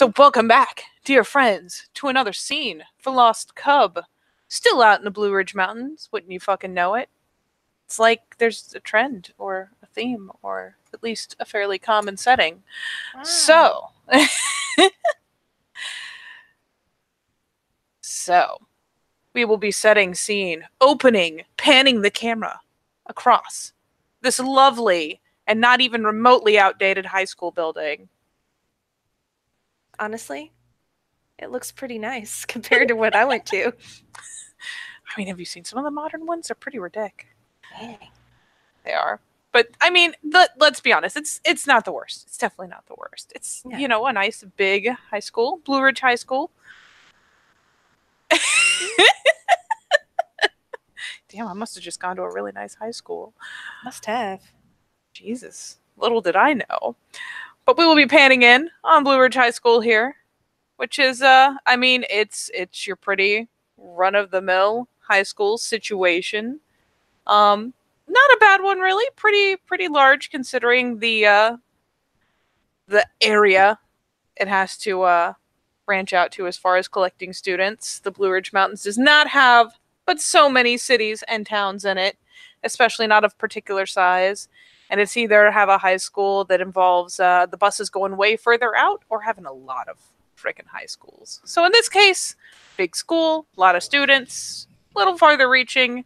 So welcome back, dear friends, to another scene for Lost Cub. Still out in the Blue Ridge Mountains, wouldn't you fucking know it? It's like there's a trend or a theme or at least a fairly common setting. Wow. So we will be setting scene, opening, panning the camera across this lovely and not even remotely outdated high school building. Honestly, it looks pretty nice compared to what I went to. I mean, have you seen some of the modern ones? They're pretty ridiculous. Dang. They are. But I mean, let's be honest. It's not the worst. It's definitely not the worst. It's a nice big high school, Blue Ridge High School. Damn, I must have just gone to a really nice high school. Must have. Jesus, little did I know. But we will be panning in on Blue Ridge High School here, which is I mean, it's your pretty run of the mill high school situation. Not a bad one, really. Pretty large considering the area it has to branch out to as far as collecting students. The Blue Ridge Mountains does not have but so many cities and towns in it, especially not of particular size. And it's either have a high school that involves the buses going way further out or having a lot of freaking high schools. So in this case, big school, a lot of students, a little farther reaching,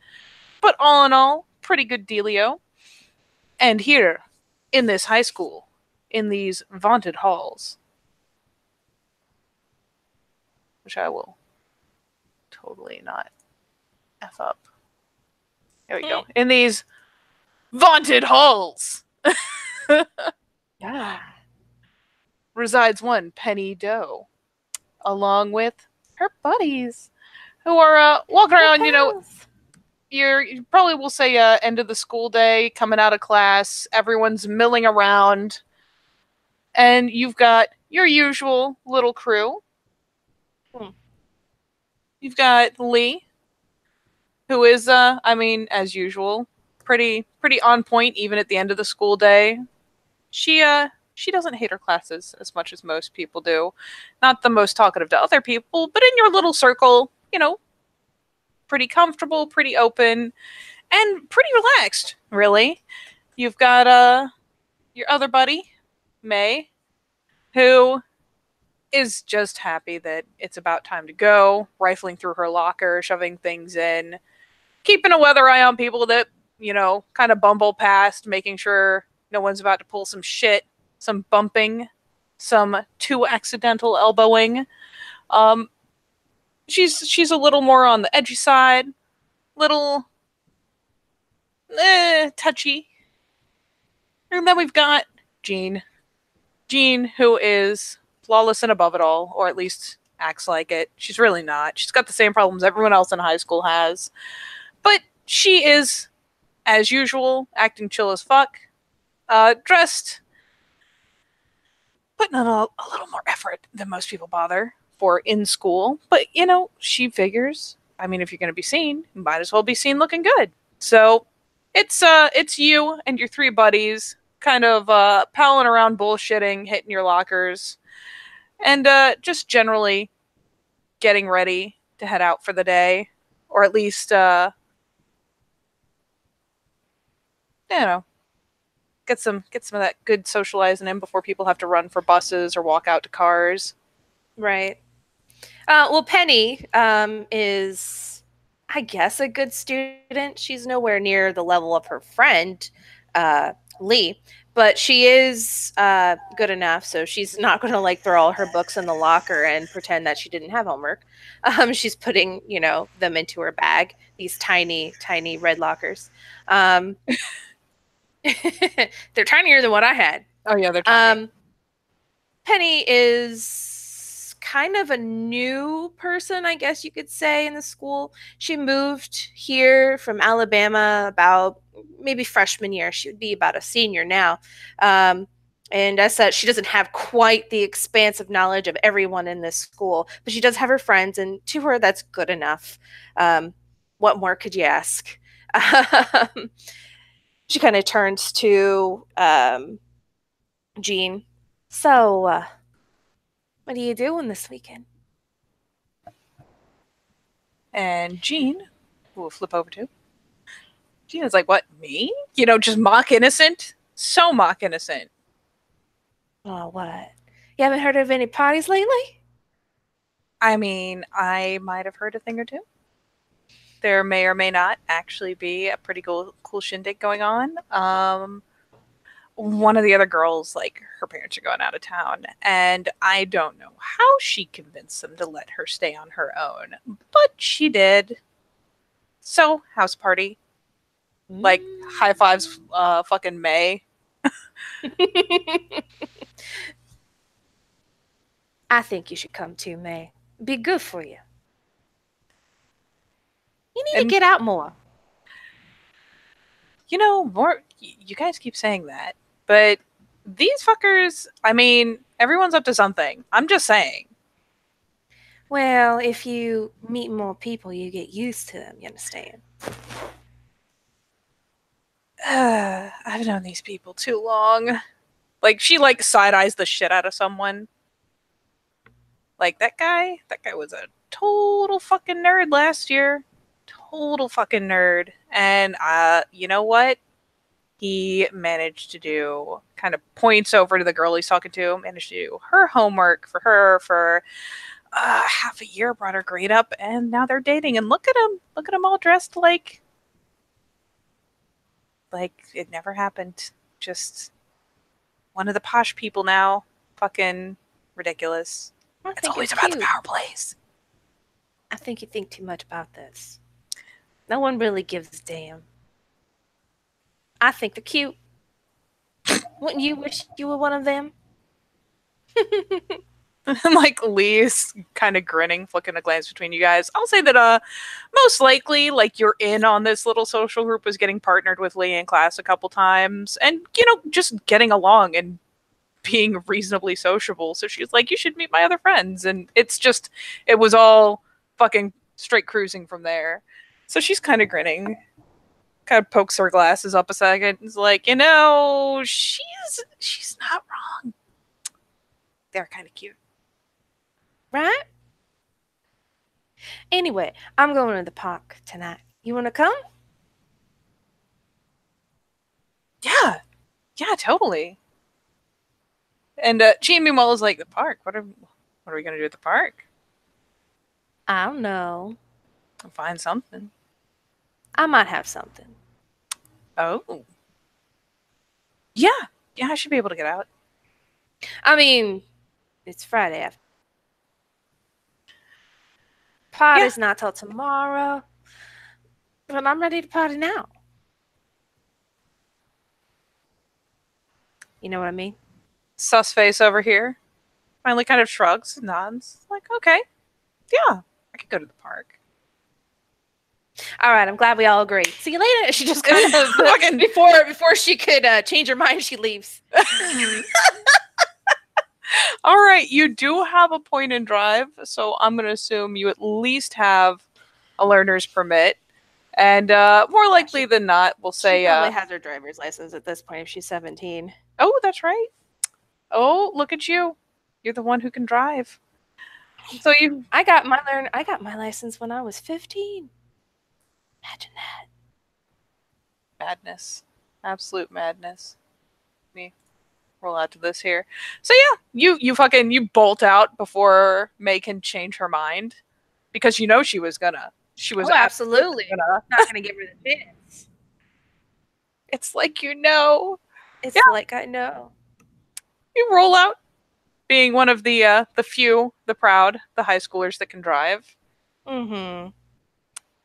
but all in all, pretty good dealio. And here, in this high school, in these vaunted halls, which I will totally not F up. There we go. In these vaunted halls resides one Penny Doe, along with her buddies, who are walking around, you probably will say end of the school day, coming out of class, everyone's milling around, and you've got your usual little crew. You've got Lee, who is, I mean, as usual, pretty on point even at the end of the school day. She doesn't hate her classes as much as most people do. Not the most talkative to other people, but in your little circle, pretty comfortable, pretty open, and pretty relaxed, really. You've got your other buddy, May, who is just happy that it's about time to go, rifling through her locker, shoving things in, keeping a weather eye on people that, kind of bumble past, making sure no one's about to pull some shit, some bumping, some too accidental elbowing. She's a little more on the edgy side, little touchy. And then we've got Jean. Jean, who is flawless and above it all, or at least acts like it. She's really not. She's got the same problems everyone else in high school has. But she is, as usual, acting chill as fuck. Dressed, putting in a little more effort than most people bother for in school. But, she figures, I mean, if you're going to be seen, you might as well be seen looking good. So it's you and your three buddies kind of palling around, bullshitting, hitting your lockers, and just generally getting ready to head out for the day, or at least get some of that good socializing in before people have to run for buses or walk out to cars. Right. Well, Penny is, I guess, a good student. She's nowhere near the level of her friend, Lee, but she is good enough, so she's not going to throw all her books in the locker and pretend that she didn't have homework. She's putting, them into her bag, these tiny, tiny red lockers. They're tinier than what I had. Oh yeah, they're tiny. Penny is kind of a new person, I guess you could say, in the school. She moved here from Alabama about maybe freshman year. She would be about a senior now. And as such, she doesn't have quite the expansive knowledge of everyone in this school, but she does have her friends, and to her, that's good enough. What more could you ask? She kind of turns to Jean. So, What are you doing this weekend? And Jean, who we'll flip over to, Jean is like, what, me? Just mock innocent? So mock innocent. Oh, what? You haven't heard of any parties lately? I mean, I might have heard a thing or two. There may or may not actually be a pretty cool shindig going on. One of the other girls, like, her parents are going out of town, and I don't know how she convinced them to let her stay on her own, but she did. So, house party. Like, high fives, fucking May. I think you should come too, May. Be good for you. You need to get out more. More. You guys keep saying that, but these fuckers. I mean, everyone's up to something. I'm just saying. Well, if you meet more people, you get used to them. You understand? I've known these people too long. Like, she side eyes the shit out of someone. Like, that guy was a total fucking nerd last year. Total fucking nerd. And you know what? He managed to do, kind of points over to the girl he's talking to, managed to do her homework for her for half a year, brought her grade up, and now they're dating. And look at him all dressed like it never happened. Just one of the posh people now. Fucking ridiculous. It's always about the power plays. I think you think too much about this. No one really gives a damn. I think they're cute. Wouldn't you wish you were one of them? Like, Lee's kind of grinning, flicking a glance between you guys. I'll say that most likely, like, you're in on this little social group, was getting partnered with Lee in class a couple times, and just getting along and being reasonably sociable. So she's like, you should meet my other friends. And it was all fucking straight cruising from there. So she's kind of grinning, kind of pokes her glasses up a second, and is like, she's not wrong. They're kind of cute. Right? Anyway, I'm going to the park tonight. You want to come? Yeah, totally. And Jean, meanwhile, is like, the park? What are we going to do at the park? I don't know. I'll find something. I might have something. Oh. Yeah, I should be able to get out. I mean, it's Friday after. Party's not till tomorrow. But I'm ready to party now. You know what I mean? Sus face over here finally kind of shrugs, nods, like, okay, yeah, I could go to the park. All right, I'm glad we all agree. See you later. She just kind of before she could change her mind, she leaves. All right, you do have a point in drive, so I'm going to assume you at least have a learner's permit. And more likely than not, we'll say... She probably has her driver's license at this point if she's 17. Oh, that's right. Oh, look at you. You're the one who can drive. So I got my license when I was 15. Imagine that. Madness. Absolute madness. Let me roll out to this here. So yeah, you bolt out before May can change her mind. Because she was gonna. She was absolutely gonna. Not gonna give her the chance. It's like It's like I know. You roll out, being one of the few, the proud, the high schoolers that can drive. Mm-hmm.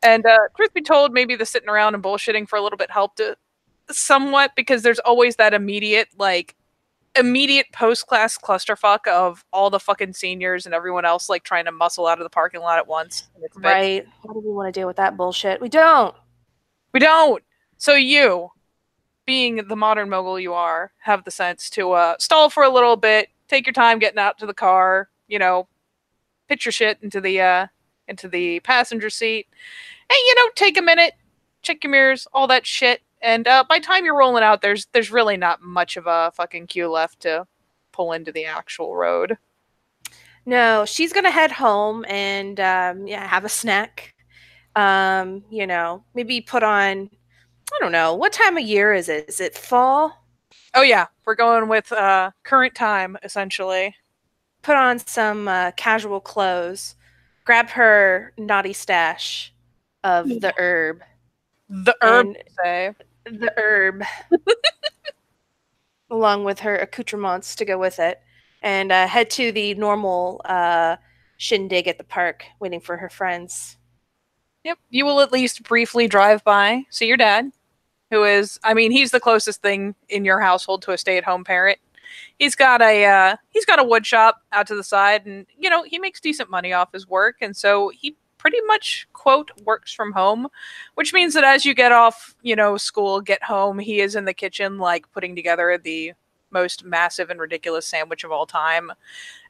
And truth be told, maybe the sitting around and bullshitting for a little bit helped it somewhat, because there's always that immediate post-class clusterfuck of all the fucking seniors and everyone else trying to muscle out of the parking lot at once. Right. What do we want to deal with that bullshit? We don't. So you, being the modern mogul you are, have the sense to stall for a little bit, take your time getting out to the car, pitch your shit into the passenger seat, and take a minute, check your mirrors, all that shit. And by the time you're rolling out, there's really not much of a fucking queue left to pull into the actual road. No, she's gonna head home and yeah, have a snack. Maybe put on, I don't know, what time of year is it? Is it fall? Oh yeah, we're going with current time essentially. Put on some casual clothes. Grab her naughty stash of the herb The herb and say. the herb along with her accoutrements to go with it, and head to the normal shindig at the park, waiting for her friends. Yep, you will at least briefly drive by, see your dad, who is, I mean, he's the closest thing in your household to a stay-at-home parent. He's got a wood shop out to the side, and he makes decent money off his work, and so he pretty much quote works from home, which means that as you get off school, get home, he is in the kitchen like putting together the most massive and ridiculous sandwich of all time.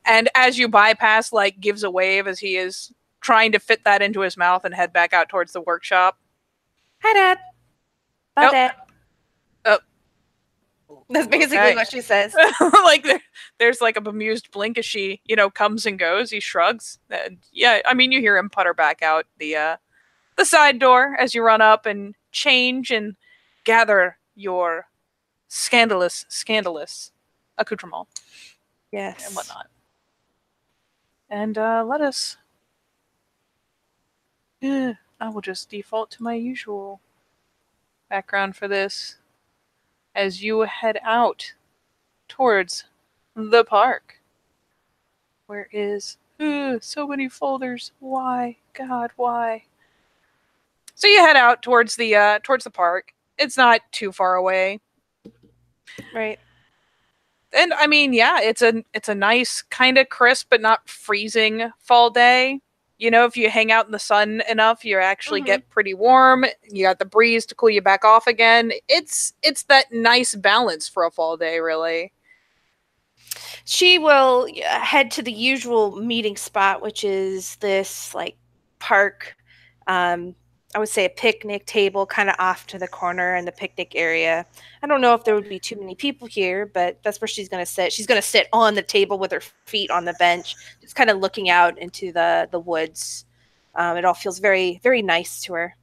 And as you bypass, like gives a wave as he is trying to fit that into his mouth and head back out towards the workshop. Hi, Dad. Bye, Oh, Dad. oh, That's basically okay. what she says. Like there's like a bemused blink as she, comes and goes. He shrugs. And yeah, I mean, you hear him putter back out the side door as you run up and change and gather your scandalous accoutrement Yes. and whatnot. And let us. I will just default to my usual background for this as you head out towards the park. Where is so many folders? Why, God, why? So you head out towards the park. It's not too far away, Right. and I mean, yeah, it's a nice kind of crisp but not freezing fall day. If you hang out in the sun enough, you actually get pretty warm. You got the breeze to cool you back off again. It's that nice balance for a fall day, really. She will head to the usual meeting spot, which is this like park. I would say a picnic table kind of off to the corner in the picnic area. I don't know if there would be too many people here, but that's where she's going to sit. She's going to sit on the table with her feet on the bench, just kind of looking out into the woods. It all feels very, very nice to her.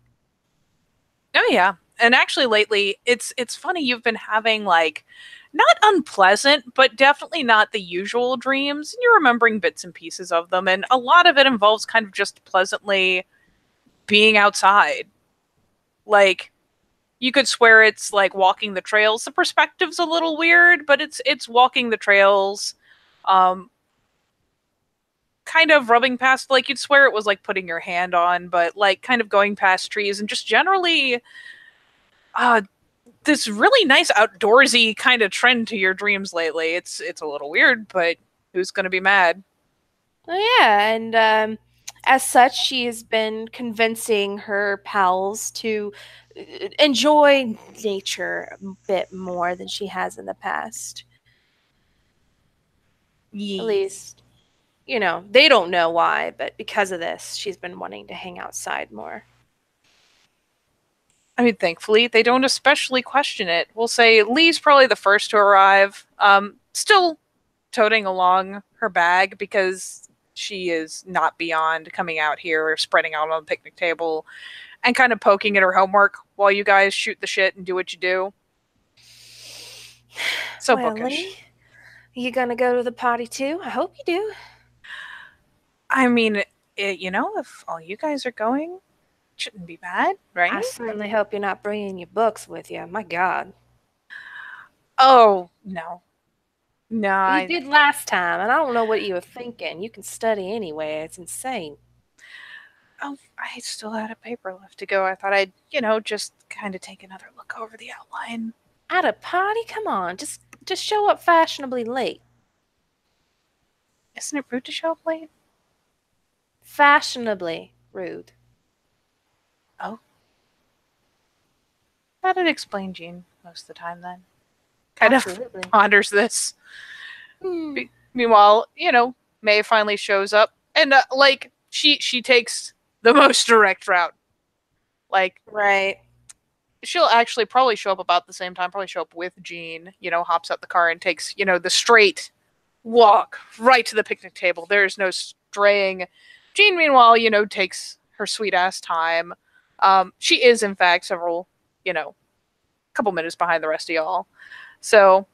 Oh yeah. And actually lately it's funny you've been having like not unpleasant, but definitely not the usual dreams. And you're remembering bits and pieces of them, and a lot of it involves kind of just pleasantly being outside. Like you could swear it's like walking the trails. The perspective's a little weird, but it's walking the trails. Um kind of rubbing past, like you'd swear it was like putting your hand on, but like kind of going past trees and just generally uh this really nice outdoorsy kind of trend to your dreams lately. It's a little weird, but who's gonna be mad? Oh, yeah, and as such, she has been convincing her pals to enjoy nature a bit more than she has in the past. At Yee. least, they don't know why, but because of this, she's been wanting to hang outside more. I mean, thankfully, they don't especially question it. We'll say Lee's probably the first to arrive, still toting along her bag because she is not beyond coming out here or spreading out on the picnic table and kind of poking at her homework while you guys shoot the shit and do what you do. So Well, bookish. Lee, you gonna go to the potty too? I hope you do. I mean, if all you guys are going, it shouldn't be bad, right? I certainly hope you're not bringing your books with you. My God. Oh, no. No, You did last time, and I don't know what you were thinking. You can study anyway. It's insane. oh, I still had a paper left to go. I thought I'd, just kind of take another look over the outline. At a party? Come on, just show up fashionably late. Isn't it rude to show up late? Fashionably rude. Oh. That'd explain Jean most of the time then. Kind Absolutely. of ponders this. Meanwhile, May finally shows up and like she takes the most direct route. Like Right. she'll actually probably show up about the same time, probably show up with Jean, hops out the car and takes, the straight walk right to the picnic table. There's no straying. Jean, meanwhile, takes her sweet ass time. She is, in fact, several, couple minutes behind the rest of y'all. So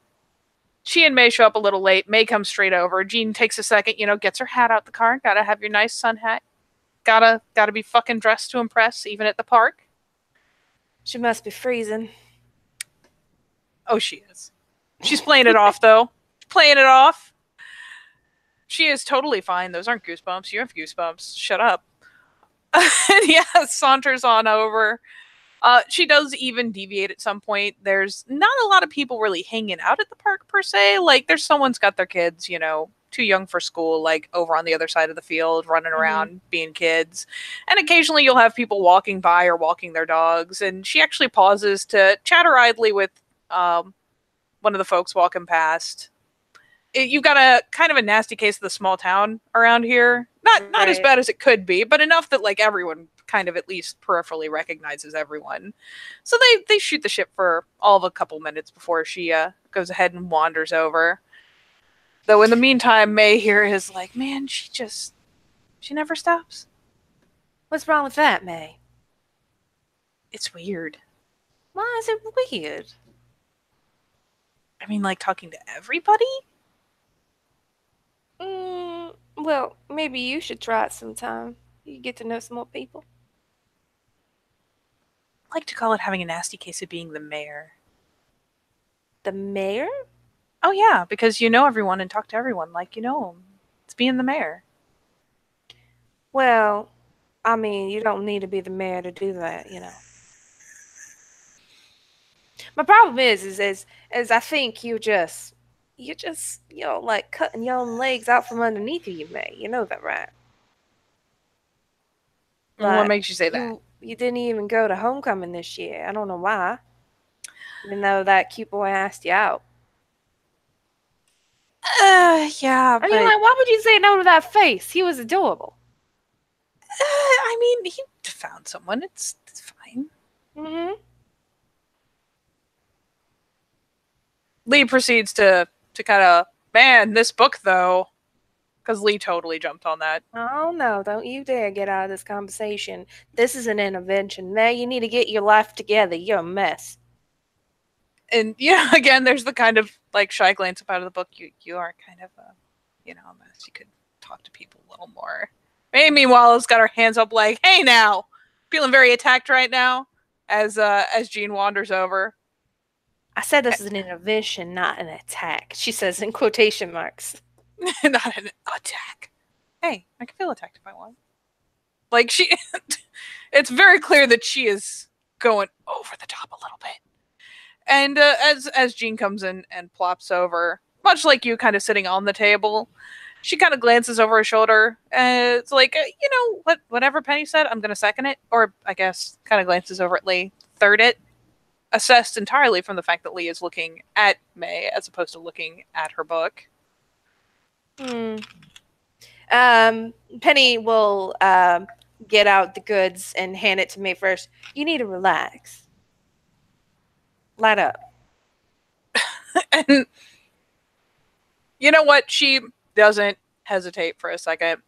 she and May show up a little late. May comes straight over. Jean takes a second, gets her hat out the car. Gotta have your nice sun hat. Gotta be fucking dressed to impress, even at the park. She must be freezing. Oh, she is. She's playing it off, though. Playing it off. She is totally fine. Those aren't goosebumps. You have goosebumps. Shut up. And yeah, saunters on over. She does even deviate at some point. There's not a lot of people really hanging out at the park per se. Like, there's someone's got their kids, too young for school, like over on the other side of the field, running around, being kids. And occasionally you'll have people walking by or walking their dogs. And she actually pauses to chatter idly with one of the folks walking past. You've got a kind of a nasty case of the small town around here. Not as bad as it could be, but enough that like everyone kind of at least peripherally recognizes everyone. So they shoot the ship for all of a couple minutes before she goes ahead and wanders over. Though in the meantime, May here is like, man, she never stops. What's wrong with that, May? It's weird. Why is it weird? I mean, like talking to everybody? Well, maybe you should try it sometime. You get to know some more people. I like to call it having a nasty case of being the mayor. The mayor? Oh, yeah, because you know everyone and talk to everyone like you know them. It's being the mayor. Well, I mean, you don't need to be the mayor to do that, My problem is I think you just, like cutting your own legs out from underneath you, May. You know that, right? What makes you say that? You didn't even go to homecoming this year. I don't know why. Even though that cute boy asked you out. Yeah, but... I mean, like, why would you say no to that face? He was adorable. I mean, he found someone. It's fine. Mm-hmm. Lee proceeds to kind of, man, this book, though. Because Lee totally jumped on that. Oh, no, don't you dare get out of this conversation. This is an intervention. May, you need to get your life together. You're a mess. And, again, there's the kind of, like, shy glance up out of the book. You are kind of a mess. You could talk to people a little more. May, meanwhile, has got her hands up like, hey, now! Feeling very attacked right now as Jean wanders over. I said this is an intervention, not an attack. She says in quotation marks. Not an attack. Hey, I can feel attacked if I want. Like, it's very clear that she is going over the top a little bit. And as Jean comes in and plops over, much like you kind of sitting on the table, she kind of glances over her shoulder. And it's like, whatever Penny said, I'm going to second it. Or, I guess, kind of glances over at Lee, third it. Assessed entirely from the fact that Lee is looking at May as opposed to looking at her book. Penny will get out the goods and hand it to May first. You need to relax. Light up. And you know what? She doesn't hesitate for a second.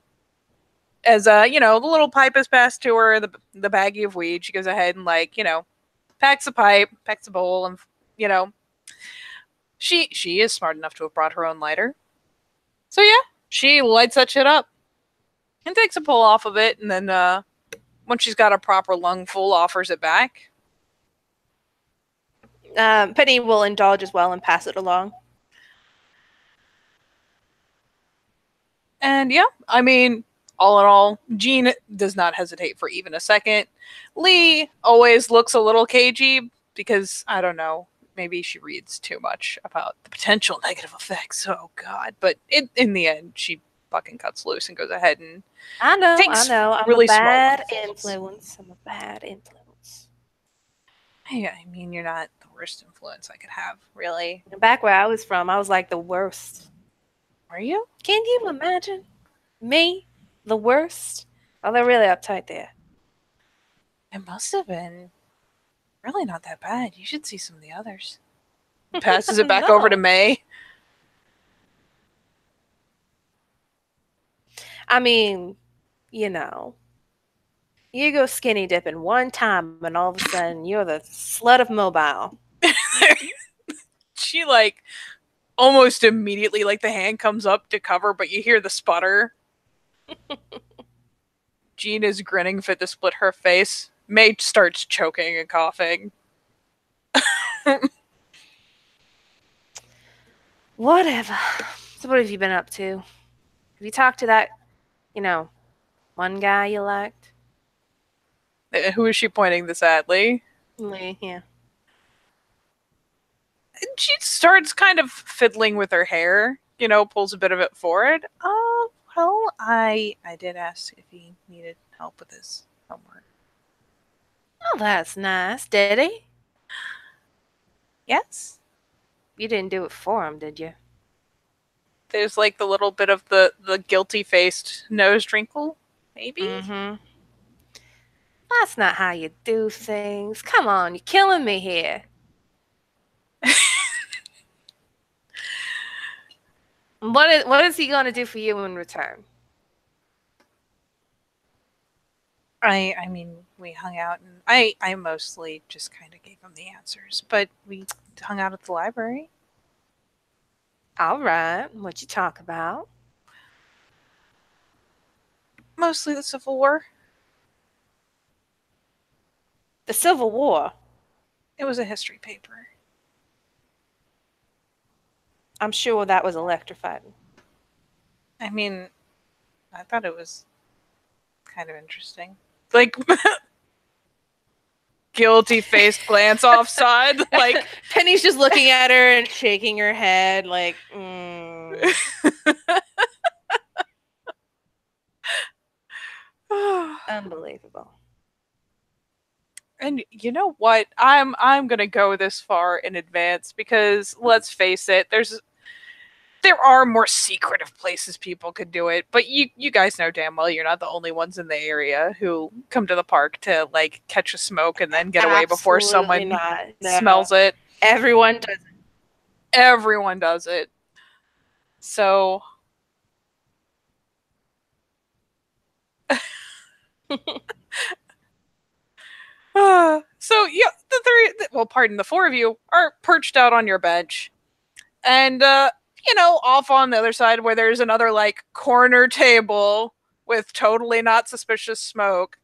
As the little pipe is passed to her, the baggie of weed, she goes ahead and packs a pipe, packs a bowl, and she is smart enough to have brought her own lighter. So yeah, she lights that shit up and takes a pull off of it, and then once she's got a proper lungful, offers it back. Penny will indulge as well and pass it along. And yeah, I mean, all in all, Jean does not hesitate for even a second. Lee always looks a little cagey because, I don't know, maybe she reads too much about the potential negative effects. Oh, God. But in the end, she fucking cuts loose and goes ahead and I know. I'm really a bad small influence. I'm a bad influence. Hey, I mean, you're not the worst influence I could have, really. Back where I was from, I was like the worst. Were you? Can you imagine? Me? The worst? Oh, they're really uptight there. It must have been really not that bad. You should see some of the others. Passes it back over to May. I mean, you know, you go skinny dipping one time and all of a sudden you're the slut of Mobile. She like almost immediately, like the hand comes up to cover, but you hear the sputter. Jean is grinning fit to split her face. May starts choking and coughing. Whatever. So what have you been up to? Have you talked to that, one guy you liked? Who is she pointing this at, Lee? Lee, yeah. She starts kind of fiddling with her hair, pulls a bit of it forward. Oh, well, I did ask if he needed help with his homework. Oh, that's nice. Did he? Yes. You didn't do it for him, did you? There's like the little bit of the guilty faced nose wrinkle, maybe? Mm-hmm. That's not how you do things. Come on, you're killing me here. What is he gonna do for you in return? I mean, we hung out and I mostly just kind of gave him the answers, but we hung out at the library. All right, what you talk about? Mostly the Civil War. The Civil War. It was a history paper. I'm sure that was electrifying. I mean, I thought it was kind of interesting. Like, guilty faced glance offside. Like, Penny's just looking at her and shaking her head, like, Unbelievable. And you know what? I'm gonna go this far in advance because let's face it, there are more secretive places people could do it, but you guys know damn well you're not the only ones in the area who come to the park to like catch a smoke and then get away before someone smells it. Everyone does it. Everyone does it. So so yeah, the four of you are perched out on your bench. And off on the other side where there's another like corner table with totally not suspicious smoke.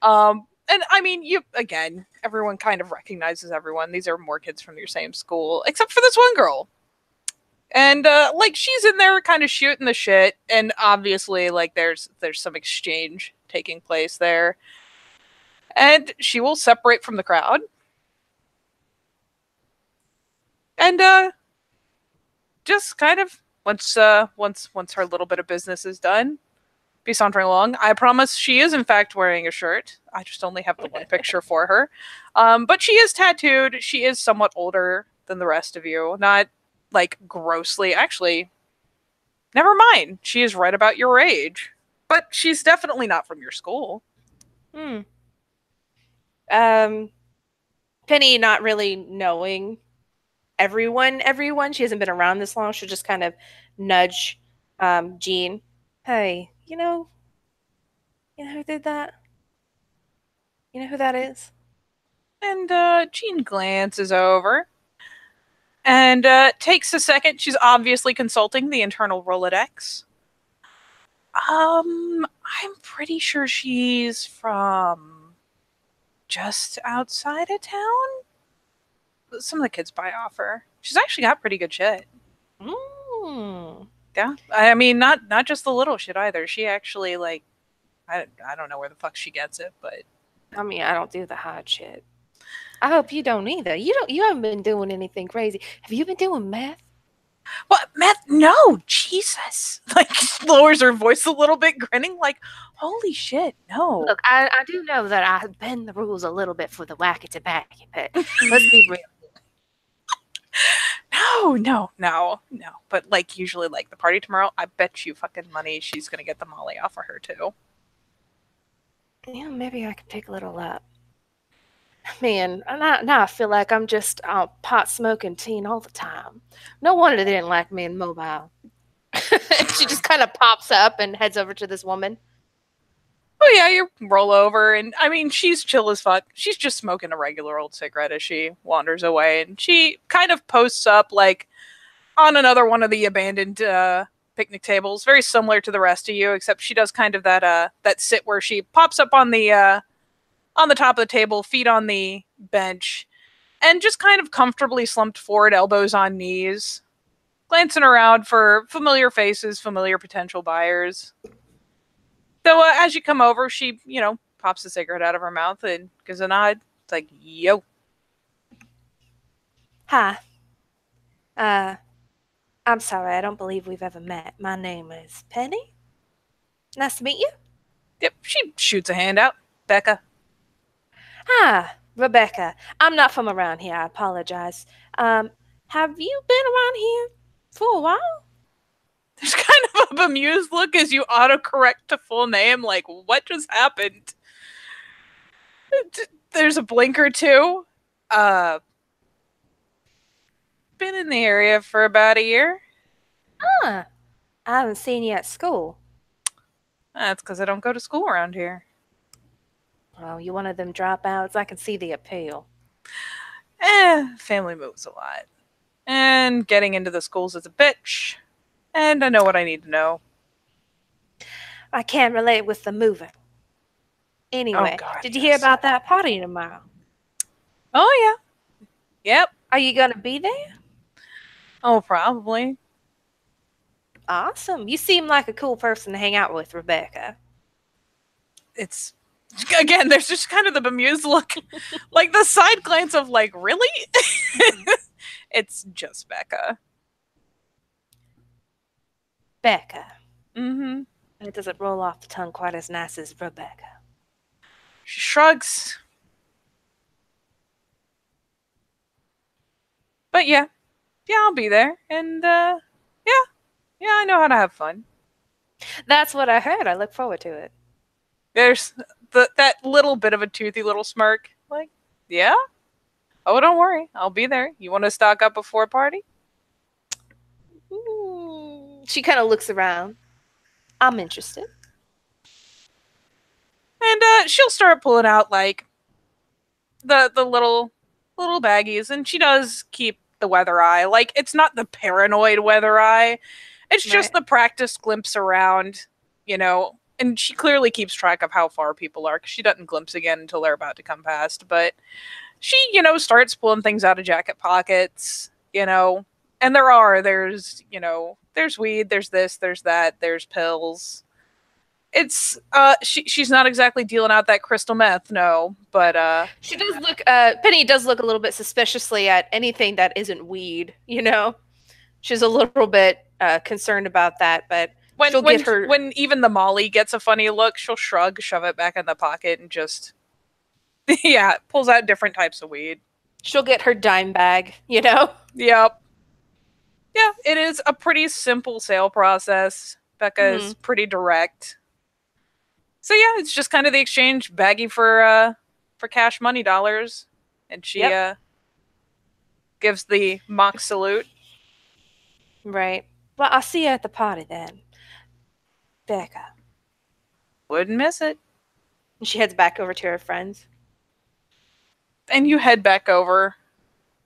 And I mean, everyone kind of recognizes everyone. These are more kids from your same school, except for this one girl. And like she's in there kind of shooting the shit, and obviously like there's some exchange taking place there. And she will separate from the crowd. And just kind of once her little bit of business is done, be sauntering along. I promise she is in fact wearing a shirt. I just only have the one picture for her. But she is tattooed. She is somewhat older than the rest of you. Not like grossly. Actually, never mind. She is right about your age. But she's definitely not from your school. Penny not really knowing everyone. She hasn't been around this long. She'll just kind of nudge Jean. Hey, you know who did that? You know who that is? And Jean glances over and takes a second. She's obviously consulting the internal Rolodex. I'm pretty sure she's from just outside of town. Some of the kids buy off her. She's actually got pretty good shit. Yeah, I mean, not just the little shit either. She actually like, I don't know where the fuck she gets it, but I mean, I don't do the hot shit. I hope you don't either. You haven't been doing anything crazy. Have you been doing meth? What meth? No, Jesus! Like lowers her voice a little bit, grinning like, "Holy shit, no!" Look, I do know that I bend the rules a little bit for the wacky tobacco, but let's be real. No. But like usually, like the party tomorrow, I bet you fucking money she's gonna get the molly off of her too. Yeah, maybe I could pick a little up. Man, now I feel like I'm just pot smoking teen all the time. No wonder they didn't like me in Mobile. She just kind of pops up and heads over to this woman. Oh yeah, you roll over, and I mean, she's chill as fuck. She's just smoking a regular old cigarette as she wanders away, and she kind of posts up like on another one of the abandoned picnic tables, very similar to the rest of you, except she does kind of that sit where she pops up on the top of the table, feet on the bench, and just kind of comfortably slumped forward, elbows on knees, glancing around for familiar faces, familiar potential buyers. So as you come over, she, pops a cigarette out of her mouth and gives a nod. It's like, yo. Hi. Uh, I'm sorry, I don't believe we've ever met. My name is Penny. Nice to meet you. Yep, she shoots a hand out. Becca. Hi, Rebecca. I'm not from around here. I apologize. Have you been around here for a while? There's kind of a bemused look as you autocorrect to full name, like, what just happened? There's a blink or two. Been in the area for about a year. Huh. I haven't seen you at school. That's because I don't go to school around here. Oh, you one of them dropouts? I can see the appeal. Family moves a lot. And getting into the schools is a bitch. And I know what I need to know. I can't relate with the moving. Anyway, Oh, God, did you hear about that party tomorrow? Oh, yeah. Yep. Are you gonna be there? Oh, probably. Awesome. You seem like a cool person to hang out with, Rebecca. It's again, there's just kind of the bemused look, like the side glance of like, really? It's just Becca. Becca. Mm-hmm. And it doesn't roll off the tongue quite as nice as Rebecca. She shrugs. But yeah, I'll be there, and yeah, I know how to have fun. That's what I heard. I look forward to it. There's that little bit of a toothy little smirk, like, yeah. Oh, don't worry, I'll be there. You want to stock up before a party? She kind of looks around. I'm interested. And she'll start pulling out like the little baggies, and she does keep the weather eye. Like, it's not the paranoid weather eye. It's just the practice glimpse around, and she clearly keeps track of how far people are because she doesn't glimpse again until they're about to come past. But she, starts pulling things out of jacket pockets, and there's weed, there's this, there's that, there's pills. It's she's not exactly dealing out that crystal meth, no, but she does look Penny does look a little bit suspiciously at anything that isn't weed, She's a little bit concerned about that, but when even the Molly gets a funny look, she'll shrug, shove it back in the pocket, and just yeah, pulls out different types of weed. She'll get her dime bag, Yep. Yeah, it is a pretty simple sale process. Becca is pretty direct. So yeah, it's just kind of the exchange, baggy for cash money dollars, and she gives the mock salute. Right. Well, I'll see you at the party then, Becca. Wouldn't miss it. And she heads back over to her friends. And you head back over.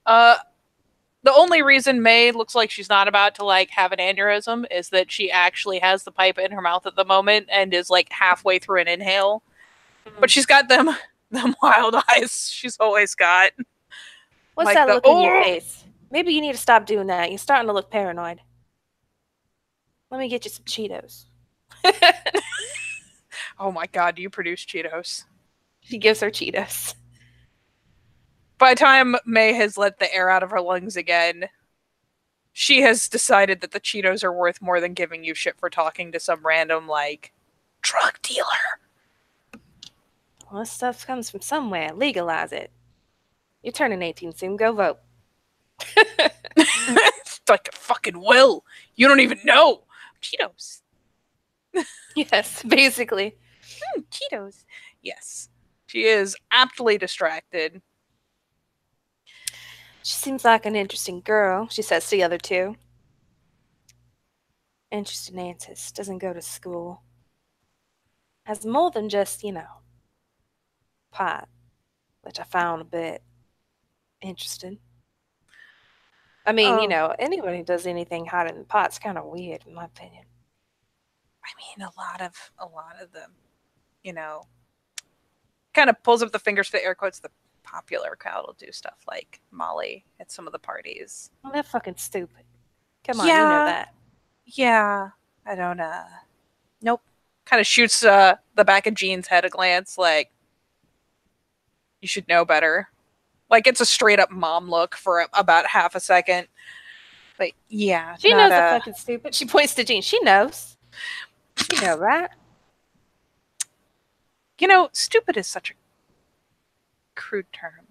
The only reason May looks like she's not about to like have an aneurysm is that she actually has the pipe in her mouth at the moment and is like halfway through an inhale. But she's got them wild eyes she's always got. What's like that look in your face? Maybe you need to stop doing that. You're starting to look paranoid. Let me get you some Cheetos. Oh my God, do you produce Cheetos? She gives her Cheetos. By the time May has let the air out of her lungs again, she has decided that the Cheetos are worth more than giving you shit for talking to some random, like, drug dealer. Well, this stuff comes from somewhere. Legalize it. You're turning 18 soon. Go vote. It's like a fucking will. You don't even know. Cheetos. Yes, basically. Cheetos. Yes. She is aptly distracted. She seems like an interesting girl, she says to the other two. interested answers, doesn't go to school, has more than just, pot, which I found a bit interesting. I mean, Oh, anyone who does anything hot in the pot's kind of weird, in my opinion. I mean, a lot of them, you know, kind of pulls up the fingers for the air quotes. The popular crowd will do stuff like Molly at some of the parties. Well, they're fucking stupid. Come on, you know Yeah, that. yeah. I don't. Nope. Kind of shoots the back of Jean's head a glance, like you should know better. Like it's a straight up mom look for about half a second. But yeah, She not knows the a. fucking stupid. She points to Jean. She knows. You know, right? Stupid is such a crude term.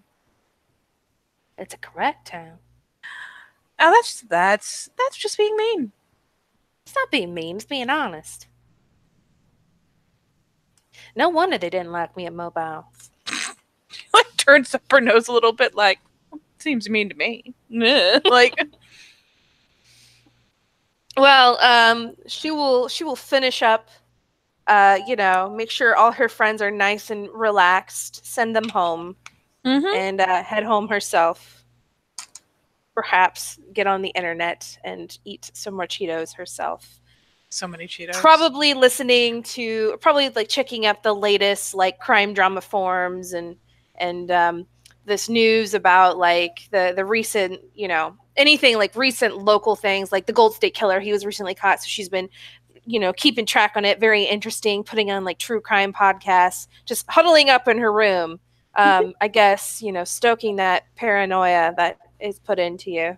It's a correct term. Oh, that's just being mean. It's not being mean, it's being honest. No wonder they didn't like me at Mobile. Like turns up her nose a little bit, like seems mean to me. Like Well, she will finish up, make sure all her friends are nice and relaxed, send them home, mm-hmm. and head home herself. Perhaps get on the internet and eat some more Cheetos herself. So many Cheetos. Probably like checking up the latest like crime drama forums and this news about like the recent, anything like recent local things like the Gold State Killer. He was recently caught, so she's been keeping track on it. Very interesting. Putting on like true crime podcasts, just huddling up in her room. I guess stoking that paranoia that is put into you.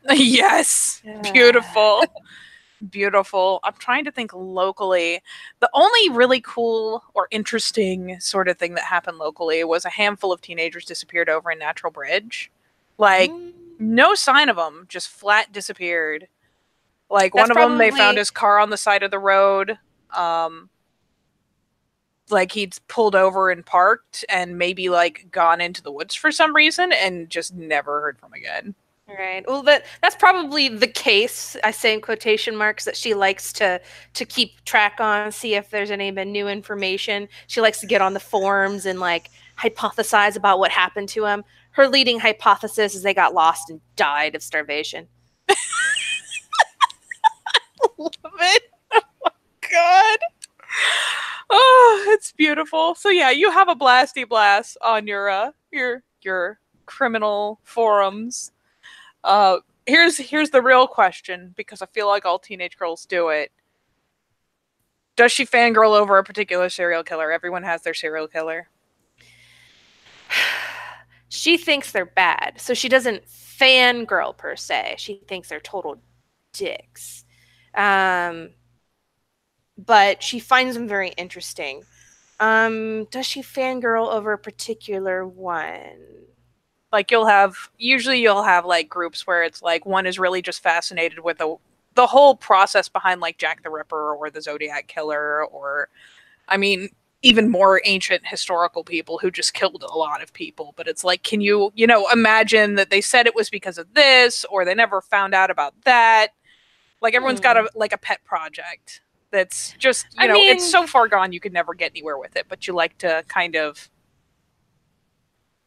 Yes, beautiful. Beautiful. I'm trying to think locally. The only really cool or interesting sort of thing that happened locally was a handful of teenagers disappeared over in Natural Bridge. Like, no sign of them, just flat disappeared. Like, one of them, they found his car on the side of the road. Like, he'd pulled over and parked and maybe, like, gone into the woods for some reason and just never heard from again. Right. Well, that's probably the case. I say in quotation marks that she likes to keep track on, see if there's any new information. She likes to get on the forums and like hypothesize about what happened to him. Her leading hypothesis is they got lost and died of starvation. Love it. Oh my god. Oh, it's beautiful. So yeah, you have a blasty blast on your criminal forums. Here's the real question, because I feel like all teenage girls do it. Does she fangirl over a particular serial killer? Everyone has their serial killer. She thinks they're bad, so she doesn't fangirl per se. She thinks they're total dicks. But she finds them very interesting. Does she fangirl over a particular one? Like usually you'll have like groups where it's like one is really just fascinated with the whole process behind like Jack the Ripper or the Zodiac Killer, or I mean even more ancient historical people who just killed a lot of people. But it's like, can you imagine that they said it was because of this, or they never found out about that? Like everyone's got a pet project that's just it's so far gone you could never get anywhere with it, but you like to kind of,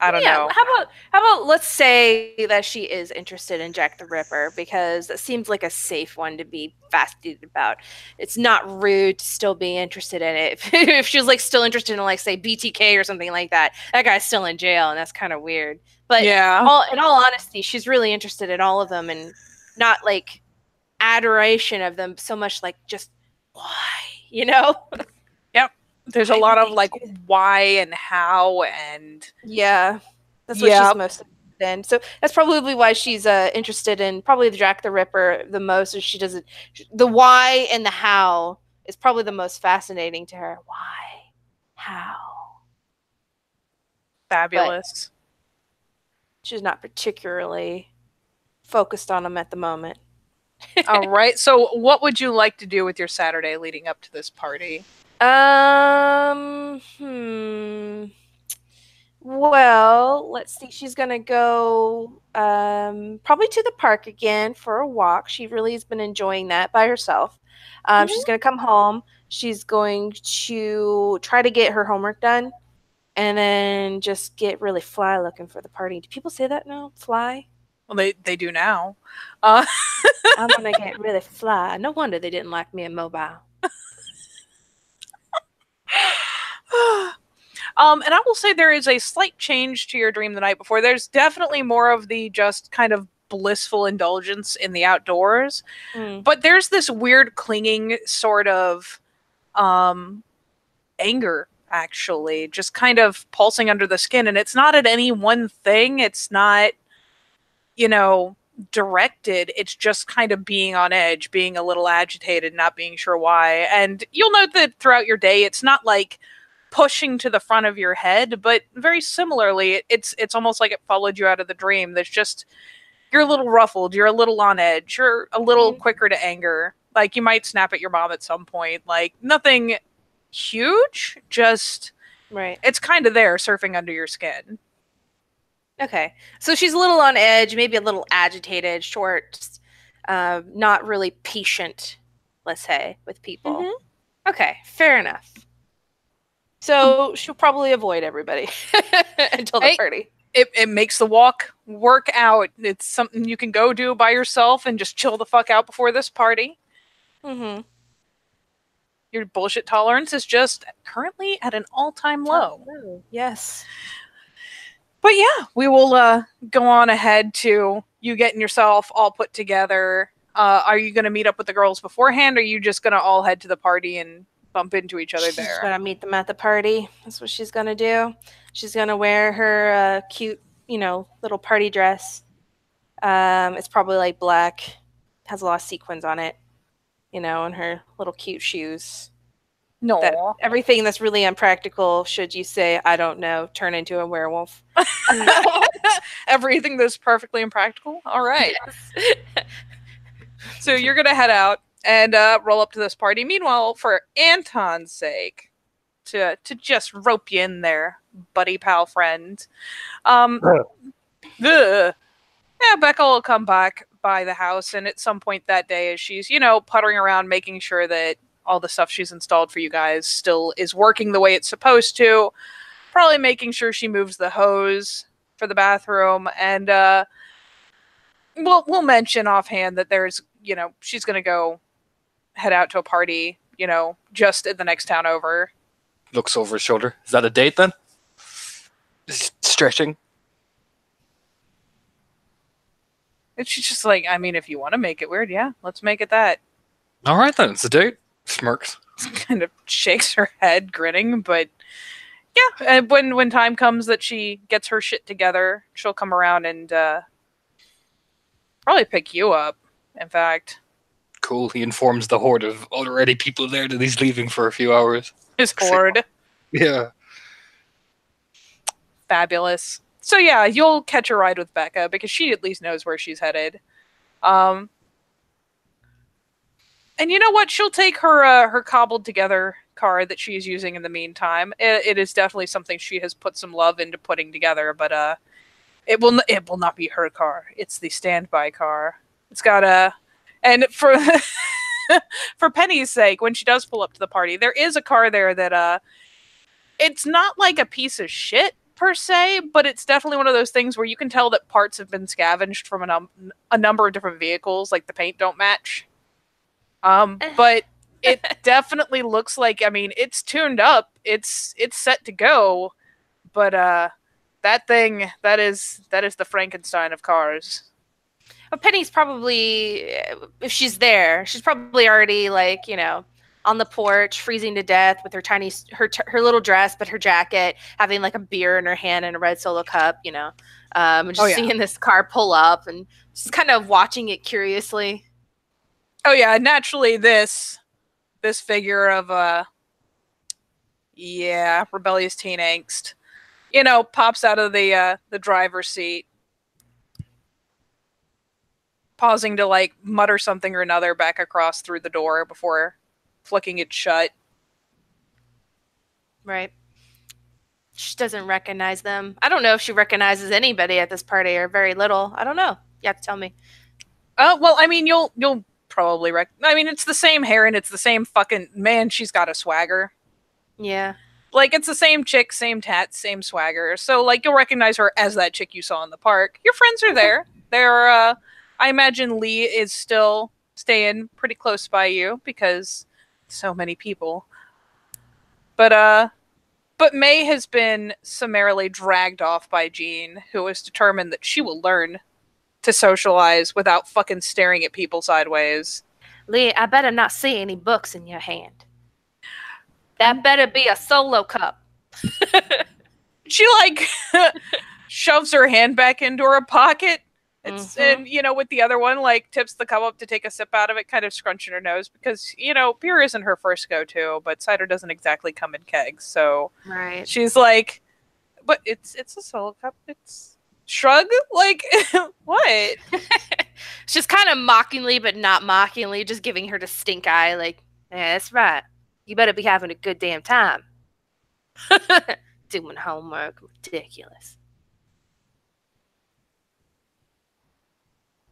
I don't know. How about let's say that she is interested in Jack the Ripper, because it seems like a safe one to be fascinated about. It's not rude to still be interested in it. If she was like still interested in like say BTK or something like that, that guy's still in jail, and that's kind of weird. But yeah, in all honesty, she's really interested in all of them, and not like adoration of them so much like just why, Yep. There's a lot of like why and how, and yeah, that's what she's most interested in. So that's probably why she's interested in probably the Jack the Ripper the most. Is she doesn't the why and the how is probably the most fascinating to her. Why, how, fabulous. But she's not particularly focused on them at the moment. All right. So, what would you like to do with your Saturday leading up to this party? Well, let's see. She's gonna go probably to the park again for a walk. She really has been enjoying that by herself. She's Mhm. gonna come home. She's going to try to get her homework done and then just get really fly looking for the party. Do people say that now? Fly? Well, they do now. Uh, I'm gonna get really fly. No wonder they didn't like me in mobile. and I will say there is a slight change to your dream the night before. There's definitely more of the just kind of blissful indulgence in the outdoors, Mm. but there's this weird clinging sort of um, anger actually just kind of pulsing under the skin, and it's not at any one thing. It's not, you know, directed. It's just kind of being on edge, being a little agitated, not being sure why. And you'll note that throughout your day, it's not like pushing to the front of your head, but very similarly, it's almost like it followed you out of the dream. There's just you're a little ruffled, you're a little on edge, you're a little quicker to anger. Like you might snap at your mom at some point. Like nothing huge, just Right. it's kind of there surfing under your skin. Okay. So she's a little on edge, maybe a little agitated, short, not really patient, let's say, with people. Mm-hmm. Okay, fair enough. So she'll probably avoid everybody until the Hey, party. it makes the walk work out. It's something you can go do by yourself and just chill the fuck out before this party. Mm-hmm. Your bullshit tolerance is just currently at an all-time low. Oh, yes. But yeah, we will go on ahead to you getting yourself all put together. Are you going to meet up with the girls beforehand, or are you just going to all head to the party and bump into each other She's there? gonna meet them at the party. That's what she's gonna do. She's gonna wear her cute, little party dress. It's probably like black, has a lot of sequins on it, and her little cute shoes. That No. everything that's really impractical, should you say, I don't know, turn into a werewolf. Everything that's perfectly impractical. All right. So you're going to head out and roll up to this party. Meanwhile, for Anton's sake, to just rope you in there, buddy pal friend. Yeah, Becca will come back by the house, and at some point that day, as she's puttering around, making sure that all the stuff she's installed for you guys still is working the way it's supposed to. Probably making sure she moves the hose for the bathroom, and we'll mention offhand that there's she's gonna go head out to a party just in the next town over. Looks over his shoulder. Is that a date then? Just stretching. And she's just like, I mean, if you want to make it weird, yeah, let's make it that. All right then, it's a date. Smirks. Kind of shakes her head, grinning, but yeah. And when time comes that she gets her shit together, she'll come around and probably pick you up. In fact, Cool. He informs the horde of already people there that he's leaving for a few hours. his horde. Yeah. Fabulous. So yeah, you'll catch a ride with Becca because she at least knows where she's headed. And you know what? She'll take her cobbled together car that she's using in the meantime. It is definitely something she has put some love into putting together, but it will not be her car. It's the standby car. It's got a and for for Penny's sake, when she does pull up to the party, there is a car there that it's not like a piece of shit per se, but it's definitely one of those things where you can tell that parts have been scavenged from a number of different vehicles, like the paint don't match. But it definitely looks like, I mean, it's tuned up, it's set to go, but that thing that is the Frankenstein of cars. But Penny's probably, if she's there, she's probably already on the porch, freezing to death with her little dress, but her jacket, having like a beer in her hand and a red Solo cup, and just seeing this car pull up and just kind of watching it curiously. Oh yeah, naturally this figure of rebellious teen angst, pops out of the driver's seat, pausing to like mutter something or another back across through the door before flicking it shut. Right. She doesn't recognize them. I don't know if she recognizes anybody at this party or very little. I don't know. You have to tell me. Well, I mean, you'll probably I mean, it's the same hair and it's the same fucking man. She's got a swagger. Yeah. Like, it's the same chick, same tats, same swagger. So, like, you'll recognize her as that chick you saw in the park. Your friends are there. They're, I imagine Lee is still staying pretty close by you because so many people. But May has been summarily dragged off by Jean, who is determined that she will learn to socialize without fucking staring at people sideways. Lee, I better not see any books in your hand. That better be a solo cup. She, like, shoves her hand back into her pocket. And, you know, with the other one, like, tips the cup up to take a sip out of it, kind of scrunching her nose because, you know, beer isn't her first go-to, but cider doesn't exactly come in kegs. So right. She's like, but it's a solo cup. It's shrug? Like, what? She's kind of mockingly, but not mockingly, just giving her the stink eye, like, yeah, that's right. You better be having a good damn time. Doing homework. Ridiculous.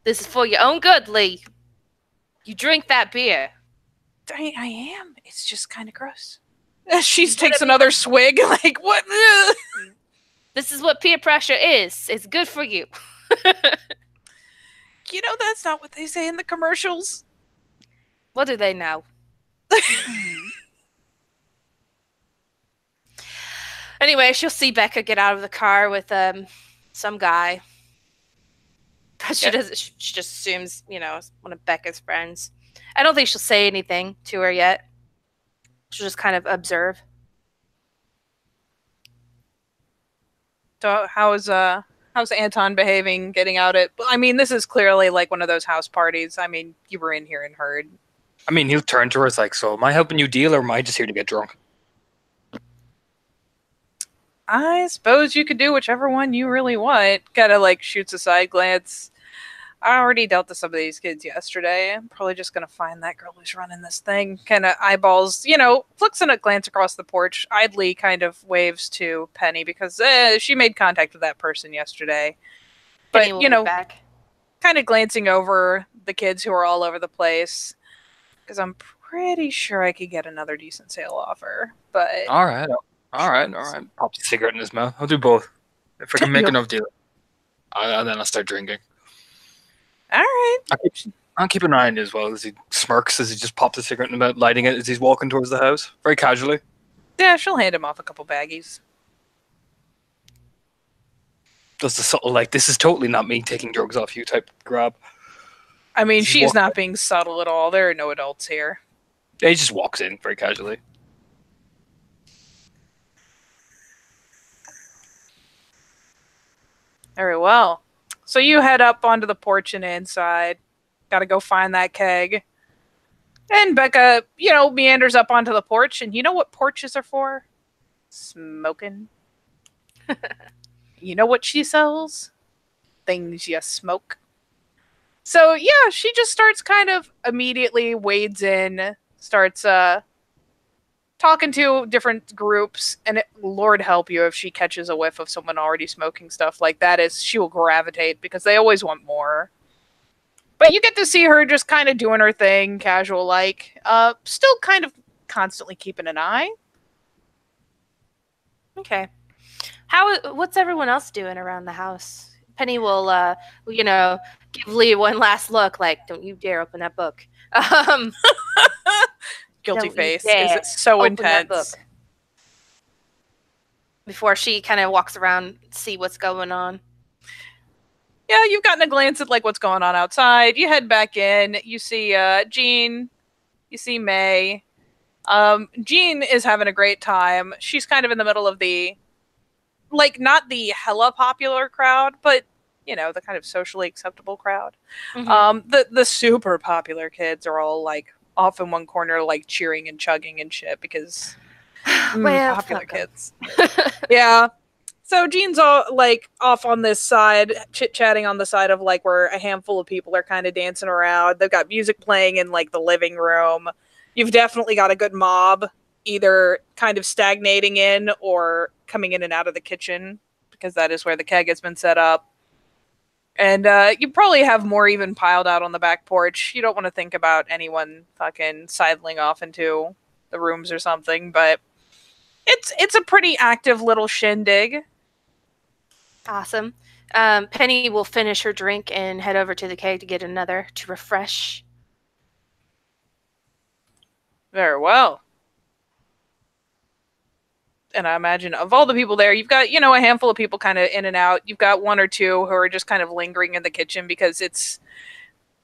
This is for your own good, Lee. You drink that beer. I am. It's just kind of gross. She takes another swig. Like, what? This is what peer pressure is. It's good for you. You know, that's not what they say in the commercials. What do they know? Anyway, she'll see Becca get out of the car with some guy. But she doesn't. She just assumes, you know, it's one of Becca's friends. I don't think she'll say anything to her yet. She'll just kind of observe. So how's Anton behaving, getting out at... I mean, this is clearly like one of those house parties. I mean, you were in here and heard. I mean, he'll turn to her as like, so am I helping you deal or am I just here to get drunk? I suppose you could do whichever one you really want. Kinda like shoots a side glance. I already dealt with some of these kids yesterday. I'm probably just gonna find that girl who's running this thing. Kinda eyeballs, you know, flicks in a glance across the porch. Idly kind of waves to Penny because she made contact with that person yesterday. But, you know, kind of glancing over the kids who are all over the place. Because I'm pretty sure I could get another decent sale offer. But All right. Pops a cigarette in his mouth. I'll do both. If I can make enough deal. And then I'll start drinking. All right. I'll keep an eye on you as well as he smirks as he just pops a cigarette in the mouth, lighting it as he's walking towards the house. Very casually. Yeah, she'll hand him off a couple baggies. Does the subtle, like, this is totally not me taking drugs off you type grab. I mean, she's not being subtle at all. There are no adults here. Yeah, he just walks in very casually. Very well. So you head up onto the porch and inside. Gotta go find that keg. And Becca, you know, meanders up onto the porch. And you know what porches are for? Smoking. You know what she sells? Things you smoke. So, yeah, she just starts kind of immediately wades in, starts talking to different groups, and Lord help you if she catches a whiff of someone already smoking stuff like that, she will gravitate because they always want more. But you get to see her just kind of doing her thing, casual-like, still kind of constantly keeping an eye. Okay. What's everyone else doing around the house? Penny will, you know, give Lee one last look, like, don't you dare open that book. Guilty face. Is it so intense? Before she kind of walks around, see what's going on. Yeah, you've gotten a glance at like what's going on outside. You head back in. You see Jean. You see May. Jean is having a great time. She's kind of in the middle of the, like, not the hella popular crowd, but you know, the kind of socially acceptable crowd. Mm-hmm. The super popular kids are all like off in one corner, like cheering and chugging and shit because popular kids. Yeah. So Jean's all like off on this side, chit-chatting on the side of like where a handful of people are kind of dancing around. They've got music playing in like the living room. You've definitely got a good mob either kind of stagnating in or coming in and out of the kitchen, because that is where the keg has been set up. And you probably have more even piled out on the back porch. You don't want to think about anyone fucking sidling off into the rooms or something, but it's a pretty active little shindig. Awesome. Penny will finish her drink and head over to the keg to get another to refresh. Very well. And I imagine of all the people there, you've got, a handful of people kind of in and out. You've got one or two who are just kind of lingering in the kitchen because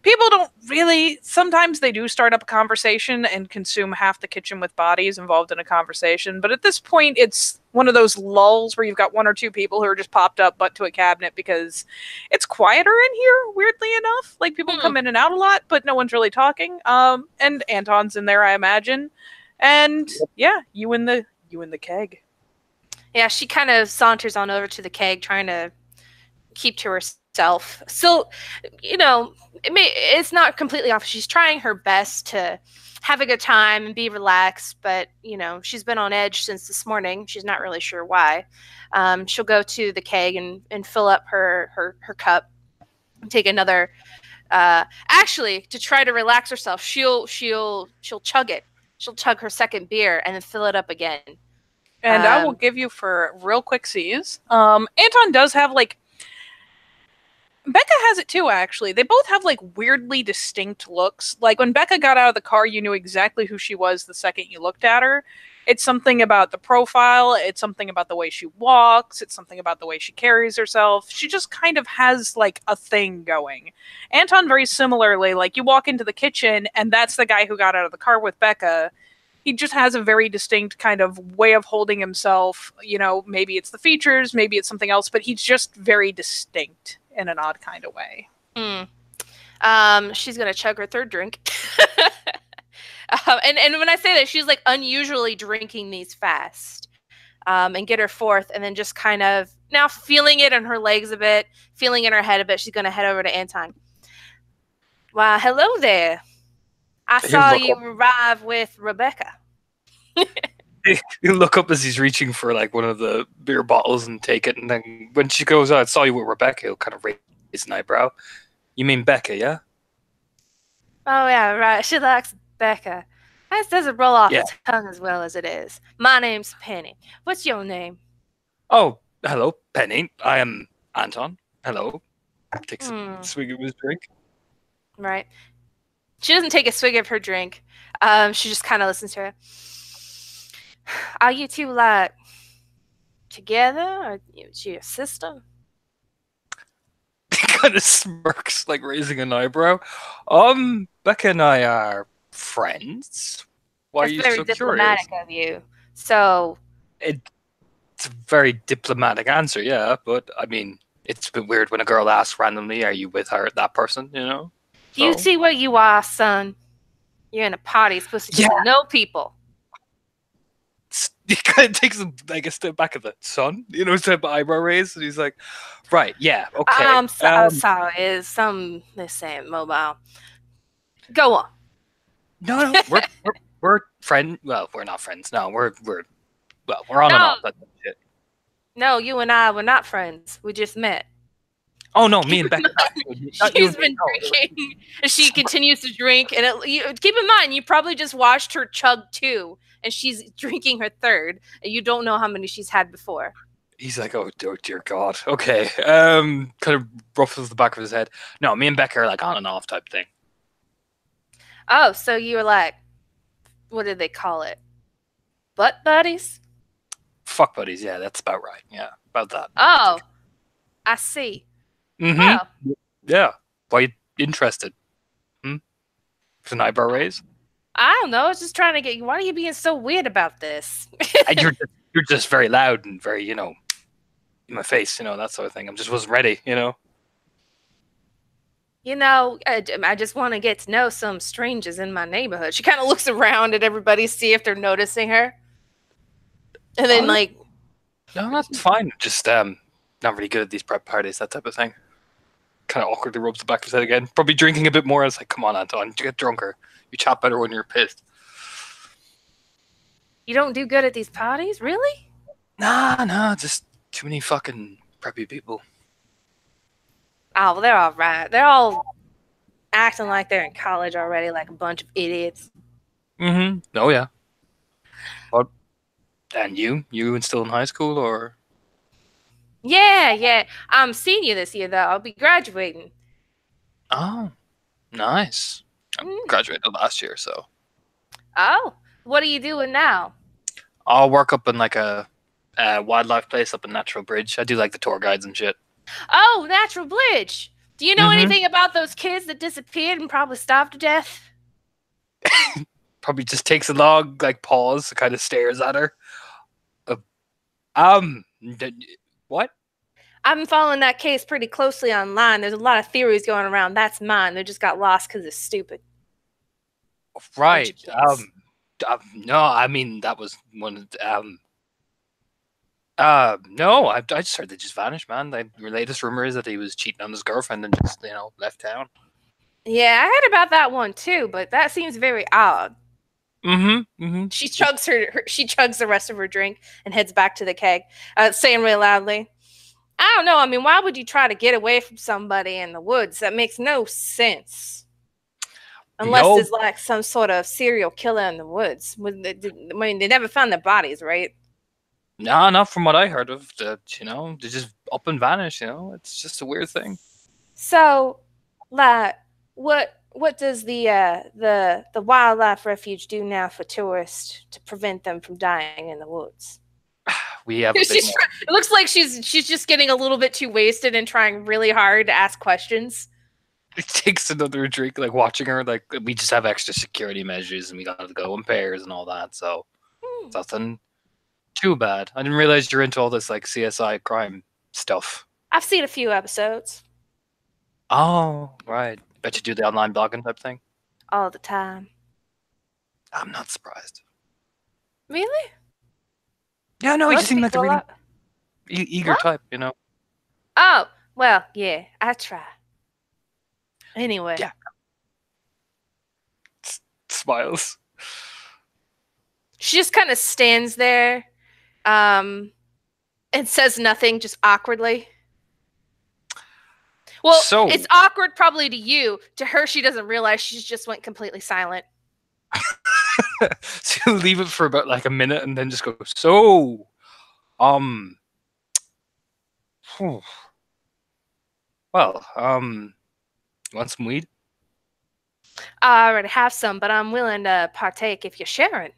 people don't really, sometimes they do start up a conversation and consume half the kitchen with bodies involved in a conversation. But at this point, it's one of those lulls where you've got one or two people who are just popped up butt to a cabinet because it's quieter in here, weirdly enough. Like, people come in and out a lot, but no one's really talking. And Anton's in there, I imagine. And yeah, you in the keg. Yeah, she kind of saunters on over to the keg, trying to keep to herself. So, it's not completely off. She's trying her best to have a good time and be relaxed, but, she's been on edge since this morning. She's not really sure why. She'll go to the keg and fill up her cup and take another. Actually, to try to relax herself, she'll chug it. She'll chug her second beer and then fill it up again. And I will give you for real quick C's. Anton does have, like... Becca has it too, actually. They both have, like, weirdly distinct looks. Like, when Becca got out of the car, you knew exactly who she was the second you looked at her. It's something about the profile. It's something about the way she walks. It's something about the way she carries herself. She just kind of has, like, a thing going. Anton, very similarly, like, you walk into the kitchen, and that's the guy who got out of the car with Becca. He just has a very distinct kind of way of holding himself. Maybe it's the features, maybe it's something else, but he's just very distinct in an odd kind of way. She's gonna chug her third drink. And when I say that, she's like unusually drinking these fast. And get her fourth, and then just kind of now feeling it in her legs a bit, feeling in her head a bit, she's gonna head over to Anton. Wow, hello there. I saw you arrive with Rebecca. You look up as he's reaching for like one of the beer bottles and take it, and then when she goes, "Oh, I saw you with Rebecca," he'll kind of raise an eyebrow. You mean Becca, yeah? Oh yeah, right. She likes Becca. That doesn't roll off the tongue as well as it is. My name's Penny. What's your name? Oh, hello, Penny. I am Anton. Hello. Takes a swig of his drink. Right. She doesn't take a swig of her drink. She just kind of listens to her. Are you two, like, together? Or is your sister? He kind of smirks, like raising an eyebrow. Becca and I are friends. Why are you so curious? That's very diplomatic of you. So... It's a very diplomatic answer, yeah. But, I mean, it's a bit weird when a girl asks randomly, are you with that person, So. You see where you are, son. You're in a party. You're supposed to get to know people. He kind of takes a step back at the son, step eyebrow raise, and he's like, right, yeah, okay. I'm sorry. It's this ain't mobile. Go on. No, we're friends. Well, we're not friends. No, we're on and off. That's shit. No, you and I were not friends. We just met. Oh no, me and Becca. She's been drinking, and she continues to drink. And keep in mind, you probably just watched her chug 2, and she's drinking her third, and you don't know how many she's had before. He's like, oh dear God. Okay. Kind of ruffles the back of his head. No, me and Becca are like on and off type thing. Oh, so you were like, what did they call it? Butt buddies? Fuck buddies. Yeah, that's about right. Yeah, about that. Oh, I see. Mm-hmm. Oh. Yeah. Why are you interested? It's an eyebrow raise? I don't know. I was just trying to get you. Why are you being so weird about this? You're just very loud and very, in my face, that sort of thing. I just wasn't ready, I just want to get to know some strangers in my neighborhood. She kind of looks around at everybody, see if they're noticing her. And then, no, that's fine. Just, not really good at these prep parties, that type of thing. Kind of awkwardly rubs the back of his head again. Probably drinking a bit more. I was like, come on, Anton, you get drunker. You chat better when you're pissed. You don't do good at these parties, really? Nah, just too many fucking preppy people. Oh, well, they're all right. They're all acting like they're in college already, like a bunch of idiots. Mm-hmm. Oh yeah. What? And you? You still in high school or? Yeah. I'm senior this year, though. I'll be graduating. Oh, nice. I Mm. graduated last year, so Oh, what are you doing now? I'll work up in like a wildlife place up in Natural Bridge. I do like the tour guides and shit. Oh, Natural Bridge. Do you know Mhm. anything about those kids that disappeared and probably starved to death? Probably just takes a long like pause, kind of stares at her. What? I'm following that case pretty closely online. There's a lot of theories going around. That's mine. They just got lost because it's stupid. Right. Bunch of kids. No, I mean that was one. No, I just heard they just vanished, man. The latest rumor is that he was cheating on his girlfriend and just left town. Yeah, I heard about that one too, but that seems very odd. Mm-hmm. She chugs the rest of her drink and heads back to the keg, saying really loudly, I don't know. I mean, why would you try to get away from somebody in the woods? That makes no sense. Unless No. there's like some sort of serial killer in the woods. I mean, they never found their bodies, right? No, not from what I heard of. That they just up and vanish. It's just a weird thing. So, like, what does the wildlife refuge do now for tourists to prevent them from dying in the woods? We have. It looks like she's just getting a little bit too wasted and trying really hard to ask questions. It takes another drink, like watching her. Like we just have extra security measures, and we got to go in pairs and all that. So nothing too bad. I didn't realize you're into all this like CSI crime stuff. I've seen a few episodes. Oh, right. Bet you do the online blogging type thing. All the time. I'm not surprised. Really? Yeah, no, you just seem like a really eager What? type, Oh, well, yeah, I try. Anyway. Yeah. Smiles. She just kind of stands there and says nothing, just awkwardly. Well, So- it's awkward probably to you. To her, she doesn't realize she just went completely silent. So you leave it for about like a minute and then just go, so, whew. Well, you want some weed? I already have some, but I'm willing to partake if you're sharing.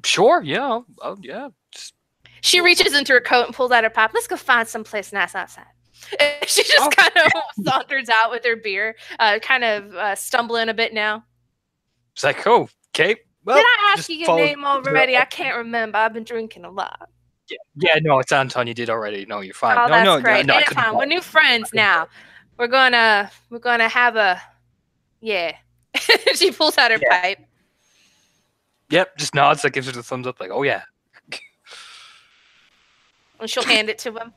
Sure, yeah. Yeah. Just, She reaches into her coat and pulls out her pipe. Let's go find someplace nice outside. She just kind of saunters out with her beer, kind of stumbling a bit now. it's like, oh, okay. Well, Did I ask just you your follow- name already? I can't remember. I've been drinking a lot. Yeah, no, it's Anton. You did already. No, you're fine. Oh, no, that's no, great. no, I couldn't Anytime. We're new friends now. We're gonna have a She pulls out her pipe. Yep, just nods. That gives her the thumbs up. Like, oh yeah. And she'll hand it to him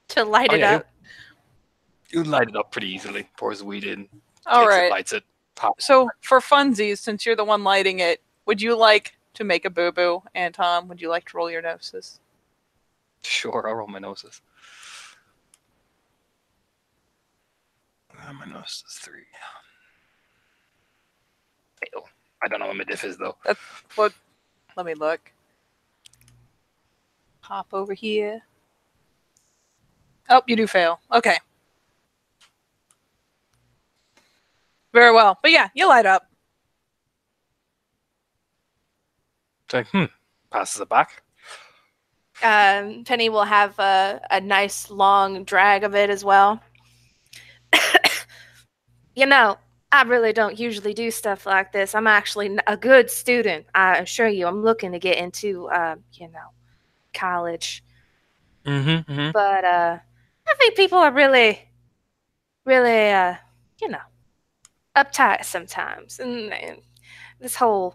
to light it yeah, up. You light it up pretty easily. Pours the weed in. All takes it, right. lights it. Pop. So for funsies, since you're the one lighting it, would you like to make a boo-boo? And Tom, would you like to roll your noses? Sure, I'll roll my noses. My nose is 3. Fail. I don't know what my diff is though. Let me look. Pop over here. Oh, you do fail. Okay. Very well. But yeah, you light up. It's like, passes it back. Penny will have a nice long drag of it as well. I really don't usually do stuff like this. I'm actually a good student. I assure you. I'm looking to get into, college. Mm-hmm. But I think people are really, really, uptight sometimes. And this whole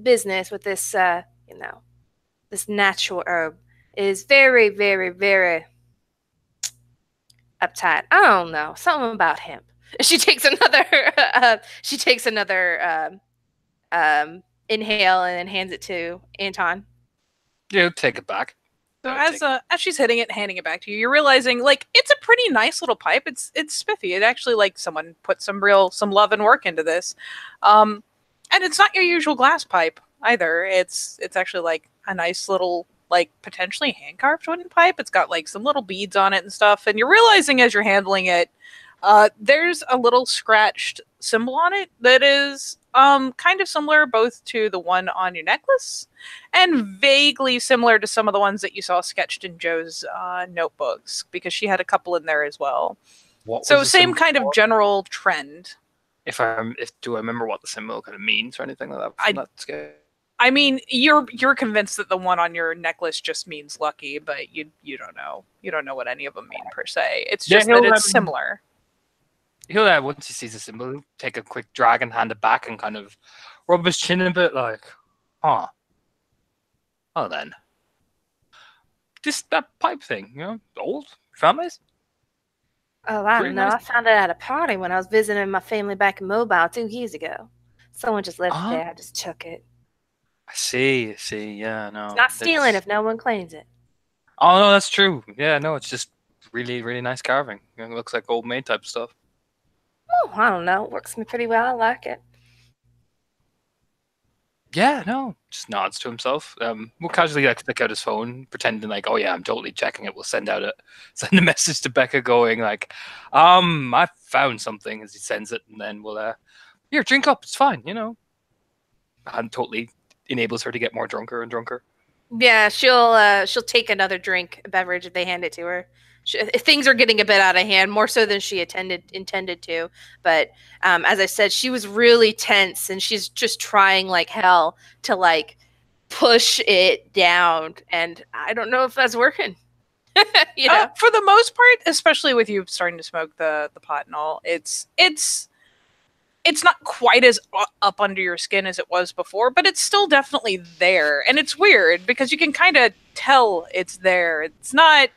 business with this, this natural herb is very, very, very uptight. I don't know. Something about hemp. She takes another inhale and then hands it to Anton. Yeah, take it back. So as she's hitting it, handing it back to you, you're realizing like it's a pretty nice little pipe. It's spiffy. It actually like someone put some love and work into this, and it's not your usual glass pipe either. It's actually like a nice little like potentially hand carved wooden pipe. It's got like some little beads on it and stuff. And you're realizing as you're handling it, there's a little scratched symbol on it that is kind of similar both to the one on your necklace and vaguely similar to some of the ones that you saw sketched in Joe's notebooks, because she had a couple in there as well. So same kind of general trend. Do I remember what the symbol kind of means or anything like that? That's good. I mean, you're convinced that the one on your necklace just means lucky, but you don't know. You don't know what any of them mean per se. It's just that it's similar. He'll once he sees the symbol, he'll take a quick drag and hand it back and kind of rub his chin a bit, like, huh. Oh then. That pipe thing, old families? Oh, I don't know. Nice. I found it at a party when I was visiting my family back in Mobile 2 years ago. Someone just left it there. I just took it. I see. Yeah, no. It's not stealing if no one claims it. Oh, no, that's true. Yeah, no, it's just really, really nice carving. It looks like old maid type stuff. Oh, I don't know. It works for me pretty well. I like it. Yeah, no. Just nods to himself. We'll casually like stick out his phone, pretending like, oh yeah, I'm totally checking it. We'll send a message to Becca going like, I found something, as he sends it, and then we'll here, drink up, it's fine, And totally enables her to get more drunker and drunker. Yeah, she'll take another drink, a beverage, if they hand it to her. Things are getting a bit out of hand, more so than she intended to. But as I said, she was really tense, and she's just trying like hell to like push it down. And I don't know if that's working. For the most part, especially with you starting to smoke the pot and all, it's not quite as up under your skin as it was before, but it's still definitely there. And it's weird because you can kind of tell it's there. It's not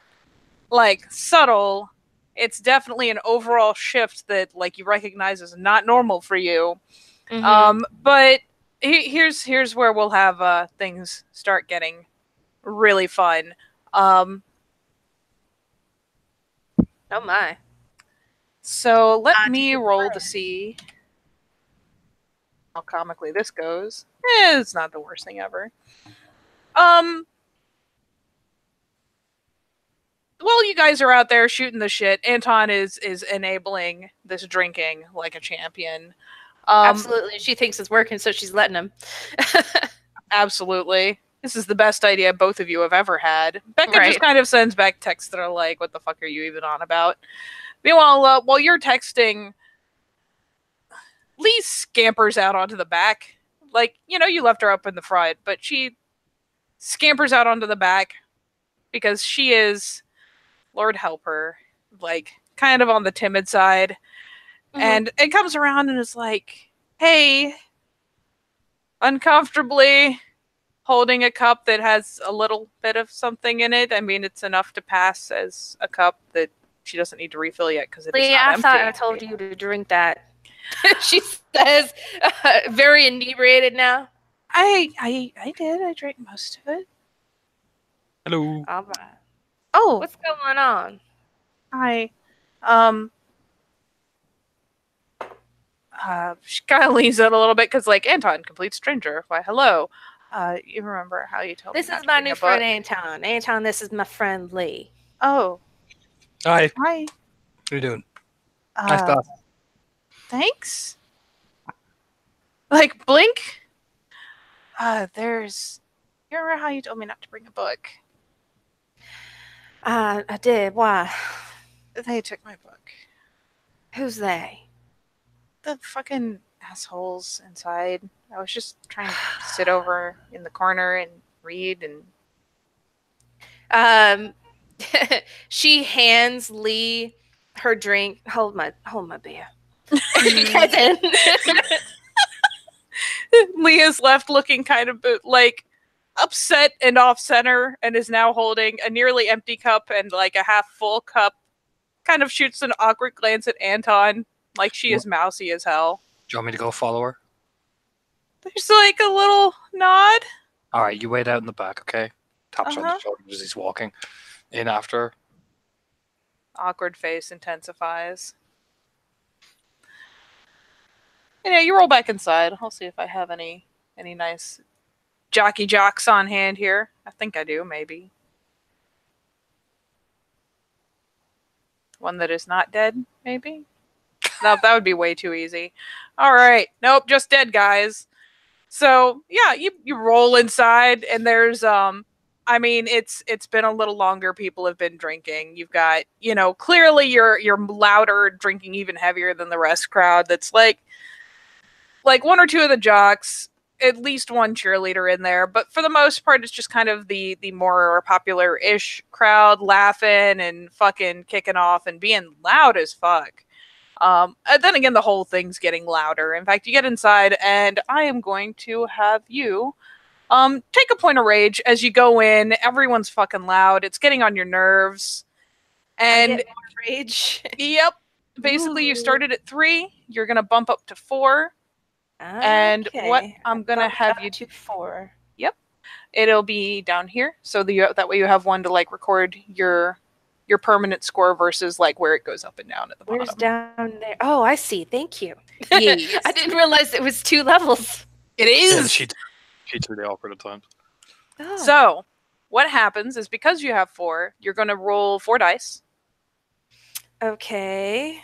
like subtle. It's definitely an overall shift that like you recognize as not normal for you. Mm-hmm. But here's where we'll have things start getting really fun. Oh my. So let me roll to see how comically this goes. It's not the worst thing ever. While you guys are out there shooting the shit, Anton is enabling this drinking like a champion. Absolutely. She thinks it's working, so she's letting him. Absolutely. This is the best idea both of you have ever had. Becca just kind of sends back texts that are like, what the fuck are you even on about? Meanwhile, while you're texting, Lee scampers out onto the back. Like, you left her up in the front, but she scampers out onto the back because she is, Lord help her, like, kind of on the timid side. Mm-hmm. And it comes around and is like, hey, uncomfortably holding a cup that has a little bit of something in it. I mean, it's enough to pass as a cup that she doesn't need to refill yet because it's not empty. I thought I told you to drink that. She says, very inebriated now. I did. I drank most of it. Hello. All right. Oh, what's going on? Hi. She kind of leans out a little bit because, like, Anton, complete stranger. Why, hello. You remember how you told me this is my new friend, Anton. Anton, this is my friend Lee. Oh. Hi. Hi. What are you doing? Nice stuff. Thanks. Like, blink. You remember how you told me not to bring a book? I did. Why? They took my book. Who's they? The fucking assholes inside. I was just trying to sit over in the corner and read and she hands Lee her drink. Hold my beer. Lee is left looking kind of like upset and off center and is now holding a nearly empty cup and like a half full cup. Kind of shoots an awkward glance at Anton like she is mousy as hell. Do you want me to go follow her? There's like a little nod. All right, you wait out in the back, okay? Taps her on Uh-huh. the shoulder as he's walking in after her. Awkward face intensifies. Yeah, you roll back inside. I'll see if I have any nice jockey jocks on hand here. I think I do, maybe. One that is not dead, maybe? Nope, that would be way too easy. All right. Nope, just dead guys. So, yeah, you roll inside and there's I mean, it's been a little longer people have been drinking. You've got, clearly you're louder, drinking even heavier than the rest crowd. That's like one or two of the jocks, at least one cheerleader in there, but for the most part it's just kind of the more popular-ish crowd laughing and fucking kicking off and being loud as fuck. And then again, the whole thing's getting louder. In fact, you get inside and I am going to have you take a point of rage as you go in. Everyone's fucking loud. It's getting on your nerves. And I get more rage. Yep. Basically, you started at 3. You're going to bump up to 4. And what I'm going to have you to 4. Yep. It'll be down here. So that way you have one to like record your permanent score versus like where it goes up and down at the bottom. Where's down there? Oh, I see. Thank you. Yes. I didn't realize it was 2 levels. It is. Yeah, she's really awkward at times. Oh. So what happens is because you have 4, you're going to roll 4 dice. Okay.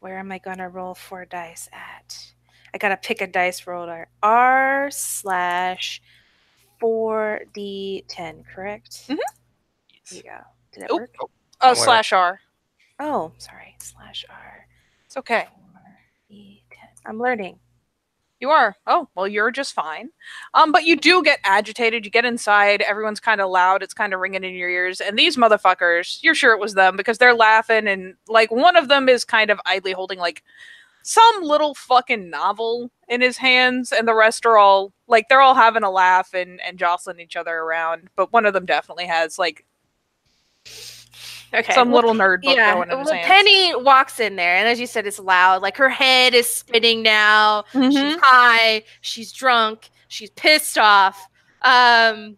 Where am I going to roll 4 dice at? I got to pick a dice roller. R/4D10, correct? Mm-hmm. There you go. Did it Oop. work? /R. Oh, sorry. /R. It's okay. 4D10. I'm learning. You are. Oh, well, you're just fine. But you do get agitated. You get inside. Everyone's kind of loud. It's kind of ringing in your ears. And these motherfuckers, you're sure it was them because they're laughing. And like one of them is kind of idly holding like some little fucking novel in his hands. And the rest are all like, they're all having a laugh and jostling each other around. But one of them definitely has like some little nerd book going in his hands. Penny walks in there, and as you said, it's loud. Like her head is spinning now. Mm-hmm. She's high. She's drunk. She's pissed off. And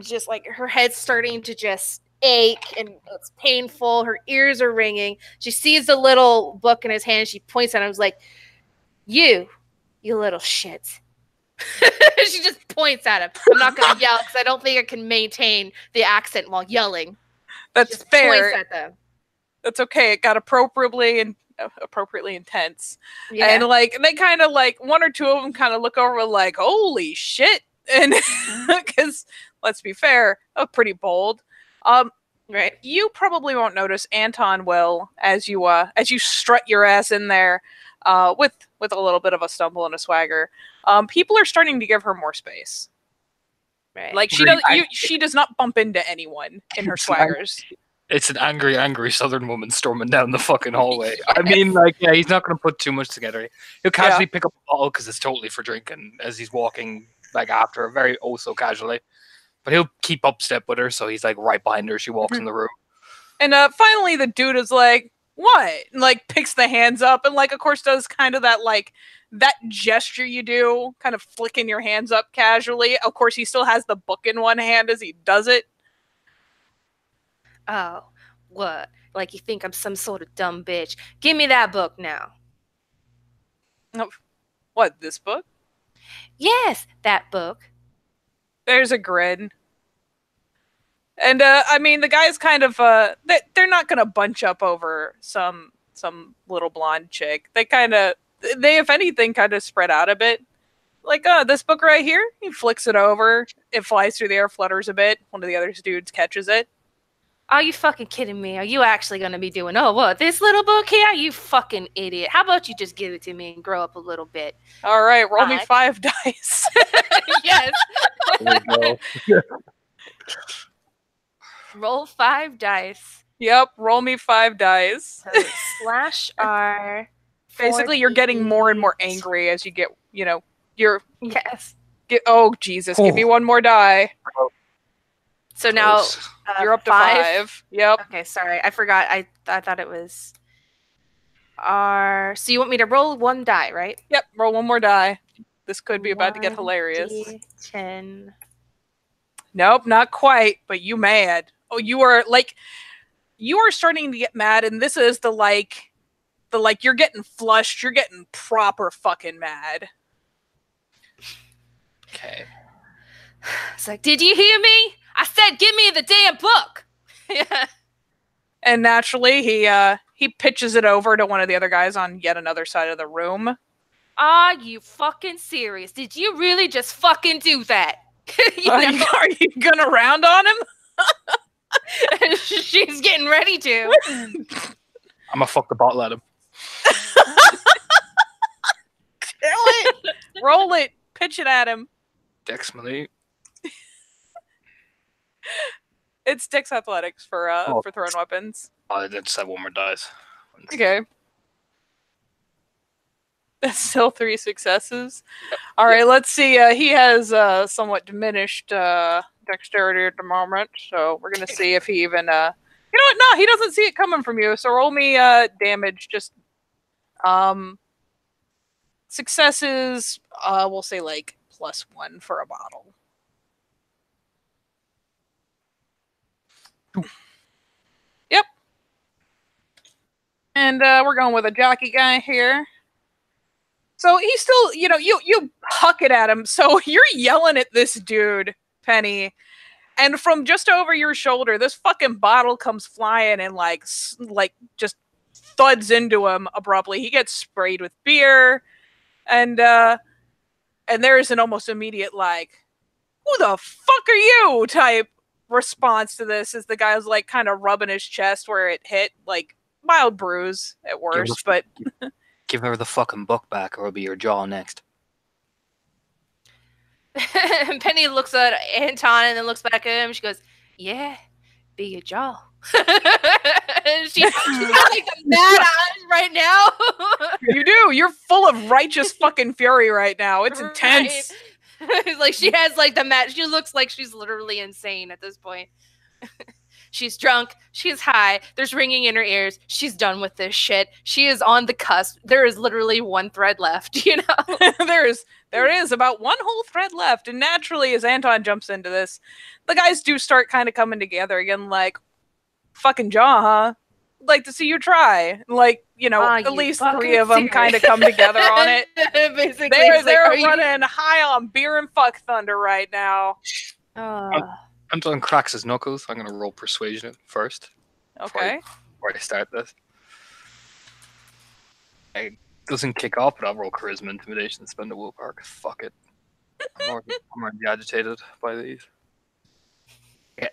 just like her head's starting to just ache, and it's painful. Her ears are ringing. She sees the little book in his hand. She points at him. Was like, "You little shit." She just points at him. I'm not gonna yell because I don't think I can maintain the accent while yelling. That's fair. Points at them. That's okay. It got appropriately intense. Yeah. And like they kind of like one or two of them kind of look over like, holy shit. And because let's be fair, pretty bold. Right. You probably won't notice. Anton will as you strut your ass in there with a little bit of a stumble and a swagger. People are starting to give her more space. Right. Like she does not bump into anyone in her swaggers. It's an angry Southern woman storming down the fucking hallway. I mean, like, yeah, he's not going to put too much together. He'll casually pick up a bottle because it's totally for drinking as he's walking, like, after her, very so casually. But he'll keep up step with her, so he's, like, right behind her as she walks in the room. And finally the dude is like, what? And, like, picks the hands up and, like, of course does kind of that, like, that gesture you do, kind of flicking your hands up casually. Of course, he still has the book in one hand as he does it. Oh, what? Like you think I'm some sort of dumb bitch? Give me that book now. Oh, what, this book? Yes, that book. There's a grin. And, I mean, the guy's kind of, they're not going to bunch up over some little blonde chick. They, if anything, kind of spread out a bit. Like, this book right here, he flicks it over. It flies through the air, flutters a bit. One of the other dudes catches it. Are you fucking kidding me? Are you actually going to be doing, this little book here? You fucking idiot. How about you just give it to me and grow up a little bit? All right, roll me 5 dice. Yes. There we go. Roll 5 dice. Yep, roll me 5 dice. So /R. Basically, you're getting more and more angry as you get, you're... Yes. Oh, Jesus, give me one more die. So now you're up to 5. Yep. Okay, sorry. I forgot. I thought it was R. So you want me to roll 1 die, right? Yep, roll one more die. This could be about to get hilarious. 1d10. Nope, not quite, but you mad. Oh, you are starting to get mad, and this is the you're getting flushed, you're getting proper fucking mad. Okay. It's like, did you hear me? I said, give me the damn book. Yeah. And naturally, he pitches it over to one of the other guys on yet another side of the room. Are you fucking serious? Did you really just fucking do that? Are you gonna round on him? She's getting ready to. I'm gonna fuck the bottle at him. Kill it! Roll it! Pitch it at him. Dex melee. It's Dex Athletics for thrown weapons. I just have one more dice. Okay. That's still 3 successes. All right, let's see. He has somewhat diminished dexterity at the moment, so we're gonna see if he even. You know what? No, he doesn't see it coming from you. So roll me damage. Just successes. We'll say like +1 for a bottle. Yep. And we're going with a jockey guy here. So he's still, you huck it at him. So you're yelling at this dude, Penny. And from just over your shoulder, this fucking bottle comes flying and like just thuds into him abruptly. He gets sprayed with beer. And there's an almost immediate like, who the fuck are you type response to this as the guy's like kind of rubbing his chest where it hit, like mild bruise at worst, but give her the fucking book back or it'll be your jaw next. Penny looks at Anton and then looks back at him. She goes, yeah, be your jaw. She's got like the mad eyes right now. You do. You're full of righteous fucking fury right now. It's intense. Right. Like she has like the mad. She looks like she's literally insane at this point. She's drunk. She's high. There's ringing in her ears. She's done with this shit. She is on the cusp. There is literally one thread left, you know? There is about one whole thread left. And naturally, as Anton jumps into this, the guys do start kind of coming together again, like, fucking jaw, huh? Like to see you try. Like, at least 3 of them kind of come together on it. Basically, they're running high on beer and fuck thunder right now. Anton cracks his knuckles. I'm gonna roll persuasion first. Okay. Before I start this. It doesn't kick off, but I'll roll charisma, intimidation, spend a willpower. Fuck it. I'm already agitated by these. Yeah.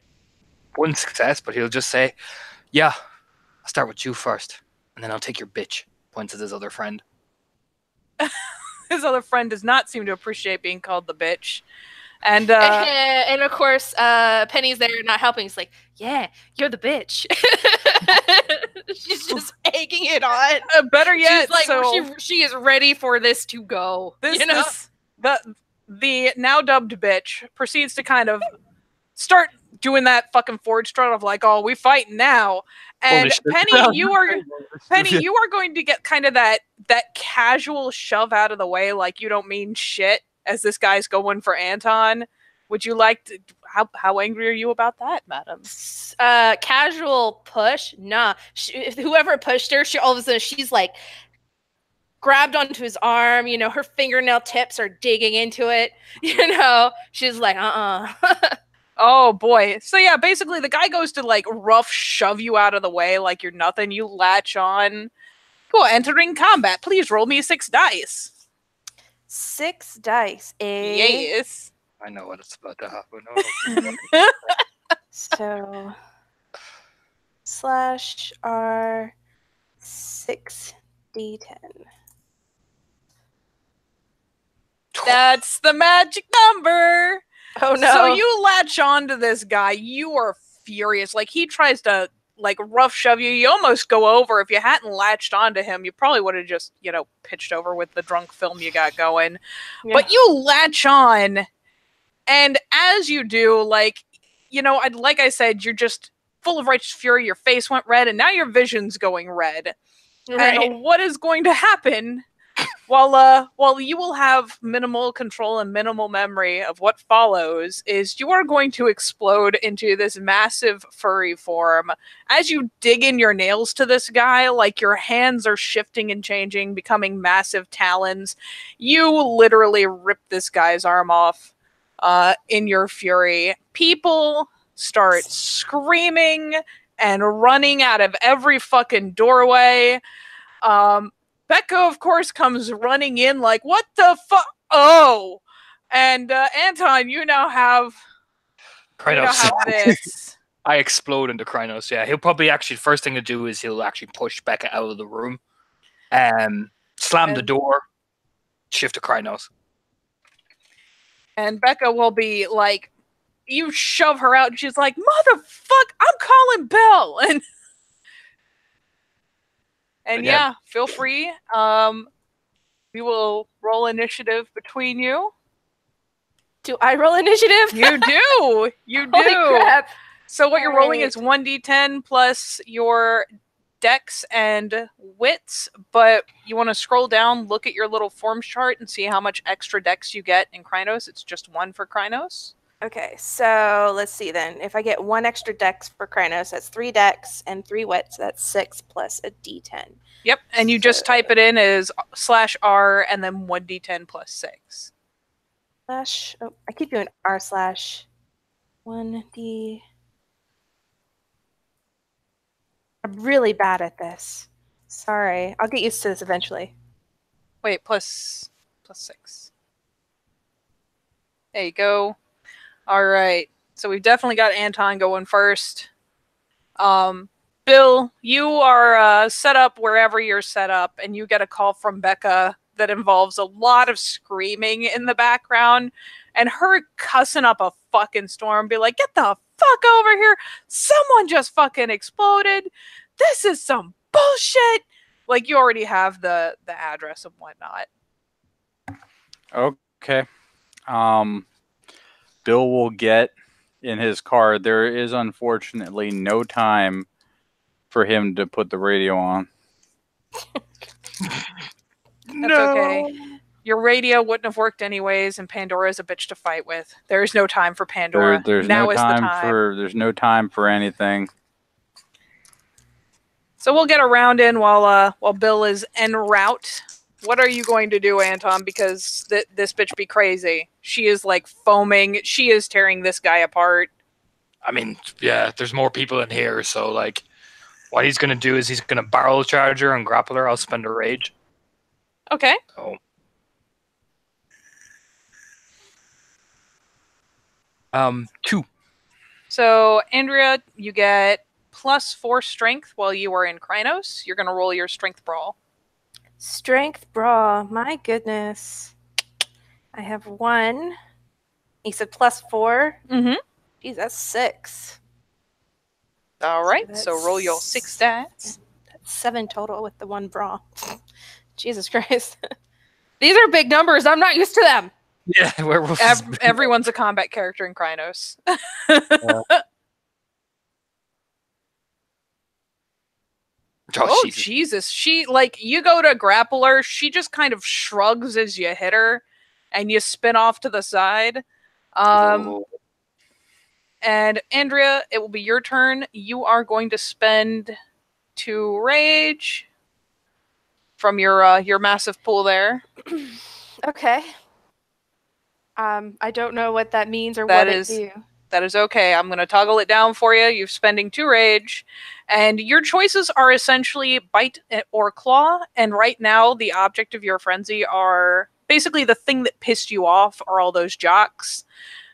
1 success, but he'll just say, yeah, I'll start with you first, and then I'll take your bitch. Points at his other friend. His other friend does not seem to appreciate being called the bitch. And of course, Penny's there not helping. He's like, yeah, you're the bitch. She's just egging it on. Better yet, she's like, so she is ready for this to go. The now dubbed bitch proceeds to kind of start doing that fucking forward strut of like, oh, we fighting now. And Penny, you are going to get kind of that casual shove out of the way, like you don't mean shit. As this guy's going for Anton, would you like to? How angry are you about that, madam? Casual push? Nah. Whoever pushed her, all of a sudden she's like grabbed onto his arm. Her fingernail tips are digging into it. She's like, Oh boy. So yeah, basically the guy goes to like rough shove you out of the way like you're nothing. You latch on. Cool. Entering combat. Please roll me 6 dice. 6 dice. Yes. I know what it's about to happen. So /R 6d10. That's the magic number. Oh no. So you latch on to this guy. You are furious. Like he tries to like rough shove you. You almost go over. If you hadn't latched onto him, you probably would have just, pitched over with the drunk film you got going. Yeah. But you latch on, and as you do, like I said, you're just full of righteous fury. Your face went red, and now your vision's going red. Right. And what is going to happen while you will have minimal control and minimal memory of what follows, is you are going to explode into this massive furry form. As you dig in your nails to this guy, like your hands are shifting and changing, becoming massive talons. You literally rip this guy's arm off in your fury. People start screaming and running out of every fucking doorway. Becca, of course, comes running in like, what the fuck? Oh! And Anton, you now have Krynos. this. I explode into Krynos. Yeah, he'll probably actually first thing to do is he'll actually push Becca out of the room, slam the door, shift to Krynos. And Becca will be like, you shove her out, and she's like, motherfuck, I'm calling Bill. And yeah, feel free. We will roll initiative between you. Do I roll initiative? You do. You do. Holy crap. So what you're rolling is 1d10 plus your dex and wits, but you want to scroll down, look at your little form chart, and see how much extra dex you get in Krynos. It's just 1 for Krynos. Okay, so let's see then. If I get 1 extra dex for Krynos, that's 3 dex and 3 wits. That's 6 plus a d10. Yep, and you just type it in as /r and then 1d10 plus 6. I keep doing r/1d. I'm really bad at this. Sorry. I'll get used to this eventually. Wait, plus 6. There you go. All right. So we've definitely got Anton going first. Bill, you are set up wherever you're set up, and you get a call from Becca that involves a lot of screaming in the background and her cussing up a fucking storm, be like, get the fuck over here. Someone just fucking exploded. This is some bullshit. Like, you already have the address and whatnot. Okay. Bill will get in his car. There is unfortunately no time for him to put the radio on. That's okay. Your radio wouldn't have worked anyways, and Pandora's a bitch to fight with. There is no time for Pandora. There's now no is time the time. there's no time for anything. So we'll get a round in while Bill is en route. What are you going to do, Anton? Because this bitch be crazy. She is like foaming. She is tearing this guy apart. I mean, yeah, there's more people in here, so like, what he's gonna do is he's gonna barrel charge her and grapple her. I'll spend a rage. Okay. So, 2. So Andrea, you get +4 strength while you are in Krynos. You're gonna roll your strength brawl. Strength brawl. My goodness. I have 1. He said +4. Mm-hmm. Geez, that's 6. All right. So roll your 6 stats. That's 7 total with the 1 brawl. Jesus Christ. These are big numbers. I'm not used to them. Yeah, werewolf. Everyone's a combat character in Krynos. Oh, Jesus. She, like, you go to grapple her, she just kind of shrugs as you hit her, and you spin off to the side. And Andrea, it will be your turn. You are going to spend 2 rage from your massive pool there. Okay. I don't know what that means or what it do. That is okay. I'm going to toggle it down for you. You're spending 2 rage. And your choices are essentially bite or claw. And right now, the object of your frenzy are basically the thing that pissed you off are all those jocks.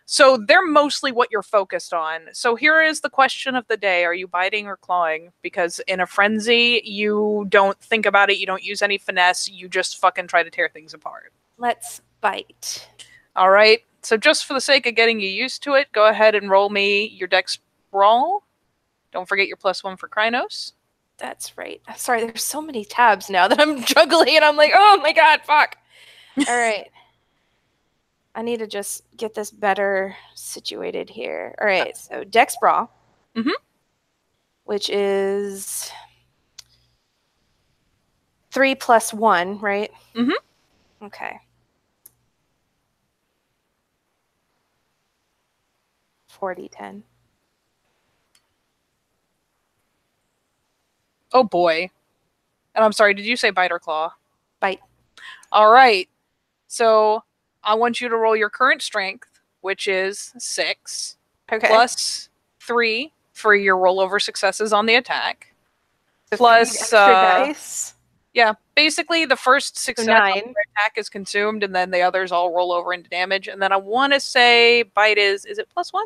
So they're mostly what you're focused on. So here is the question of the day. Are you biting or clawing? Because in a frenzy, you don't think about it. You don't use any finesse. You just fucking try to tear things apart. Let's bite. All right. So just for the sake of getting you used to it, go ahead and roll me your dex brawl. Don't forget your +1 for Krynos. That's right. Sorry, there's so many tabs now that I'm juggling, and I'm like, oh my god, fuck. All right. I need to just get this better situated here. All right, so dex brawl. Mm-hmm. Which is 3 plus 1, right? Mhm. Okay. 4d10. Oh boy. And I'm sorry, did you say bite or claw? Bite. All right. So I want you to roll your current strength, which is 6, Okay. plus 3 for your rollover successes on the attack. So plus, 3 extra dice. Yeah, basically the first success on 9. your attack is consumed, and then the others all roll over into damage. And then I want to say bite is it +1?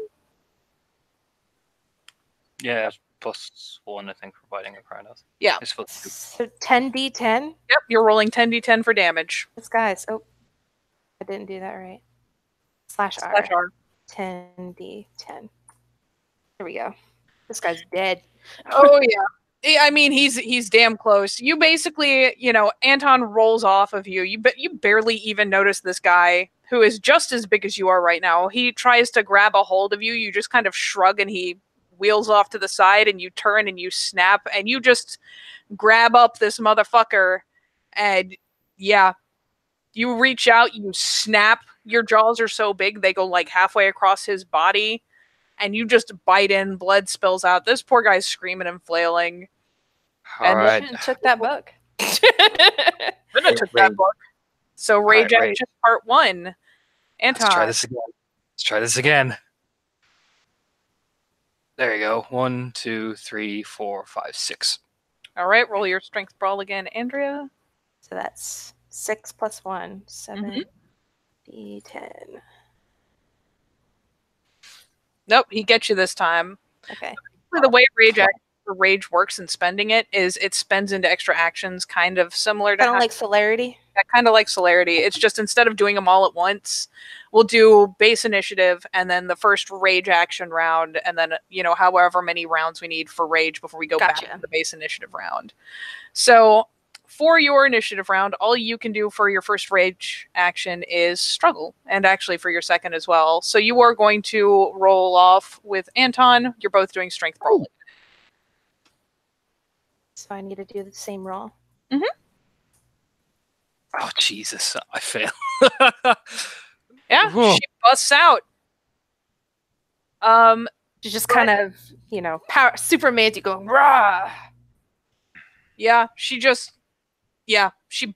Yeah, +1, I think, for biting a Krynos. Yeah. It's supposed to. So 10d10. Yep, you're rolling 10d10 for damage. This guy's. Oh, I didn't do that right. /R. /R. 10d10. There we go. This guy's dead. Oh yeah. I mean, he's damn close. You basically, Anton rolls off of you. You barely even notice this guy who is just as big as you are right now. He tries to grab a hold of you. You just kind of shrug and he wheels off to the side and you turn and you snap and you just grab up this motherfucker and yeah, you reach out, you snap. Your jaws are so big they go like halfway across his body and you just bite in, blood spills out. This poor guy's screaming and flailing. All And right. Should've took that book. Then I took that book. So Rage Right, Action Part 1. Anton. Let's try this again. There you go. 1, 2, 3, 4, 5, 6. All right, roll your strength brawl again, Andrea. So that's 6 plus 1. 7 d10. Nope, he gets you this time. Okay. The way Rage works in spending it is it spends into extra actions, kind of similar to Kind of like celerity. kind of like Celerity. It's just instead of doing them all at once, we'll do base initiative and then the first Rage action round, and then however many rounds we need for Rage before we go back Gotcha. to the base initiative round. So for your initiative round, all you can do for your first Rage action is struggle, and actually for your second as well. So you are going to roll off with Anton. You're both doing strength brawl. So I need to do the same roll. Oh, Jesus. I fail. Yeah, Whoa. she busts out. She's just kind of, power Superman going rah. Yeah, she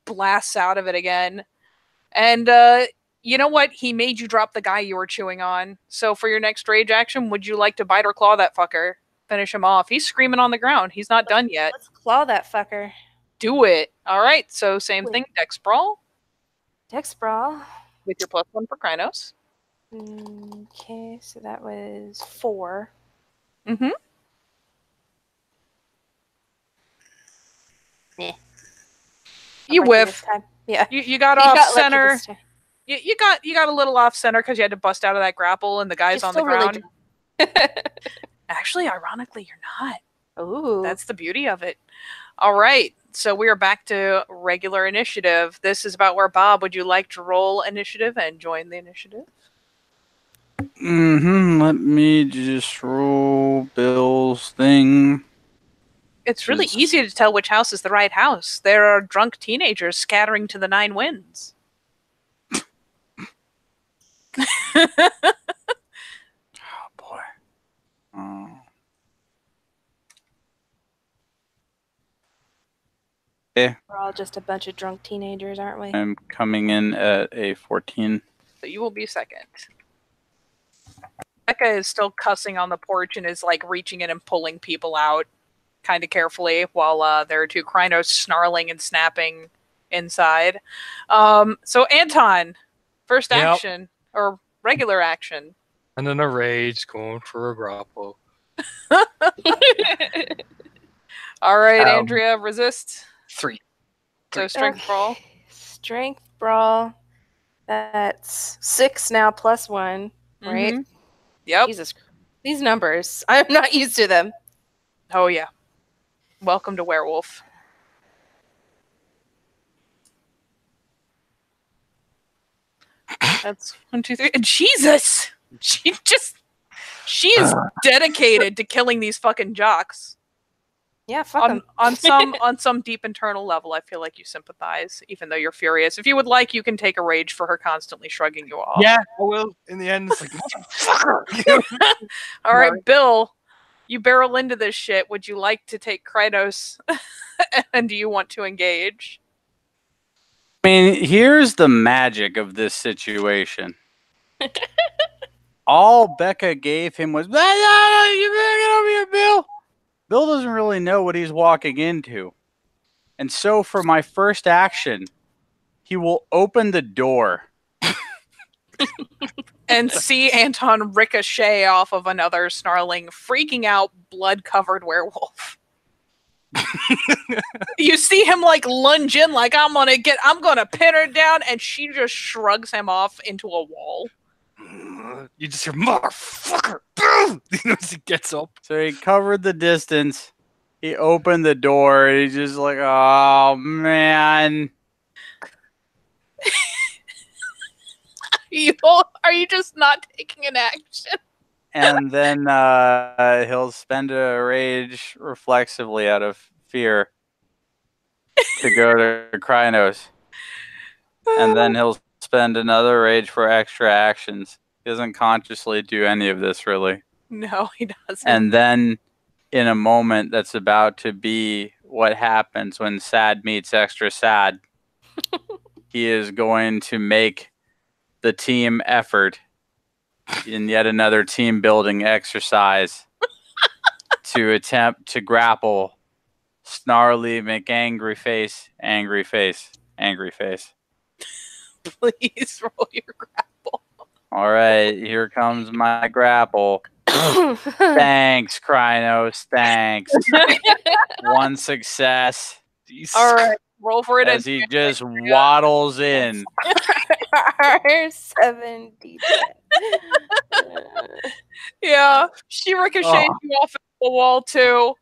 blasts out of it again. And you know what? He made you drop the guy you were chewing on. So for your next Rage action, would you like to bite or claw that fucker? Finish him off. He's screaming on the ground. He's not done yet. Let's claw that fucker. Do it. All right. So same thing. Dex brawl Dex brawl. with your +1 for Krynos. Okay, so that was 4. Mm-hmm. Meh. You Lucky whiff. this time. Yeah. You got You off got lucky center. this time. You got a little off center because you had to bust out of that grapple and the guy's You're on the still really ground. Actually, ironically, you're not. Ooh. That's the beauty of it. All right. So we are back to regular initiative. This is about where Bob, would you like to roll initiative and join the initiative? Let me just roll Bill's thing. It's really easy to tell which house is the right house. There are drunk teenagers scattering to the 9 winds. Oh boy. Oh. We're all just a bunch of drunk teenagers, aren't we? I'm coming in at a 14. So you will be second. Becca is still cussing on the porch and is like reaching in and pulling people out kind of carefully while there are 2 Krynos snarling and snapping inside. So Anton, first Yep. action or regular action. And then a Rage going for a grapple. All right, Um, Andrea, resist. 3. So strength brawl. Strength brawl. That's 6 now plus 1, right? Mhm. Yep. Jesus. These numbers. I'm not used to them. Oh yeah. Welcome to Werewolf. That's 1, 2, 3. Jesus! She is dedicated to killing these fucking jocks. Yeah, fuck him. on some deep internal level, I feel like you sympathize, even though you're furious. If you would like, you can take a rage for her constantly shrugging you off. Yeah, I will. In the end, it's like, motherfucker. All right, Bill, you barrel into this shit. Would you like to take Krynos, and do you want to engage? I mean, here's the magic of this situation. All Becca gave him was, "You better get over here, Bill." Bill doesn't really know what he's walking into. And so for my first action, he will open the door. And see Anton ricochet off of another snarling, freaking out, blood-covered werewolf. You see him like lunge in, like I'm gonna pin her down, and she just shrugs him off into a wall. You just hear, motherfucker! As he gets up. So he covered the distance. He opened the door, and he's just like, oh, man. Are you just not taking an action? And then he'll spend a rage reflexively out of fear to go to Krynos. And then he'll spend another rage for extra actions. He doesn't consciously do any of this, really. No, he doesn't. And then in a moment that's about to be what happens when sad meets extra sad, he is going to make the team effort in yet another team building exercise to attempt to grapple Snarly McAngry Face, angry face, angry face. Please roll your grapple. All right, here comes my grapple. Thanks, Krynos. Thanks. One success. All right, roll for it. As he just waddles in. 7d10. Yeah, she ricochets you off the wall too.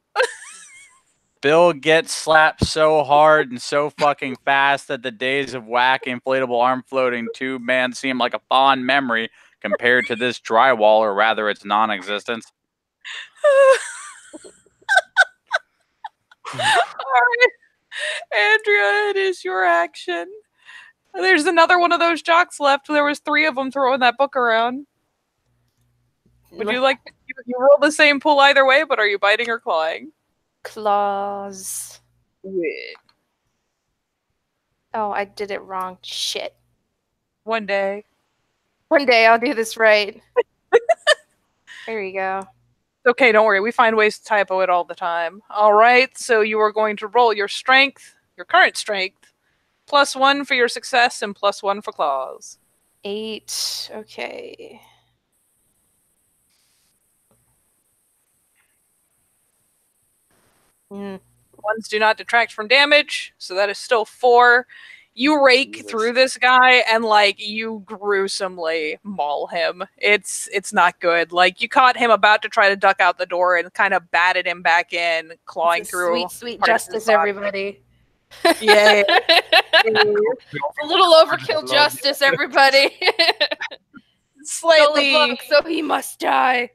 Bill gets slapped so hard and so fucking fast that the days of whack inflatable arm floating tube man seem like a fond memory compared to this drywall, or rather its non-existence. All right, Andrea, it is your action. There's another one of those jocks left. There was 3 of them throwing that book around. Would you like you roll the same pool either way, but are you biting or clawing? Claws. Yeah. Oh, I did it wrong. Shit. One day. One day I'll do this right. There you go. Okay, don't worry. We find ways to typo it all the time. All right, so you are going to roll your strength, your current strength, +1 for your success and +1 for claws. 8. Okay. Ones do not detract from damage, so that is still 4. You rake through this guy and like you gruesomely maul him. It's not good. Like you caught him about to try to duck out the door and kind of batted him back in, clawing through. Sweet parts of his justice, body. everybody. Yeah. A little overkill justice, everybody. Stole the Slightly. book, so he must die.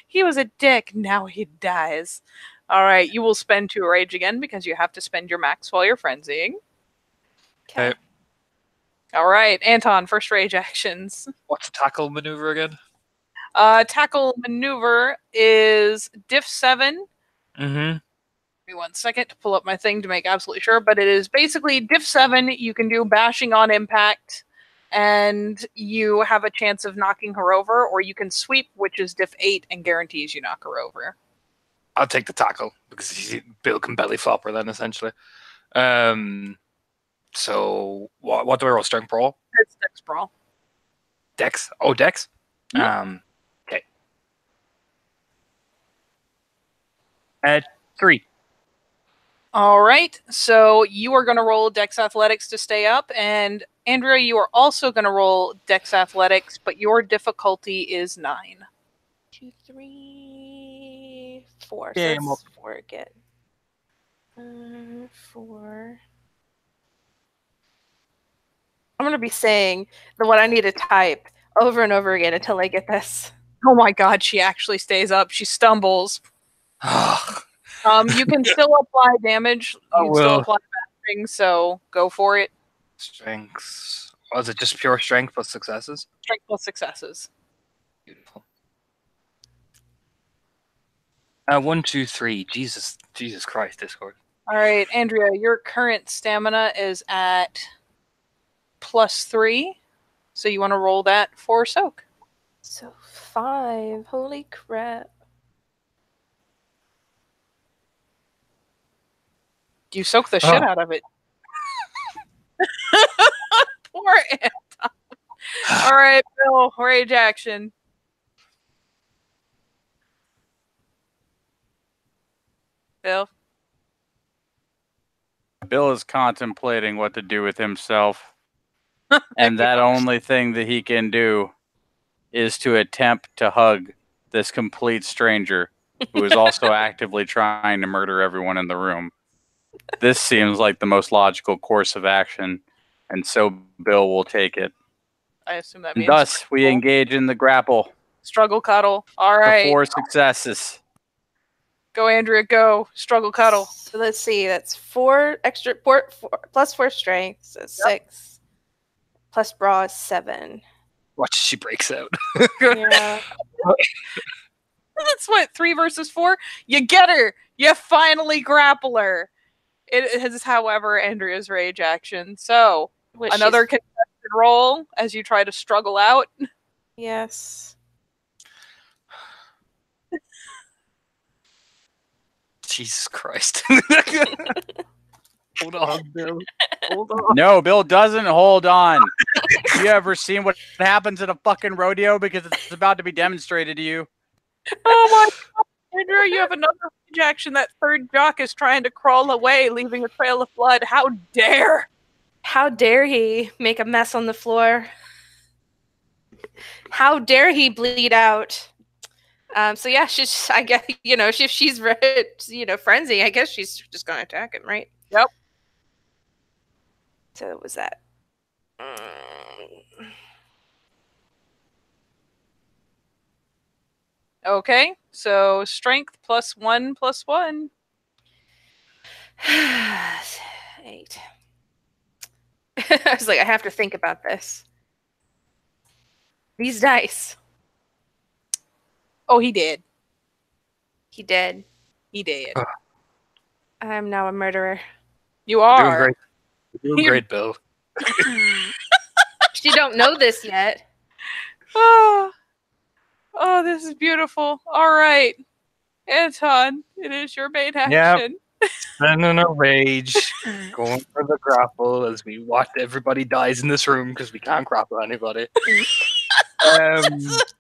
He was a dick. Now he dies. All right, you will spend 2 rage again because you have to spend your max while you're frenzying. Okay. All right, Anton, first rage actions. What's the tackle maneuver again? Tackle maneuver is diff 7. Mm-hmm. Give me 1 second to pull up my thing to make absolutely sure, but it is basically diff 7. You can do bashing on impact, and you have a chance of knocking her over, or you can sweep, which is diff 8 and guarantees you knock her over. I'll take the tackle because Bill can belly flop her then essentially. So what do I roll? Strength brawl? It's Dex Brawl. Dex? Oh, Dex? Yeah. Okay. 3. All right, so you are going to roll Dex Athletics to stay up, and Andrea, you are also going to roll Dex Athletics, but your difficulty is 9. 2, 3, 4. Yeah, So that's 4 again. 4. I'm gonna be saying the one I need to type over and over again until I get this. Oh my god, she actually stays up. She stumbles. You can still apply damage. I You can still will. apply battering, so go for it. Strengths. Was it just pure strength plus successes? Strength plus successes. Beautiful. 1, 2, 3. Jesus Christ, Discord. All right, Andrea, your current stamina is at +3, so you want to roll that for soak. So 5. Holy crap. You soak the shit out of it. Poor Anton. All right, Bill, rage action. Bill. Bill is contemplating what to do with himself. And that only thing that he can do is to attempt to hug this complete stranger who is also actively trying to murder everyone in the room. This seems like the most logical course of action, and so Bill will take it. I assume that And means thus, we engage in the grapple struggle cuddle. All for right, 4 successes. go Andrea, go struggle cuddle. So let's see. That's 4 extra plus 4 strength. So 6. Plus brawl is 7. Watch, she breaks out. Yeah. That's what 3 versus 4. You get her. You finally grapple her. It is, however, Andrea's rage action. So Which another she's- contested roll as you try to struggle out. Yes. Jesus Christ. Hold on, Bill. Hold on. No, Bill doesn't hold on. You ever seen what happens at a fucking rodeo because it's about to be demonstrated to you? Oh my god, Andrea, you have another rage action. That third jock is trying to crawl away, leaving a trail of blood. How dare! How dare he make a mess on the floor? How dare he bleed out? So yeah, she's. I guess if she's frenzy, I guess she's just gonna attack him, right? Yep. So what was that? Okay, so strength +1 +1. 8. I was like, I have to think about this. These dice. Oh, he did. He did. He did. I'm now a murderer. You You're doing are. great. You're doing great, Bill. She don't know this yet. Oh, this is beautiful. All right, Anton, it is your main action. Then in a rage, going for the grapple as we watch everybody dies in this room because we can't grapple anybody.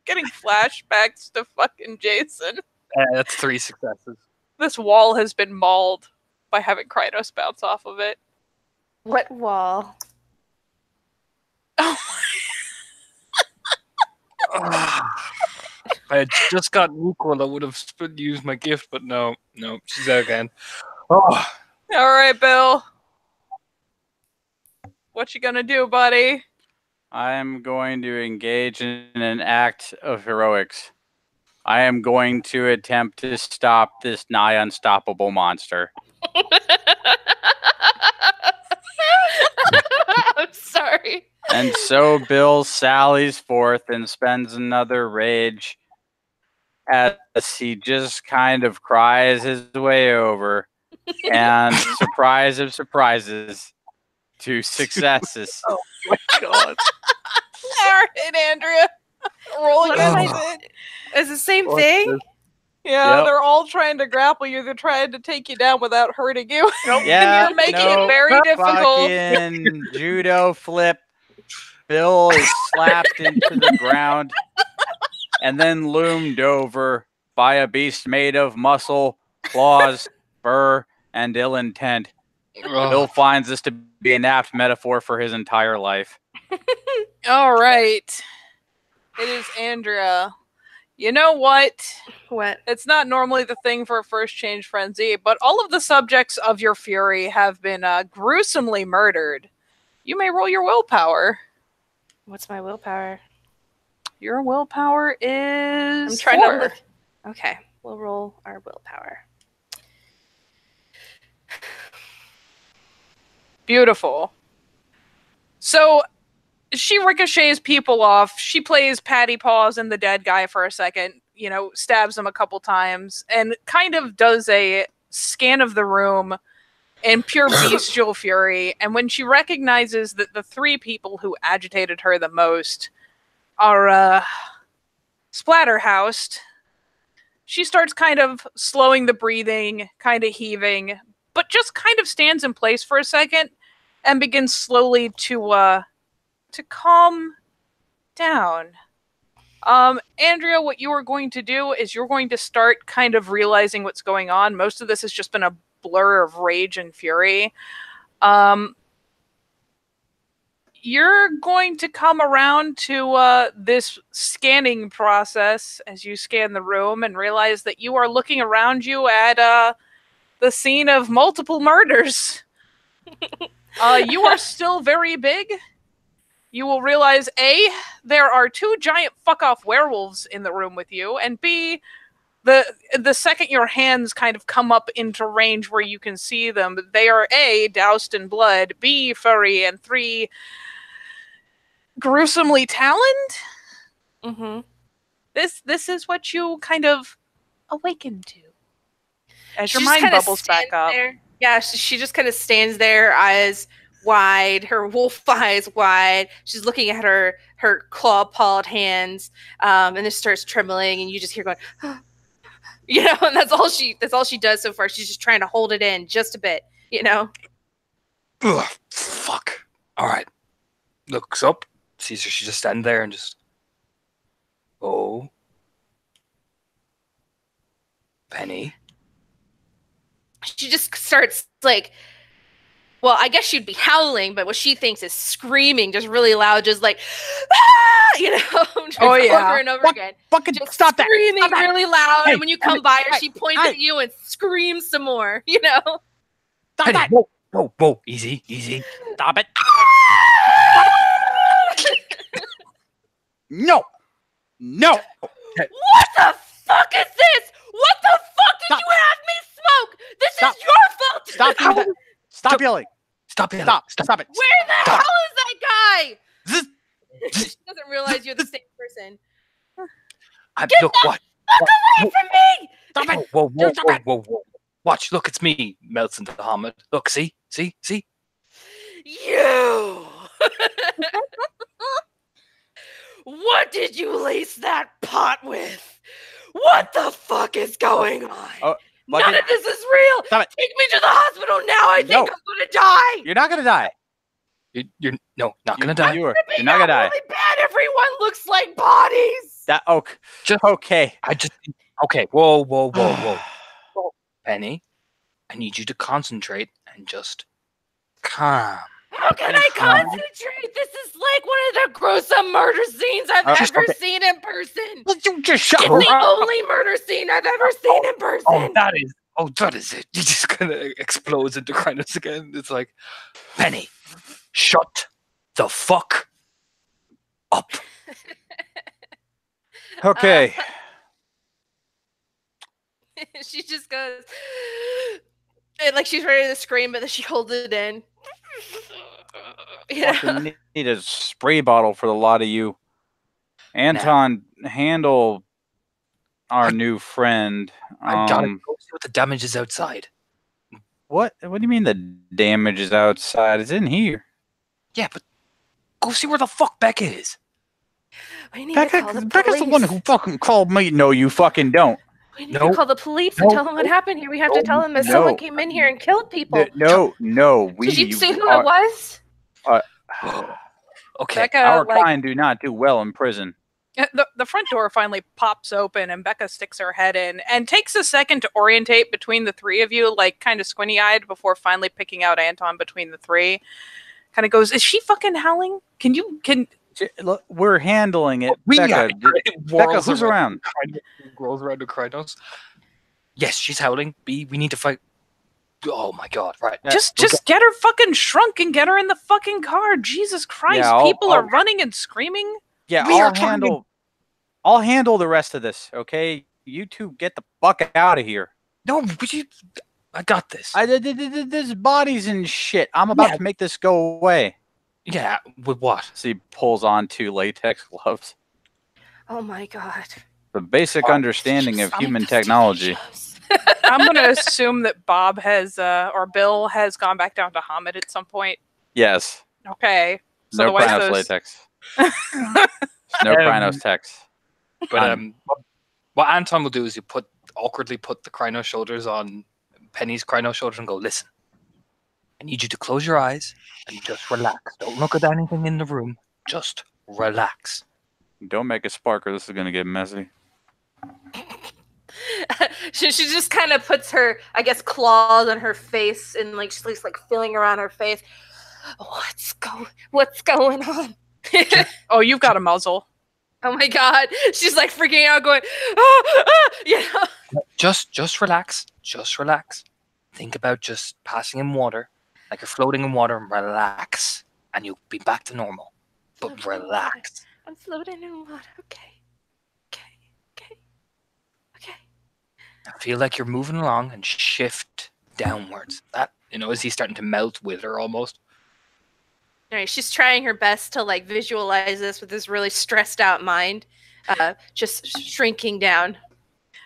Getting flashbacks to fucking Jason. That's 3 successes. This wall has been mauled by having Krynos bounce off of it. What wall? Oh I had just gotten equal. I would have used my gift, but no, she's out again. Oh, All right, Bill. What you gonna do, buddy? I am going to engage in an act of heroics. I am going to attempt to stop this nigh unstoppable monster. I'm sorry. And so Bill sallies forth and spends another rage as he just kind of cries his way over. And surprise of surprises, 2 successes. oh my god. All right, Andrea. Roll What am against I- it. It's the same What's thing? this? Yeah, Yep. they're all trying to grapple you. They're trying to take you down without hurting you. Yeah, You're making no, it very difficult. Fucking judo flip. Bill is slapped into the ground and then loomed over by a beast made of muscle, claws, fur, and ill intent. Bill finds this to be an apt metaphor for his entire life. All right. It is Andrea. You know what? What? It's not normally the thing for a first change frenzy, but all of the subjects of your fury have been gruesomely murdered. You may roll your willpower. What's my willpower? Your willpower is I'm trying 4. to look. Okay, we'll roll our willpower. Beautiful. So she ricochets people off. She plays Patty Paws and the dead guy for a second, you know, stabs him a couple times, and kind of does a scan of the room in pure bestial fury. And when she recognizes that the 3 people who agitated her the most are splatterhoused, she starts kind of slowing the breathing, kind of heaving, but just kind of stands in place for a second and begins slowly to calm down. Andrea, what you are going to do is you're going to start kind of realizing what's going on. Most of this has just been a blur of rage and fury. You're going to come around to this scanning process as you scan the room and realize that you are looking around you at the scene of multiple murders. You are still very big. You will realize, A, there are 2 giant fuck-off werewolves in the room with you, and B, the second your hands kind of come up into range where you can see them, they are A, doused in blood, B, furry, and 3, gruesomely taloned. Mm-hmm. This is what you kind of awaken to as your She just mind kinda bubbles back stands up. there. Yeah, she just kind of stands there, eyes wide, her wolf eyes wide. She's looking at her claw-pawed hands, and it starts trembling, and you just hear going, you know, and that's all she does so far. She's just trying to hold it in just a bit, you know. Ugh, fuck. All right. Looks up, sees her. She just standing there and just, oh, Penny. She just starts like, well, I guess she'd be howling, but what she thinks is screaming, just really loud, just like, ah! You know, just Oh, yeah. over and over again. Fucking Just stop that! screaming Stop that! really loud, Hey, and when you come by her, hey, she points hey. at you and screams some more. You know. Stop Penny, that! whoa, whoa, whoa, easy, easy. Stop it! No! No! What the fuck is this? What the fuck did Stop. you have me smoke? This Stop. is your fault. Stop doing that! Stop yelling! Stop yelling. Stop it! Where the Stop. hell is that guy? Zzz. She doesn't realize you're the same person. Look, what? Fuck away from me! Stop it! Whoa, whoa, Stop whoa, it. whoa, whoa. Watch, look, it's me. Melts into Hamid. Look, see? You! What did you lace that pot with? What the fuck is going on? Oh, None Bucket, of this is real! Stop it. Take me to the hospital now! I think No. I'm gonna die! you're not gonna die. You're no, not gonna You- die. You're Maybe not gonna die. really bad. Everyone looks like bodies! That okay. Just- Okay. Okay, whoa. Penny, I need you to concentrate and just calm. How can I concentrate? This is like one of the gruesome murder scenes I've Just- ever okay. seen in person! Well, you just shut It's the only murder scene I've ever seen in person! That is it. He just kind of explodes into cryiness again. It's like, Penny, shut the fuck up. Okay. She just goes, and like she's ready to scream, but then she holds it in. Yeah. Fucking need a spray bottle for the lot of you. Anton, handle our new friend. I gotta go see what the damage is outside. What do you mean the damage is outside? It's in here. Yeah, but go see where the fuck Becca is. We need to call the Becca's the one police. who fucking called me. No, you fucking don't. We need No. to call the police and No. tell them what happened here. We have to No. tell them that No. someone came in here and killed people. No. Did you see who our, it was? Okay. Becca, Our like, kind do not do well in prison. the front door finally pops open and Becca sticks her head in and takes a second to orientate between the 3 of you, like kind of squinty-eyed before finally picking out Anton between the 3. Kind of goes, "Is she fucking howling? Can Look, we're handling it. We Becca, are. Becca, who's around? Rolls around to Krynos. Yes, she's howling. B, we need to fight. Oh my god! Right. Yeah, just get her fucking shrunk and get her in the fucking car? Jesus Christ! Yeah, People are I'll- running and screaming." Yeah, We are I'll handle the rest of this. Okay, you two get the fuck out of here. No, but you. I got this. There's bodies and shit. I'm about Yeah. to make this go away. Yeah, with what? So he pulls on 2 latex gloves. Oh my god. The basic understanding of human technology. I'm going to assume that Bob has, or Bill has gone back down to Hamid at some point. Yes. Okay. So No otherwise Krynos those- latex. No Krynos text. But what Anton will do is awkwardly put the Krynos shoulders on Penny's Krynos shoulders and go, listen, I need you to close your eyes and just relax. Don't look at anything in the room. Just relax. Don't make a spark or this is going to get messy. she just kind of puts her, I guess, claws on her face and like she's like feeling around her face. What's going on? Oh, you've got a muzzle. Oh my god. She's like freaking out going, you know. Just relax. Just relax. Think about just passing in water, like you're floating in water, and relax. And you'll be back to normal. But Floating in relax. I'm floating in water. Okay. I feel like you're moving along and shift downwards. That, is he starting to melt with her almost? All right, she's trying her best to like visualize this with this really stressed out mind, just shrinking down.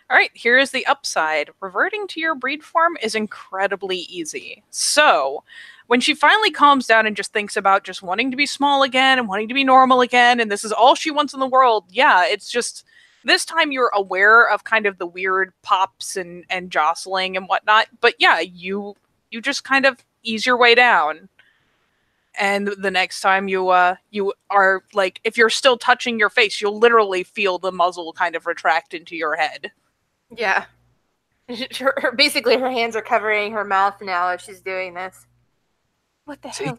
All right, here is the upside. Reverting to your breed form is incredibly easy. So, when she finally calms down and just thinks about just wanting to be small again and wanting to be normal again, and this is all she wants in the world, yeah, it's just this time you're aware of kind of the weird pops and jostling and whatnot. But yeah, you just kind of ease your way down. And the next time you are like, if you're still touching your face, you'll literally feel the muzzle kind of retract into your head. Yeah. Basically, her hands are covering her mouth now as she's doing this. What the See? hell?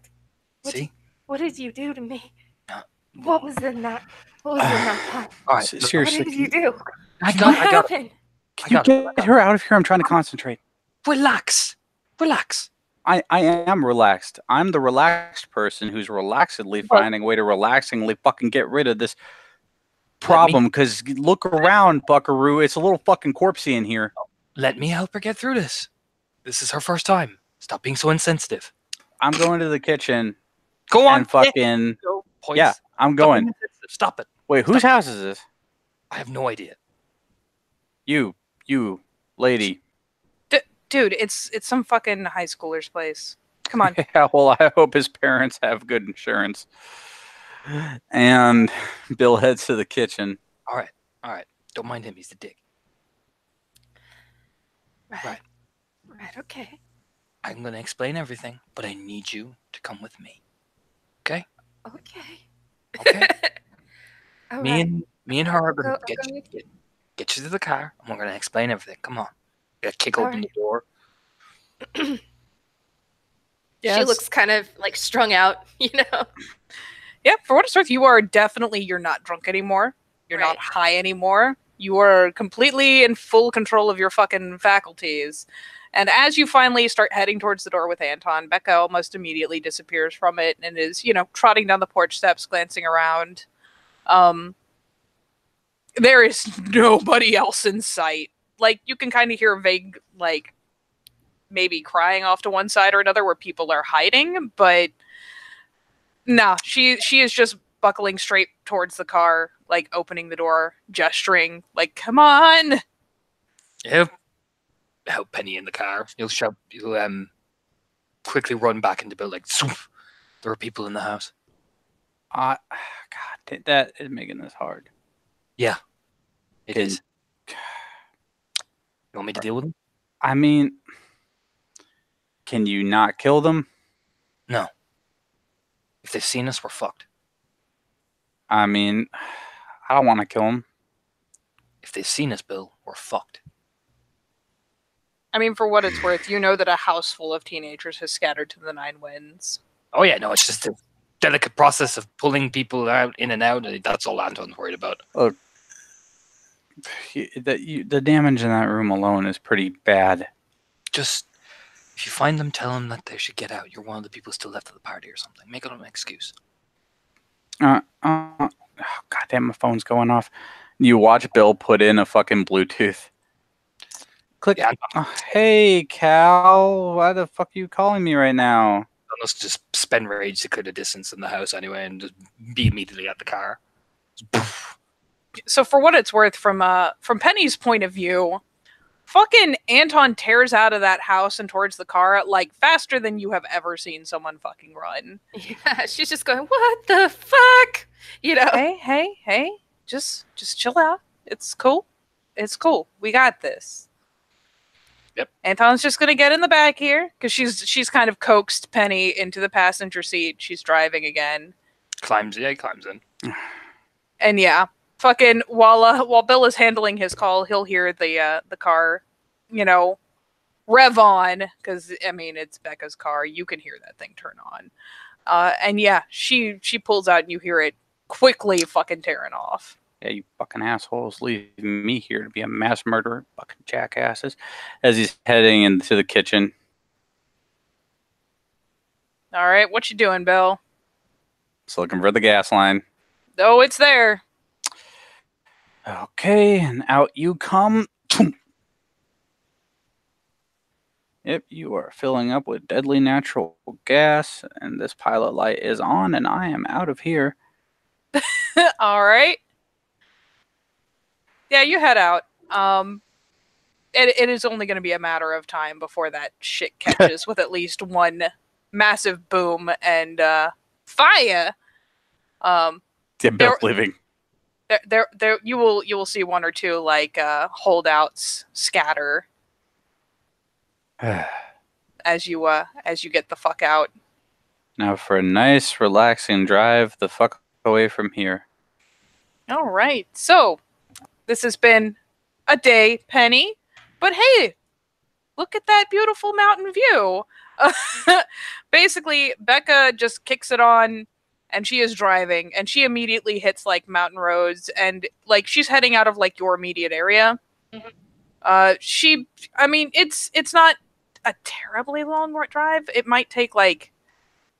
See? What did you do to me? No. What was in that? What was in that pot? All right. look, What Seriously. did you do? I What got it. happened? I Can you got it. get her out of here? I'm trying to concentrate. Relax. Relax. I am relaxed. I'm the relaxed person who's relaxedly finding a way to relaxingly fucking get rid of this problem. Because look around, Buckaroo. It's a little fucking corpsey in here. Let me help her get through this. This is her first time. Stop being so insensitive. I'm going to the kitchen Go on. and fucking... Go. Points. Yeah, I'm Stop going. being insensitive. Stop it. Wait, whose house is this? I have no idea. You, lady. Dude, it's some fucking high schooler's place. Come on. Yeah, well, I hope his parents have good insurance. And Bill heads to the kitchen. All right. Don't mind him. He's the dick. Right. Right, okay. I'm going to explain everything, but I need you to come with me. Okay. Okay? All me right. and her are going I'll to go with you. get you to the car, and we're going to explain everything. Come on. Gotta kick All open right. the door. She looks kind of like strung out, you know? Yeah, for what it's worth, you're not drunk anymore. You're not Right. high anymore. You are completely in full control of your fucking faculties. And as you finally start heading towards the door with Anton, Becca almost immediately disappears from it and is, trotting down the porch steps, glancing around. There is nobody else in sight. Like, you can kind of hear vague, like, maybe crying off to one side or another where people are hiding, but no, she is just buckling straight towards the car, like opening the door, gesturing, like, come on. Help Penny in the car. You'll quickly run back into Bill like, "Zoom." There are people in the house. God, that is making this hard. It is. You want me to deal with them? I mean, can you not kill them? No. If they've seen us, we're fucked. I mean, I don't want to kill them. If they've seen us, Bill, we're fucked. I mean, for what it's worth, you know that a house full of teenagers has scattered to the 9 winds. Oh yeah, no, it's just a delicate process of pulling people out in and out. And that's all Anton's worried about. The damage in that room alone is pretty bad. Just if you find them, tell them that they should get out. You're one of the people still left at the party or something. Make it an excuse. Oh, goddamn, my phone's going off. You watch Bill put in a fucking Bluetooth. Click. Yeah, Hey, Cal. Why the fuck are you calling me right now? let's just spend rage to clear the distance in the house anyway, and just be immediately at the car. So for what it's worth, from Penny's point of view, fucking Anton tears out of that house and towards the car like faster than you have ever seen someone fucking run. Yeah, she's just going, what the fuck? You know? Hey, just chill out. It's cool. It's cool. We got this. Yep. Anton's just gonna get in the back here because she's kind of coaxed Penny into the passenger seat. She's driving again. He climbs in. And yeah, fucking while Bill is handling his call, he'll hear the car, rev on, because I mean it's Becca's car. You can hear that thing turn on. And yeah, she pulls out and you hear it quickly fucking tearing off. Yeah, you fucking assholes leaving me here to be a mass murderer, fucking jackasses. As he's heading into the kitchen. All right, what you doing, Bill? Just looking for the gas line. Oh, it's there. Okay, and out you come. Yep, you are filling up with deadly natural gas, and this pilot light is on, and I am out of here. All right. Yeah, you head out. It is only going to be a matter of time before that shit catches with at least one massive boom and fire. Yeah, Bill's leaving. There, you will see one or two like holdouts scatter as you get the fuck out. Now for a nice, relaxing drive the fuck away from here. All right, so this has been a day, Penny. But hey, look at that beautiful mountain view. Basically, Becca just kicks it on, and she is driving, and she immediately hits like mountain roads, and like she's heading out of like your immediate area. Mm-hmm. It's not a terribly long drive. It might take like,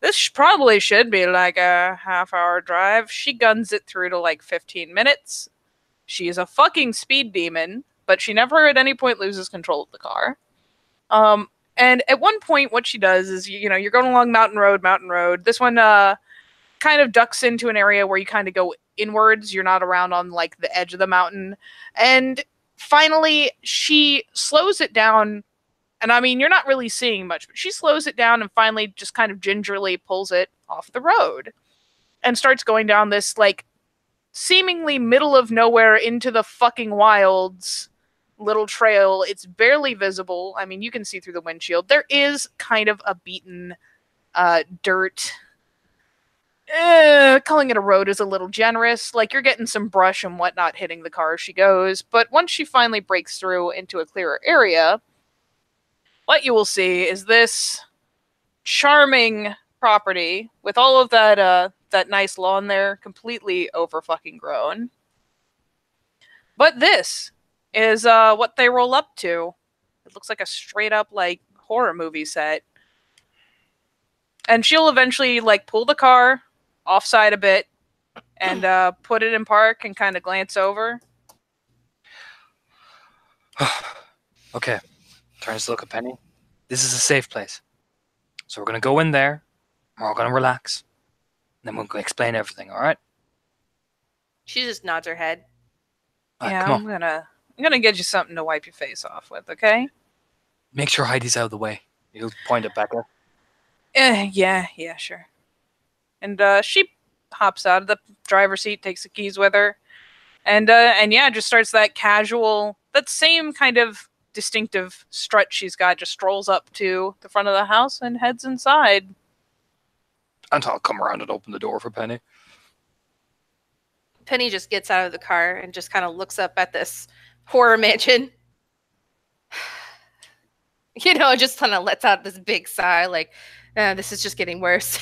this probably should be like a half-hour drive. She guns it through to like 15 minutes. She is a fucking speed demon, but she never at any point loses control of the car. And at one point, what she does is, you're going along mountain road. This one kind of ducks into an area where you kind of go inwards. You're not around on like the edge of the mountain. And finally, she slows it down. And I mean, you're not really seeing much, but she slows it down and finally just kind of gingerly pulls it off the road and starts going down this like seemingly middle of nowhere into the fucking wilds little trail. It's barely visible. I mean, you can see through the windshield. There is kind of a beaten dirt. Calling it a road is a little generous. Like, you're getting some brush and whatnot hitting the car as she goes. But once she finally breaks through into a clearer area, what you will see is this charming property with all of that nice lawn there, completely over fucking grown. But this is what they roll up to. It looks like a straight up like horror movie set. And she'll eventually like pull the car offside a bit and put it in park and kind of glance over. Okay, turns to look at Penny. This is a safe place. So we're going to go in there. We're all going to relax. And then we'll explain everything, all right? She just nods her head. All right, Yeah, come on. I'm gonna get you something to wipe your face off with, okay? Make sure Heidi's out of the way. You'll point at Becca. Yeah, sure. And she hops out of the driver's seat, takes the keys with her, and yeah, just starts that casual, that same kind of distinctive strut she's got. Just strolls up to the front of the house and heads inside. And I'll come around and open the door for Penny. Penny just gets out of the car and just kind of looks up at this horror mansion. Just kind of lets out this big sigh, like, this is just getting worse.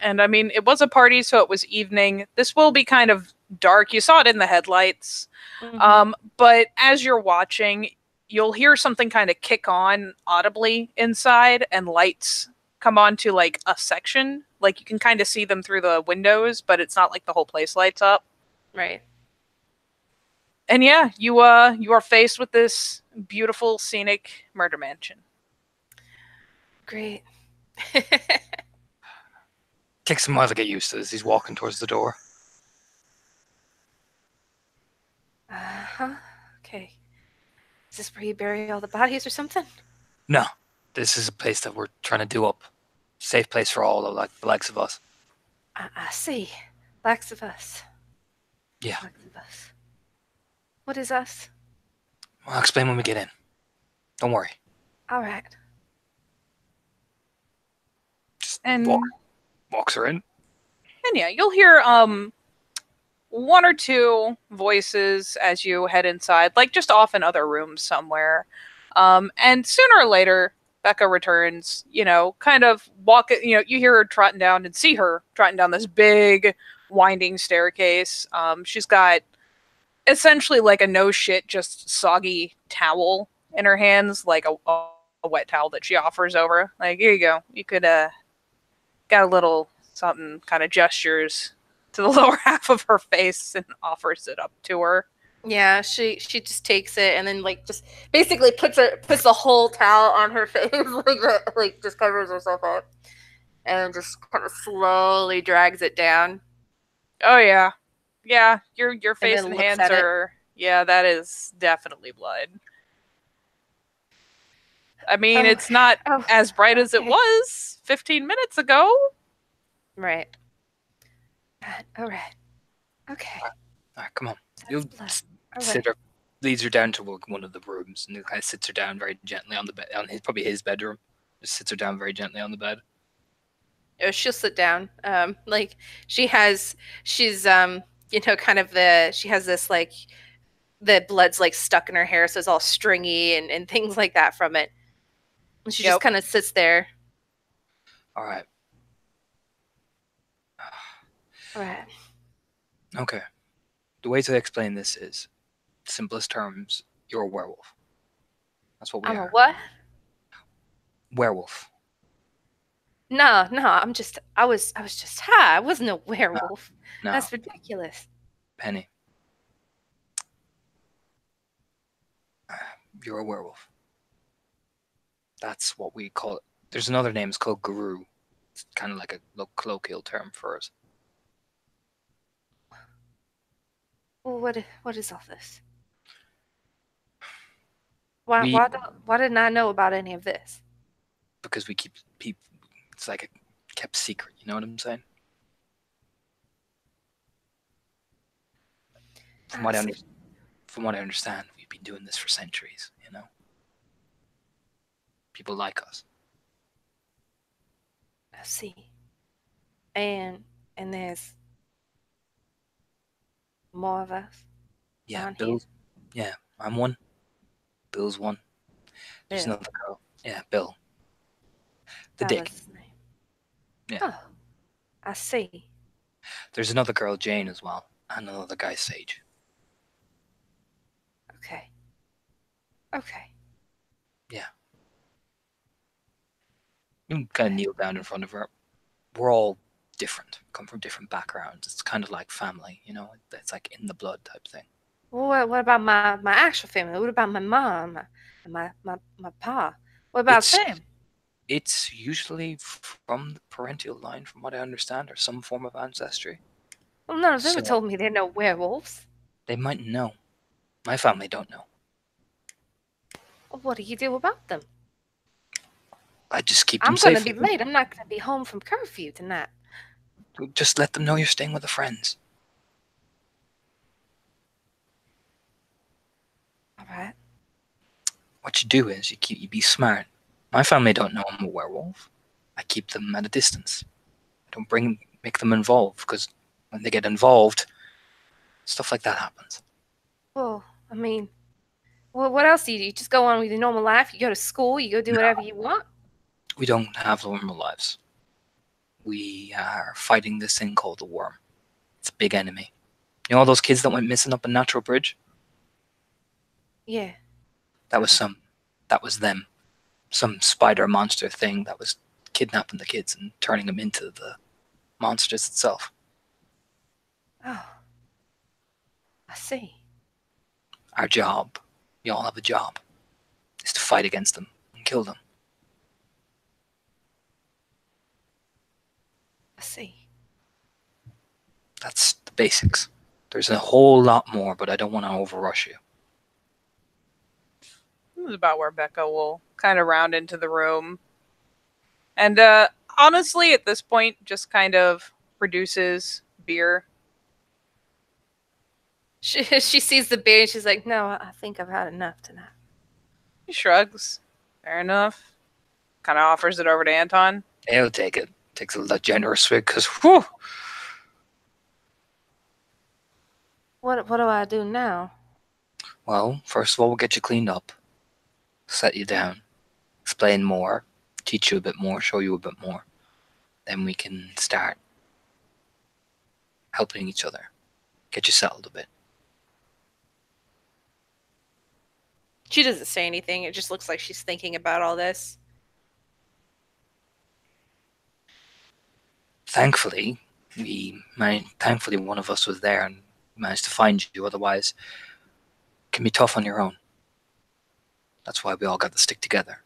And I mean, it was a party, so it was evening. This will be kind of dark. You saw it in the headlights. Mm-hmm. But as you're watching, you'll hear something kind of kick on audibly inside, and lights come on to like a section. Like, you can kind of see them through the windows, but it's not like the whole place lights up. Right. And yeah, you are faced with this beautiful, scenic murder mansion. Great. Takes him a while to get used to this. He's walking towards the door. Uh-huh. Okay. Is this where you bury all the bodies or something? No, this is a place that we're trying to do up. Safe place for all the likes of us. I see. Likes of us. Yeah. Likes of us. What is us? I'll explain when we get in. Don't worry. All right. Just And walks her in. And yeah, you'll hear one or two voices as you head inside, like just off in other rooms somewhere. And sooner or later, Becca returns, kind of you hear her trotting down and see her trotting down this big winding staircase. She's got essentially like a no shit, just soggy towel in her hands, like a wet towel that she offers over. Like, here you go. You could, got a little something, kind of gestures to the lower half of her face and offers it up to her. Yeah, she just takes it and then like just basically puts the whole towel on her face, like just covers herself up, and just kind of slowly drags it down. Oh yeah, your face then and looks hands at it. are that is definitely blood. I mean, Oh, it's not oh, as bright as it okay. was 15 minutes ago. Right. All right. Okay. All right, come on. That's You'll blood. All right. sit her, leads her down to one of the rooms, and kind of sits her down very gently on the bed, probably his bedroom. Just sits her down very gently on the bed. She'll sit down. Like she's kind of she has this like the blood's like stuck in her hair, so it's all stringy and things like that from it. And she just kind of sits there. All right. All right. Okay. The way to explain this is, simplest terms, you're a werewolf. That's what we I'm are. a what? Werewolf. No, I was just high. I wasn't a werewolf. No, That's ridiculous. Penny. You're a werewolf. That's what we call it. There's another name, it's called Guru. It's kind of like a colloquial term for us. Well, what is all this? We- Why didn't I know about any of this? Because we keep people, it's like a kept secret, you know what I'm saying? From what I understand, we've been doing this for centuries, you know? People like us. I see. And there's more of us. Yeah, Down here? Bill's. Yeah, I'm one. Bill's one. There's Bill. another girl. Yeah, Bill. The That dick. was his name. Yeah. Oh, I see. There's another girl, Jane, as well, and another guy, Sage. Okay. Okay. You can kind of kneel down in front of her. We're all different, come from different backgrounds. It's kind of like family, you know? It's like in the blood type thing. Well, what about my actual family? What about my mom and my pa? What about them? It's usually from the parental line, from what I understand, or some form of ancestry. Well, none of them have So- told me they're no werewolves. They might know. My family don't know. Well, what do you do about them? I just keep them I'm going safe. to be late. I'm not going to be home from curfew tonight. Just let them know you're staying with the friends. All right. What you do is you be smart. My family don't know I'm a werewolf. I keep them at a distance. I don't make them involved, because when they get involved, stuff like that happens. Well, I mean, what else do you do? You just go on with your normal life. You go to school. You go do whatever you want. We don't have normal lives. We are fighting this thing called the worm. It's a big enemy. You know all those kids that went missing up in Natural Bridge? Yeah. That was them. Some spider monster thing that was kidnapping the kids and turning them into the monsters itself. Oh. I see. Our job. We all have a job. is to fight against them and kill them. I see. That's the basics. There's a whole lot more, but I don't want to overrush you. This is about where Becca will kind of round into the room. And honestly, at this point, just kind of produces beer. She sees the beer and she's like, no, I think I've had enough tonight. He shrugs. Fair enough. Kind of offers it over to Anton. He'll take it. Takes a generous swig, because, whew, What do I do now? well, first of all, we'll get you cleaned up, set you down, explain more, teach you a bit more, show you a bit more. Then we can start helping each other, get you settled a bit. She doesn't say anything. It just looks like she's thinking about all this. Thankfully, thankfully one of us was there and managed to find you. Otherwise, it can be tough on your own. That's why we all got to stick together.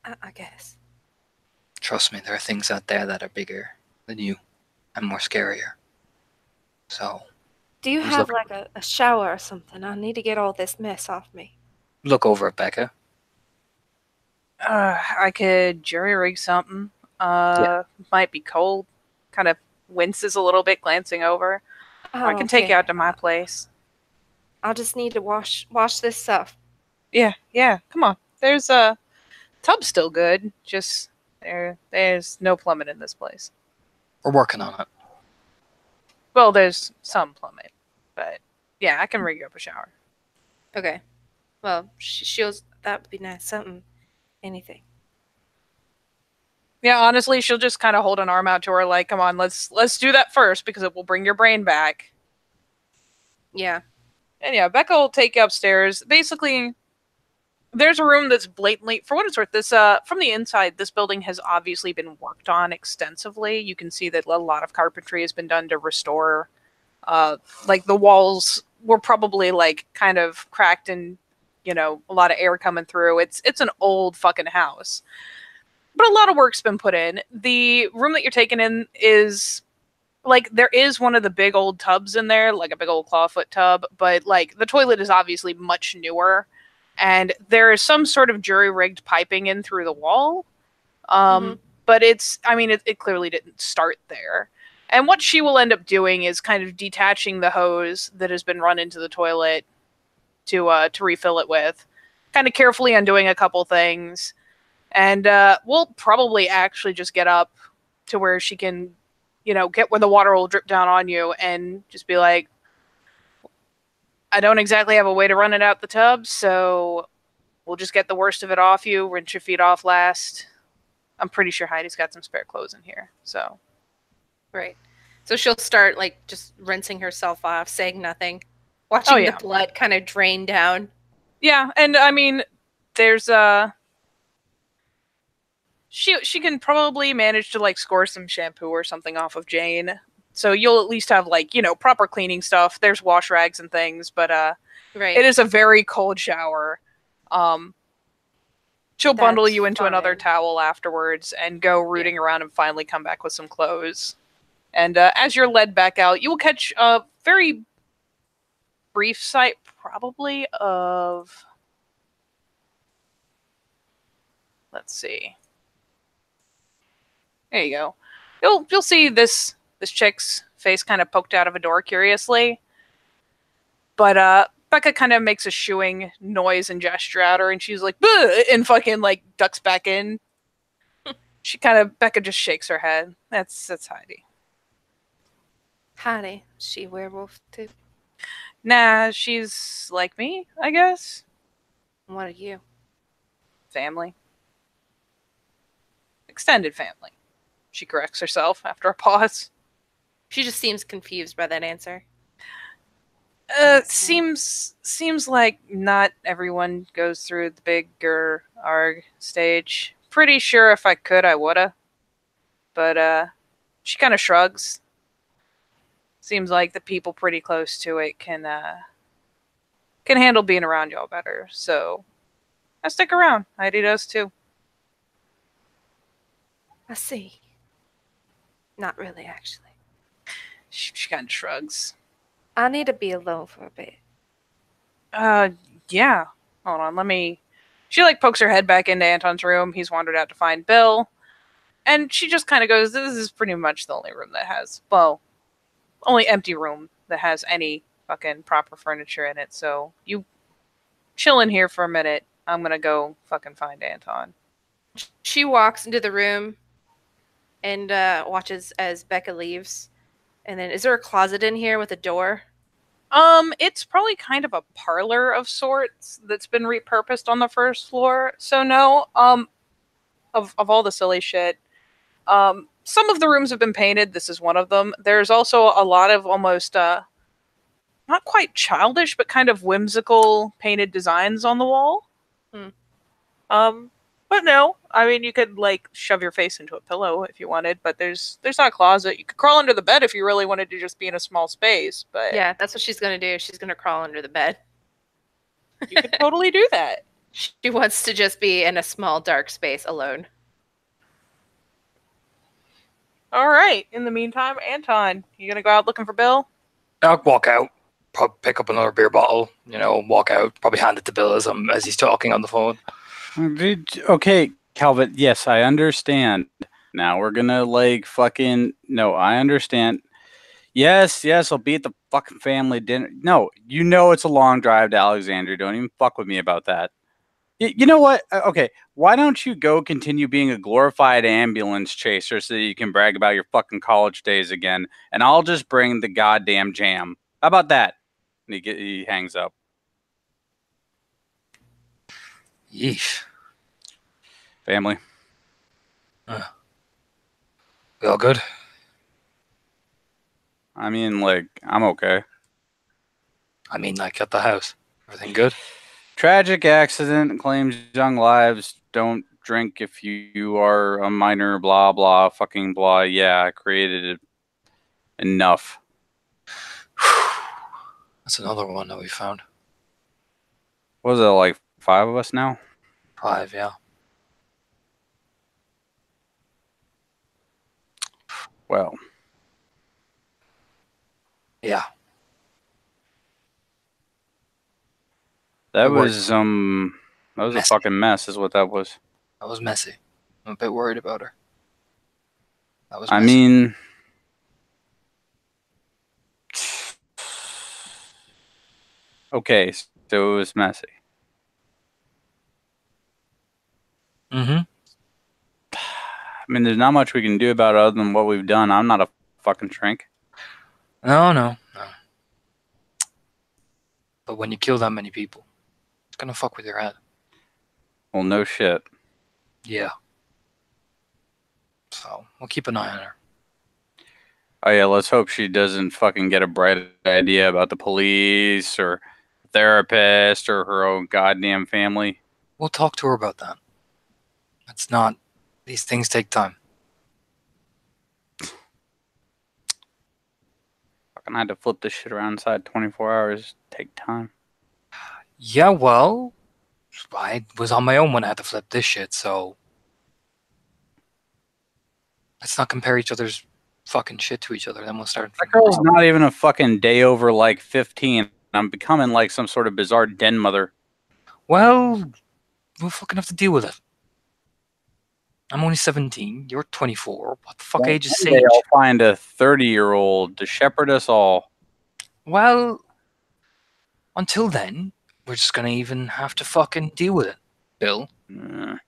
I guess. Trust me, there are things out there that are bigger than you and more scarier. So, Do you Who's have looking? like a shower or something? I need to get all this mess off me. look over at Becca. I could jury rig something. Might be cold. Kind of winces a little bit, glancing over. I can don't take you care. out to my place. I'll just need to wash this stuff. Yeah. Come on. There's a tub's still good. Just there's no plumbing in this place. We're working on it. Well, there's some plumbing, but yeah, I can rig you up a shower. Okay. Well, she'll. That would be nice. Anything. Yeah, honestly, she'll just kind of hold an arm out to her, like, "Come on, let's do that first because it will bring your brain back." Yeah. And yeah, Becca will take you upstairs. Basically, there's a room that's blatantly, for what it's worth, this from the inside, this building has obviously been worked on extensively. You can see that a lot of carpentry has been done to restore. Like the walls were probably like kind of cracked and a lot of air coming through. It's an old fucking house. But a lot of work's been put in. The room that you're taking in is like there is one of the big old tubs in there, like a big old clawfoot tub, but like the toilet is obviously much newer, and there is some sort of jury rigged piping in through the wall. But it clearly didn't start there. And what she will end up doing is kind of detaching the hose that has been run into the toilet to refill it with, kind of carefully undoing a couple things. And we'll probably actually just get up to where she can, get where the water will drip down on you and just be like, I don't exactly have a way to run it out the tub, so we'll just get the worst of it off you, rinse your feet off last. I'm pretty sure Heidi's got some spare clothes in here, so. Right. So she'll start like just rinsing herself off, saying nothing, watching the blood kind of drain down. Yeah, and there's she can probably manage to like score some shampoo or something off of Jane. So you'll at least have like, proper cleaning stuff. There's wash rags and things, but right. It is a very cold shower. She'll bundle you into another towel afterwards and go rooting around and finally come back with some clothes. And as you're led back out, you will catch a very brief sight probably of, let's see. There you go. You'll see this chick's face kind of poked out of a door curiously. But Becca kind of makes a shooing noise and gesture at her, and she's like, "Bleh!" and fucking like ducks back in. Becca just shakes her head. That's Heidi. Heidi, she werewolf too? Nah, she's like me, I guess. What are you? Family. Extended family. She corrects herself after a pause. She just seems confused by that answer. Seems like not everyone goes through the bigger ARG stage. Pretty sure if I could, I woulda. But she kind of shrugs. Seems like the people pretty close to it can can handle being around y'all better. So I stick around. Heidi does too. I see. Not really, actually. She kind of shrugs. I need to be alone for a bit. Yeah. Hold on, let me. She like pokes her head back into Anton's room. He's wandered out to find Bill. And she just kind of goes, this is pretty much the only room that has, well, only empty room that has any fucking proper furniture in it. So you chill in here for a minute. I'm gonna go fucking find Anton. She walks into the room and watches as Becca leaves. And then, is there a closet in here with a door? It's probably kind of a parlor of sorts that's been repurposed on the first floor. So no, of all the silly shit, some of the rooms have been painted. This is one of them. There's also a lot of almost, not quite childish, but kind of whimsical painted designs on the wall. But no, I mean, you could like shove your face into a pillow if you wanted, but there's not a closet. You could crawl under the bed if you really wanted to just be in a small space, but Yeah, that's what she's gonna do. She's gonna crawl under the bed. you could totally do that. She wants to just be in a small dark space alone. All right. In the meantime, Anton, you gonna go out looking for Bill? I'll walk out, probably pick up another beer bottle, walk out, probably hand it to Bill as he's talking on the phone. Okay, Calvin, yes, I understand. Now we're gonna no, I understand. Yes, I'll be at the fucking family dinner. No, it's a long drive to Alexandria. Don't even fuck with me about that. You know what? Okay, why don't you go continue being a glorified ambulance chaser so that you can brag about your fucking college days again, and I'll just bring the goddamn jam. How about that? And he hangs up. Yeesh. Family. We all good? I mean, I'm okay. I mean, like at the house. Everything good? Tragic accident claims young lives. Don't drink if you are a minor. Blah blah. Fucking blah. Yeah, I created it. Enough. That's another one that we found. What was it, like 5 of us now? 5, yeah. Well. Yeah. That Good work. was a Messy. fucking mess is what that was. That was messy. I'm a bit worried about her. That was I messy. mean, okay, so it was messy. Mm-hmm. I mean, there's not much we can do about it other than what we've done. I'm not a fucking shrink. No. But when you kill that many people, it's gonna fuck with your head. Well, no shit. Yeah. So, we'll keep an eye on her. Oh yeah, let's hope she doesn't fucking get a bright idea about the police or therapist or her own goddamn family. We'll talk to her about that. It's not... These things take time. Fucking had to flip this shit around inside 24 hours. Take time. Yeah, well... I was on my own when I had to flip this shit, so... Let's not compare each other's fucking shit to each other, then we'll start... That girl's not even a fucking day over, 15. I'm becoming, some sort of bizarre den mother. Well... We'll fucking have to deal with it. I'm only 17. You're 24. What the fuck age is Sage? I'll find a 30-year-old to shepherd us all. Well... Until then, we're just gonna even have to fucking deal with it, Bill. Fucking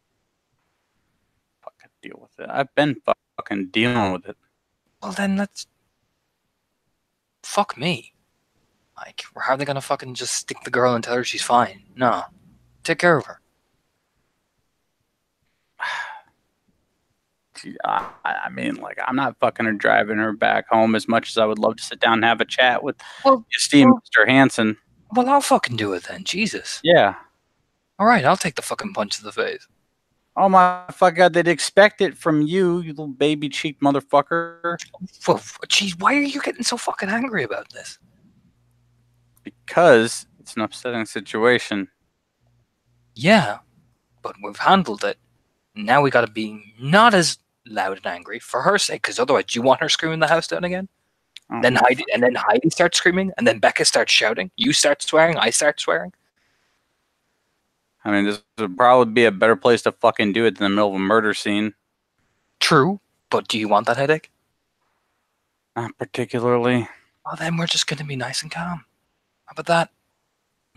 deal with it. I've been fucking dealing with it. Well then, let's... Fuck me. We're hardly gonna fucking just stick the girl and tell her she's fine. No. Take care of her. I mean, I'm not fucking her driving her back home as much as I would love to sit down and have a chat with esteemed Mr. Hansen. Well, I'll fucking do it then. Jesus. Yeah. Alright, I'll take the fucking punch to the face. Oh my fucking god, they'd expect it from you, you little baby cheek motherfucker. Well, jeez, why are you getting so fucking angry about this? Because It's an upsetting situation. Yeah, but we've handled it. Now we gotta be not as loud and angry for her sake, because otherwise, do you want her screaming the house down again? Oh, Then Heidi starts screaming, and then Becca starts shouting. You start swearing, I start swearing. I mean, this would probably be a better place to fucking do it than the middle of a murder scene. True, but do you want that headache? Not particularly. Well, then we're just gonna be nice and calm. How about that?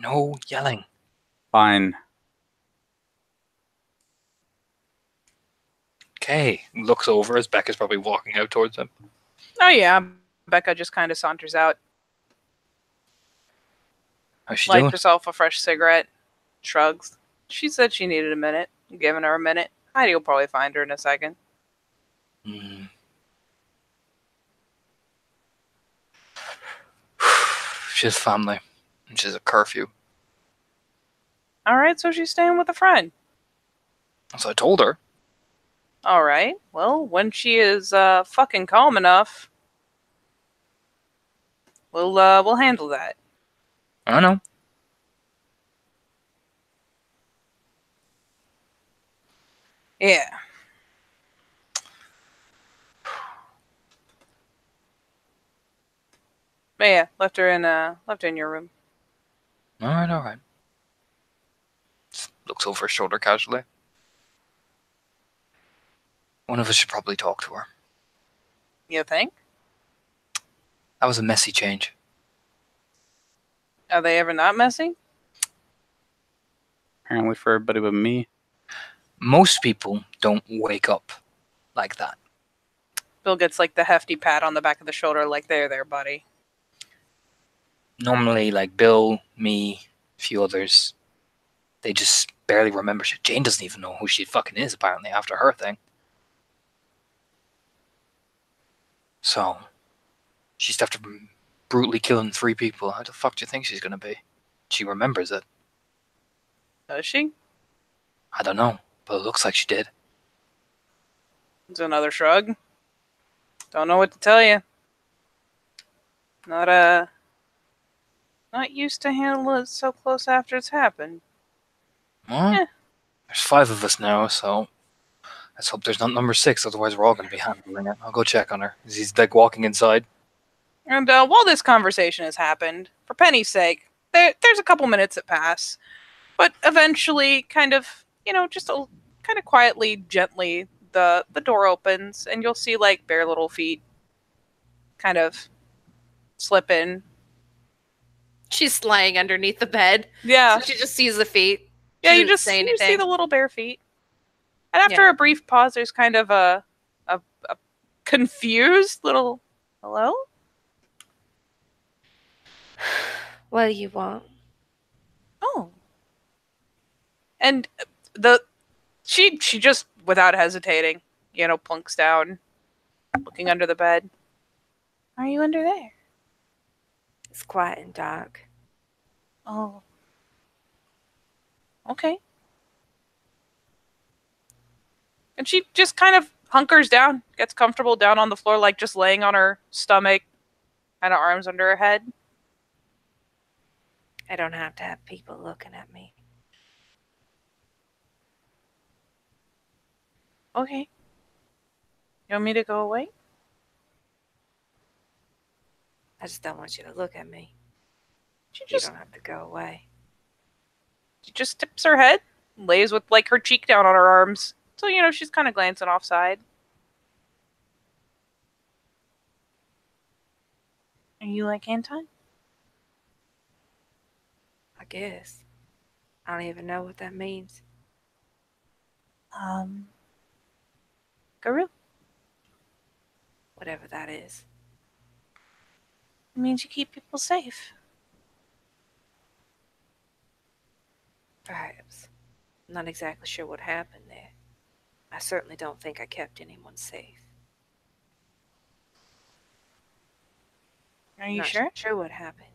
No yelling. Fine. Okay, looks over as Becca's probably walking out towards him. Oh yeah, Becca just kind of saunters out, How's she lights doing? herself a fresh cigarette, shrugs. She said she needed a minute. I'm giving her a minute. Heidi will probably find her in a second. Hmm. She has family, and she has a curfew. All right, so she's staying with a friend. So I told her. All right. Well, when she is fucking calm enough, we'll handle that. I don't know. Yeah. But yeah, left her in your room. All right. Just looks over her shoulder casually. One of us should probably talk to her. You think? That was a messy change. Are they ever not messy? Apparently for everybody but me. Most people don't wake up like that. Bill gets like the hefty pat on the back of the shoulder, like there, buddy. Normally, like Bill, me, a few others, they just barely remember shit. Jane doesn't even know who she fucking is, apparently, after her thing. So, she's after brutally killing 3 people. How the fuck do you think she's gonna be? She remembers it. Does she? I don't know, but it looks like she did. It's another shrug. Don't know what to tell you. Not used to handle it so close after it's happened. Well, Eh. there's 5 of us now, so let's hope there's not number 6, otherwise we're all gonna be handling it. I'll go check on her. He's like walking inside. And while this conversation has happened, for Penny's sake, there's a couple minutes that pass, but eventually, kind of, just kind of quietly, gently, the door opens, and you'll see like bare little feet kind of slip in. She's lying underneath the bed. Yeah, So she just sees the feet. yeah. She You doesn't just say you anything. see the little bare feet, and after Yeah. a brief pause, there's kind of a confused little hello. What do you want? Oh. And she just without hesitating, plunks down, looking under the bed. Are you under there? It's quiet and dark. Oh. Okay. And she just kind of hunkers down, gets comfortable down on the floor, like just laying on her stomach, kind of arms under her head. I don't have to have people looking at me. Okay. You want me to go away? I just don't want you to look at me. She You just don't have to go away. She just tips her head, lays with like her cheek down on her arms. So, she's kind of glancing offside. Are you like Anton? I guess. I don't even know what that means. Guru? Whatever that is. It means you keep people safe. Perhaps. I'm not exactly sure what happened there. I certainly don't think I kept anyone safe. Are you Not sure? sure what happened.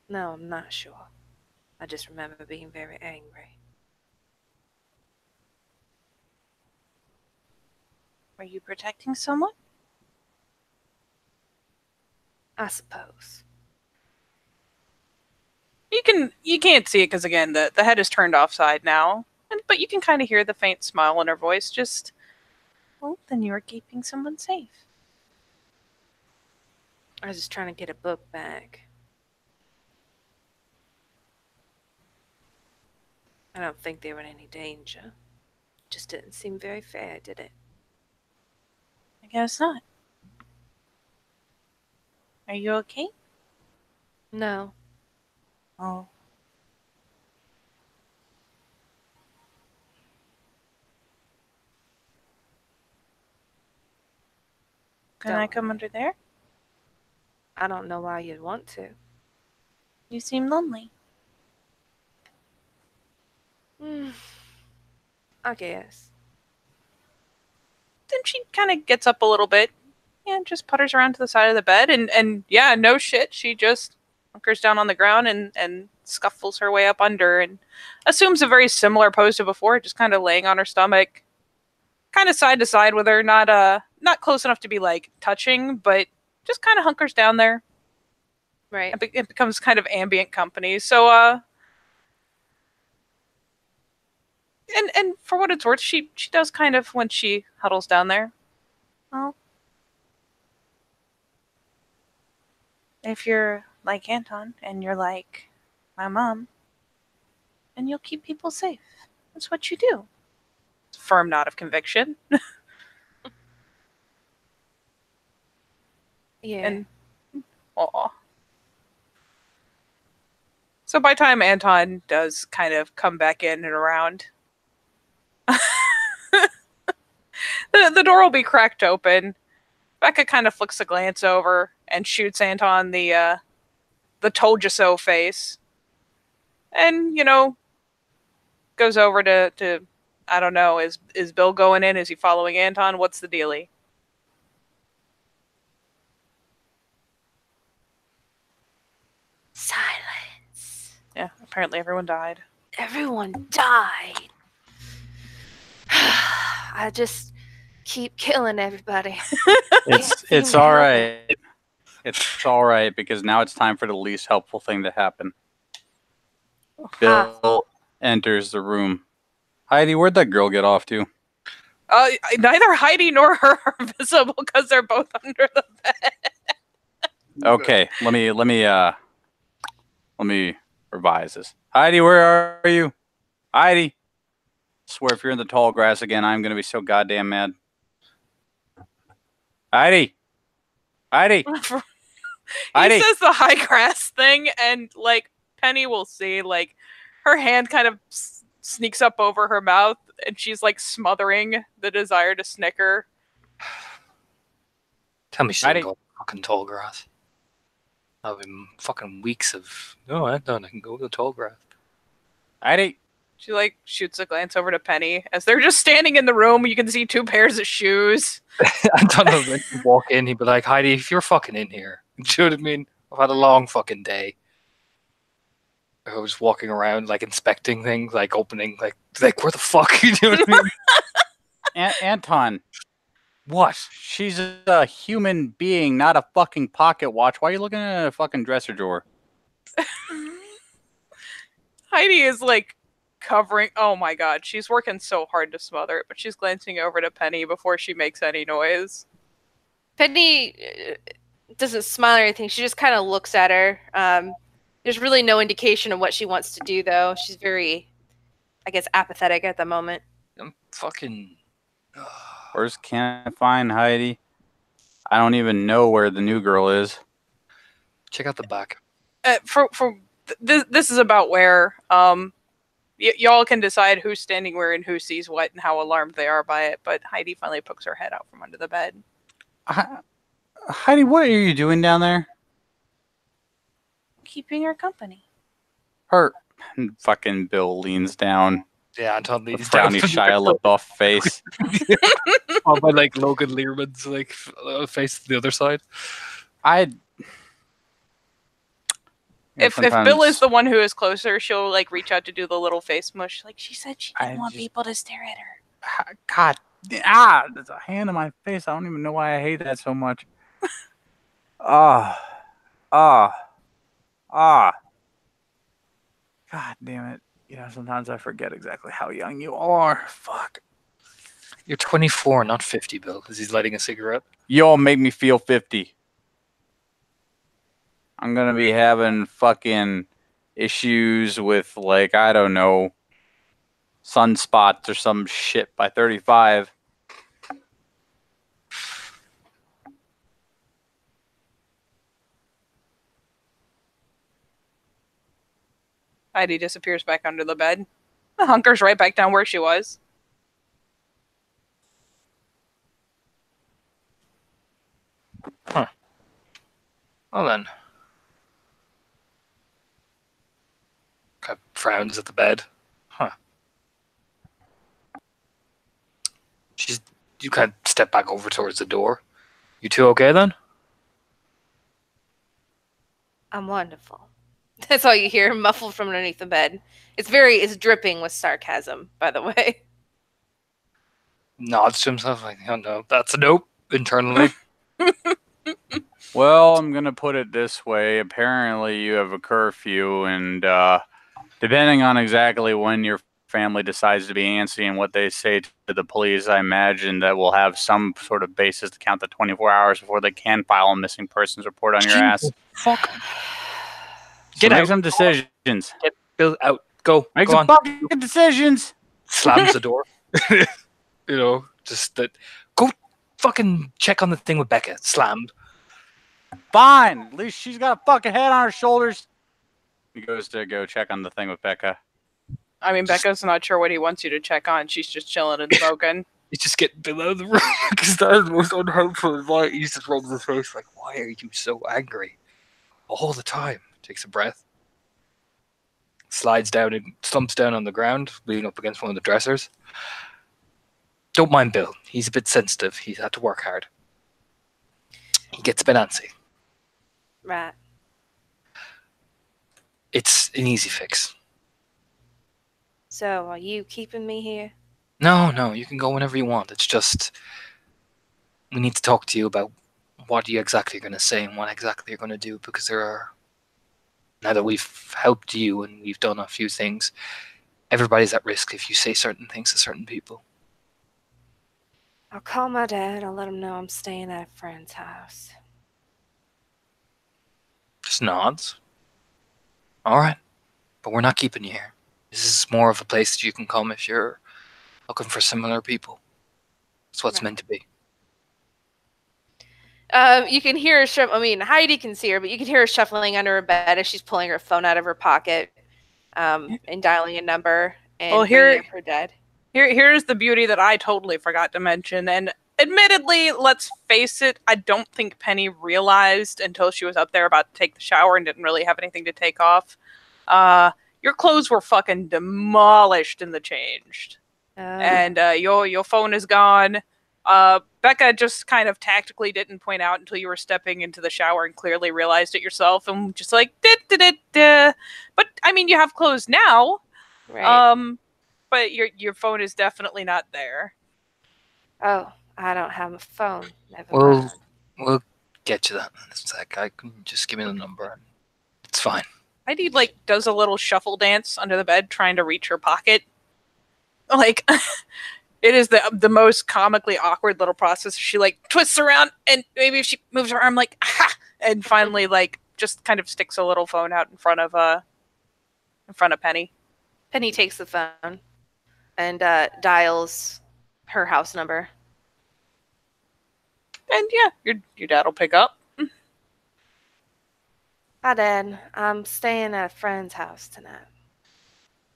No, I'm not sure. I just remember being very angry. Were you protecting someone? I suppose. You can't see it because again the head is turned offside now, but you can kind of hear the faint smile in her voice. Just, well, then you are keeping someone safe. I was just trying to get a book back. I don't think they were in any danger. Just didn't seem very fair, did it? I guess not. Are you okay? No. Oh. Can I come under there? I don't know why you'd want to. You seem lonely. I guess. Then she kind of gets up a little bit and just putters around to the side of the bed. And yeah, no shit. She just hunkers down on the ground and scuffles her way up under and assumes a very similar pose to before, just kind of laying on her stomach, kind of side to side with her, not close enough to be like touching, but just kind of hunkers down there. Right. It becomes kind of ambient company. So and for what it's worth, she does kind of when she huddles down there. Well, if you're like Anton and you're like my mom, and you'll keep people safe. That's what you do. Firm nod of conviction. Yeah. And aw. So by the time Anton does kind of come back in and around, the door will be cracked open. Becca kind of flicks a glance over and shoots Anton the told you so face. And, goes over to I don't know, is Bill going in? Is he following Anton? What's the dealie? Silence. Yeah, apparently everyone died. Everyone died. I just keep killing everybody. It's all right. It's all right because now it's time for the least helpful thing to happen. Bill enters the room. Heidi, where'd that girl get off to? Neither Heidi nor her are visible because they're both under the bed. Okay, let me revise this. Heidi, where are you? Heidi. Swear if you're in the tall grass again, I'm gonna be so goddamn mad. Heidi. Heidi. He says the high grass thing, and like Penny will see, like her hand kind of sneaks up over her mouth, and she's like smothering the desire to snicker. Tell me she didn't go fucking tall grass. That'll be fucking weeks of I can go to the tall grass. Heidi. She like shoots a glance over to Penny as they're just standing in the room. You can see two pairs of shoes. Anton would like, walk in. He'd be like, "Heidi, if you're fucking in here," do you know what I mean? I've had a long fucking day. I was walking around like inspecting things, like opening, like where the fuck? You know what I mean? Anton. What? She's a human being, not a fucking pocket watch. Why are you looking at a fucking dresser drawer? Heidi is like covering. Oh my god, she's working so hard to smother it, but she's glancing over to Penny before she makes any noise. Penny doesn't smile or anything. She just kind of looks at her. There's really no indication of what she wants to do, though. She's very, I guess, apathetic at the moment. I'm fucking. Where's Can't Find Heidi? I don't even know where the new girl is. Check out the back. This is about where y'all can decide who's standing where and who sees what and how alarmed they are by it. But Heidi finally pokes her head out from under the bed. Heidi, what are you doing down there? Keeping her company. Her fucking Bill leans down. Yeah, Anton leans down. down. Shia LaBeouf face. Oh, by like Logan Learmon's like face to the other side. If Bill is the one who is closer, she'll like reach out to do the little face mush. Like she said, she didn't want people to stare at her. God, there's a hand in my face. I don't even know why I hate that so much. God damn it. Sometimes I forget exactly how young you are. Fuck. You're 24, not 50, Bill, as he's lighting a cigarette. You all make me feel 50. I'm gonna be having fucking issues with, like, I don't know, sunspots or some shit by 35. Heidi disappears back under the bed. Hunkers right back down where she was. Well then. Kind of frowns at the bed. Huh. You kind of step back over towards the door. You two okay then? I'm wonderful. That's all you hear, muffled from underneath the bed. It's dripping with sarcasm, by the way. Nods to himself like, oh no, that's a nope internally. Well, I'm gonna put it this way. Apparently, you have a curfew, and depending on exactly when your family decides to be antsy and what they say to the police, I imagine that we'll have some sort of basis to count the 24 hours before they can file a missing persons report on your ass. Fuck. So Get make out. some decisions. Get Bill out. Go. Make Go some on. fucking decisions. Slams the door. Just that. Go fucking check on the thing with Becca. Slammed. Fine. At least she's got a fucking head on her shoulders. He goes to go check on the thing with Becca. I mean, Becca's not sure what he wants you to check on. She's just chilling and smoking. You just get Bill out of the room because that is the most unhelpful advice. He just rubs his face like, why are you so angry? All the time. Takes a breath. Slides down and slumps down on the ground, leaning up against one of the dressers. Don't mind Bill. He's a bit sensitive. He's had to work hard. He gets a bit antsy. Right. It's an easy fix. So, are you keeping me here? No, you can go whenever you want. It's just we need to talk to you about what you exactly are going to say and what exactly you're going to do, because now that we've helped you and we've done a few things, everybody's at risk if you say certain things to certain people. I'll call my dad. I'll let him know I'm staying at a friend's house. Just nods. All right, but we're not keeping you here. This is more of a place that you can come if you're looking for similar people. That's what it's meant to be. You can hear her Heidi can see her, but you can hear her shuffling under her bed as she's pulling her phone out of her pocket and dialing a number and bringing up her dad. Here's the beauty that I totally forgot to mention. And admittedly, let's face it, I don't think Penny realized until she was up there about to take the shower and didn't really have anything to take off. Your clothes were fucking demolished in the changed. And your phone is gone. Becca just kind of tactically didn't point out until you were stepping into the shower and clearly realized it yourself and just like, But, I mean, you have clothes now. Right. But your phone is definitely not there. Oh, I don't have a phone. Never mind. We'll get you that in a sec. I can just give me the number. It's fine. Heidi, like, does a little shuffle dance under the bed trying to reach her pocket. Like, it is the most comically awkward little process. She, like, twists around, and maybe if she moves her arm, like, ha! And finally, like, just kind of sticks a little phone out in front of Penny. Penny takes the phone and dials her house number. And yeah, your dad will pick up. Hi, Dad. I'm staying at a friend's house tonight.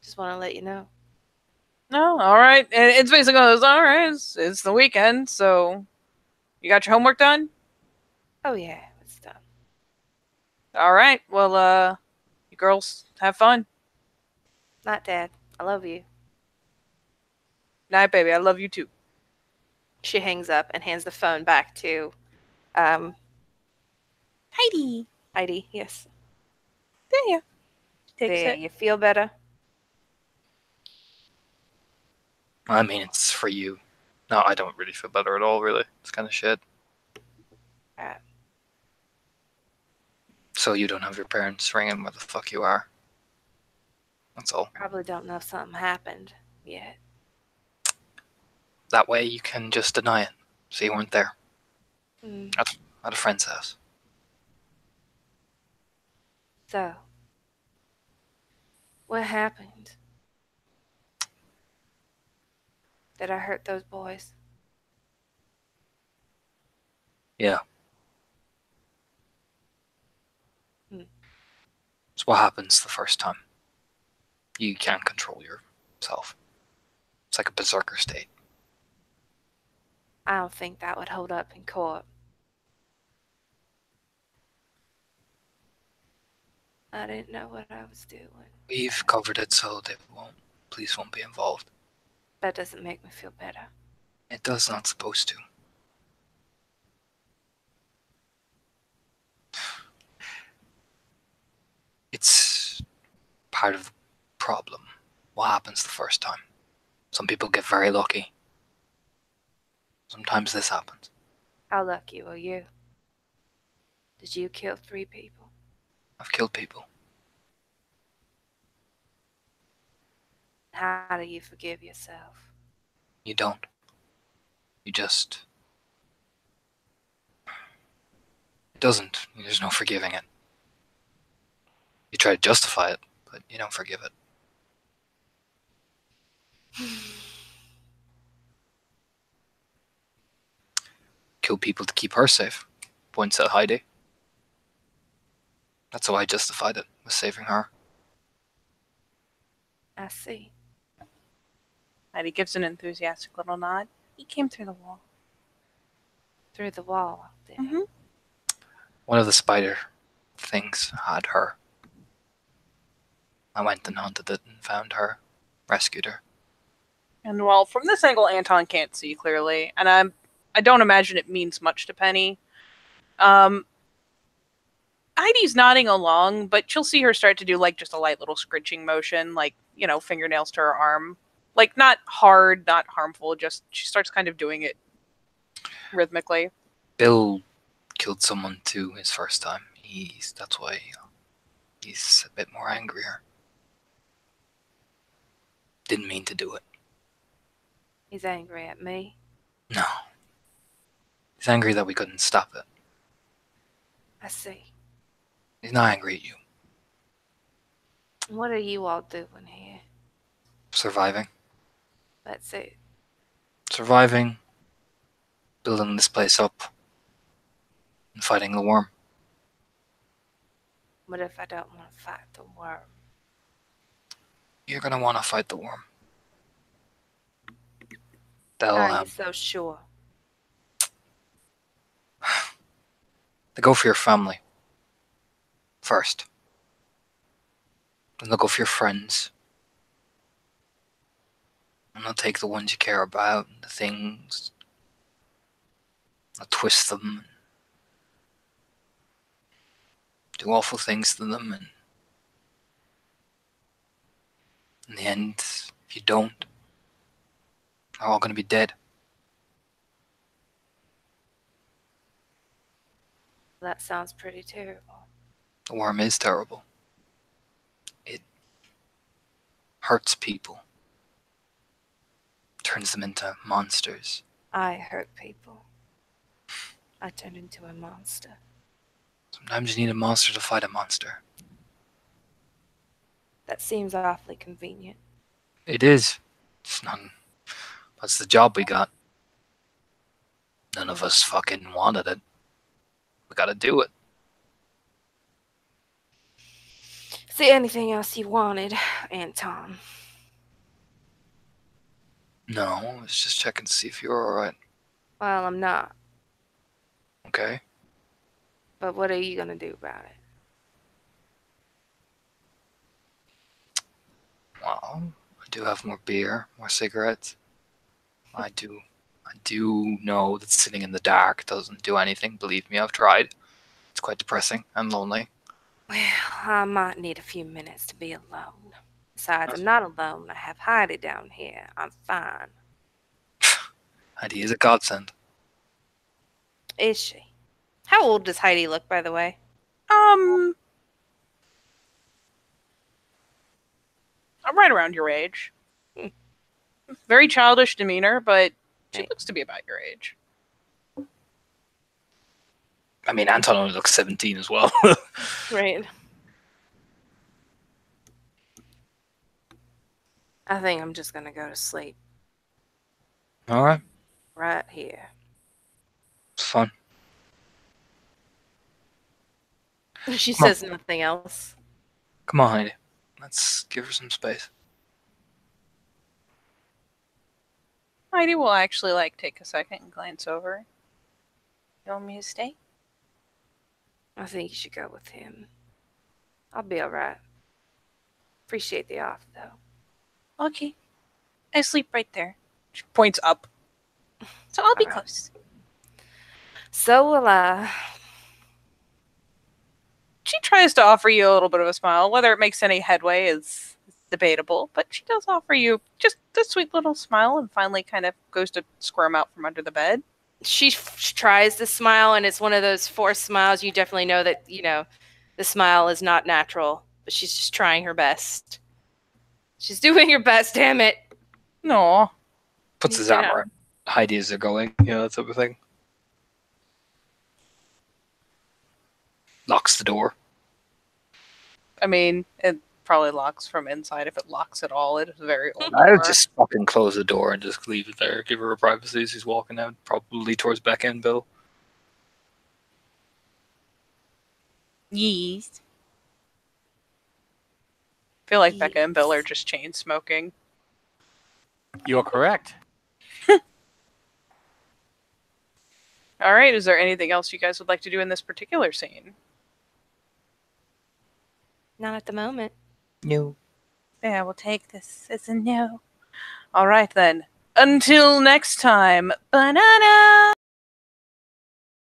Just want to let you know. No, all right. And it's basically goes, all right, it's the weekend, so you got your homework done? Oh, yeah, it's done. All right. Well, you girls have fun. Night, Dad. I love you. Night, baby. I love you too. She hangs up and hands the phone back to Heidi. Heidi, yes. Yeah. Takes There, it. you feel better? I mean, it's for you. No, I don't really feel better at all, really. It's kind of shit. Alright. So you don't have your parents ringing where the fuck you are? That's all. Probably don't know if something happened yet. That way you can just deny it. So you weren't there. Hmm. At a friend's house. So, what happened? Did I hurt those boys? Yeah. Hmm. It's what happens the first time. You can't control yourself. It's like a berserker state. I don't think that would hold up in court. I didn't know what I was doing. We've covered it so police won't be involved. That doesn't make me feel better. It does not supposed to. It's part of the problem. What happens the first time? Some people get very lucky. Sometimes this happens. How lucky were you? Did you kill 3 people? I've killed people. How do you forgive yourself? You don't. You just... It doesn't. There's no forgiving it. You try to justify it, but you don't forgive it. Kill people to keep her safe, points out Heidi. That's how I justified it, was saving her. I see. Heidi gives an enthusiastic little nod. He came through the wall. Through the wall, did he? Mm-hmm. One of the spider things had her. I went and hunted it and found her, rescued her. And well, from this angle, Anton can't see clearly, and I don't imagine it means much to Penny. Heidi's nodding along, but she'll see her start to do like just a light little scritching motion, like, you know, fingernails to her arm. Like, not hard, not harmful, just she starts kind of doing it rhythmically. Bill killed someone too his first time. That's why he's a bit more angrier. Didn't mean to do it. He's angry at me. No. He's angry that we couldn't stop it. I see. He's not angry at you. What are you all doing here? Surviving. That's it. Surviving. Building this place up. And fighting the worm. What if I don't want to fight the worm? You're gonna want to fight the worm. How They'll, are you so sure? they go for your family. First. Then they'll go for your friends. And they'll take the ones you care about, the things. They'll twist them. Do awful things to them, and in the end, if you don't, they're all going to be dead. That sounds pretty terrible. The worm is terrible. It hurts people. Turns them into monsters. I hurt people. I turned into a monster. Sometimes you need a monster to fight a monster. That seems awfully convenient. It is. It's none. That's the job we got. None of us fucking wanted it. We gotta do it. Is there anything else you wanted, Anton? No, I was just checking to see if you were alright. Well, I'm not. Okay? But what are you gonna do about it? Well, I do have more beer, more cigarettes. I do know that sitting in the dark doesn't do anything. Believe me, I've tried. It's quite depressing and lonely. Well, I might need a few minutes to be alone. Besides, I'm not alone. I have Heidi down here. I'm fine. Heidi is a godsend. Is she? How old does Heidi look, by the way? right around your age. Hmm. Very childish demeanor, but she Right. looks to be about your age. I mean, Anton only looks 17 as well. Right. I think I'm just gonna go to sleep All right, right here. it's fun. She Come on. says nothing else. Come on, Heidi. Let's give her some space. Heidi will actually take a second and glance over. You want me to stay? I think you should go with him. I'll be alright. Appreciate the offer, though. Okay. I sleep right there. She points up. So I'll be Alright. close. So will I. She tries to offer you a little bit of a smile. Whether it makes any headway is debatable, but she does offer you just a sweet little smile and finally kind of goes to squirm out from under the bed. She tries to smile, and it's one of those forced smiles. You definitely know that, the smile is not natural, but she's just trying her best. She's doing her best, damn it. No. Puts his Yeah. arm around Heidi as they're going. That type of thing. Locks the door. I mean, it probably locks from inside if it locks at all. It is a very old I door. would just fucking close the door and just leave it there. Give her her privacy as he's walking out, probably towards back end Bill. Yeast. I feel like Becca and Bill are Yes. just chain smoking. You're correct. All right, is there anything else you guys would like to do in this particular scene? Not at the moment. No. Yeah, we'll take this as a no. All right then. Until next time. Banana!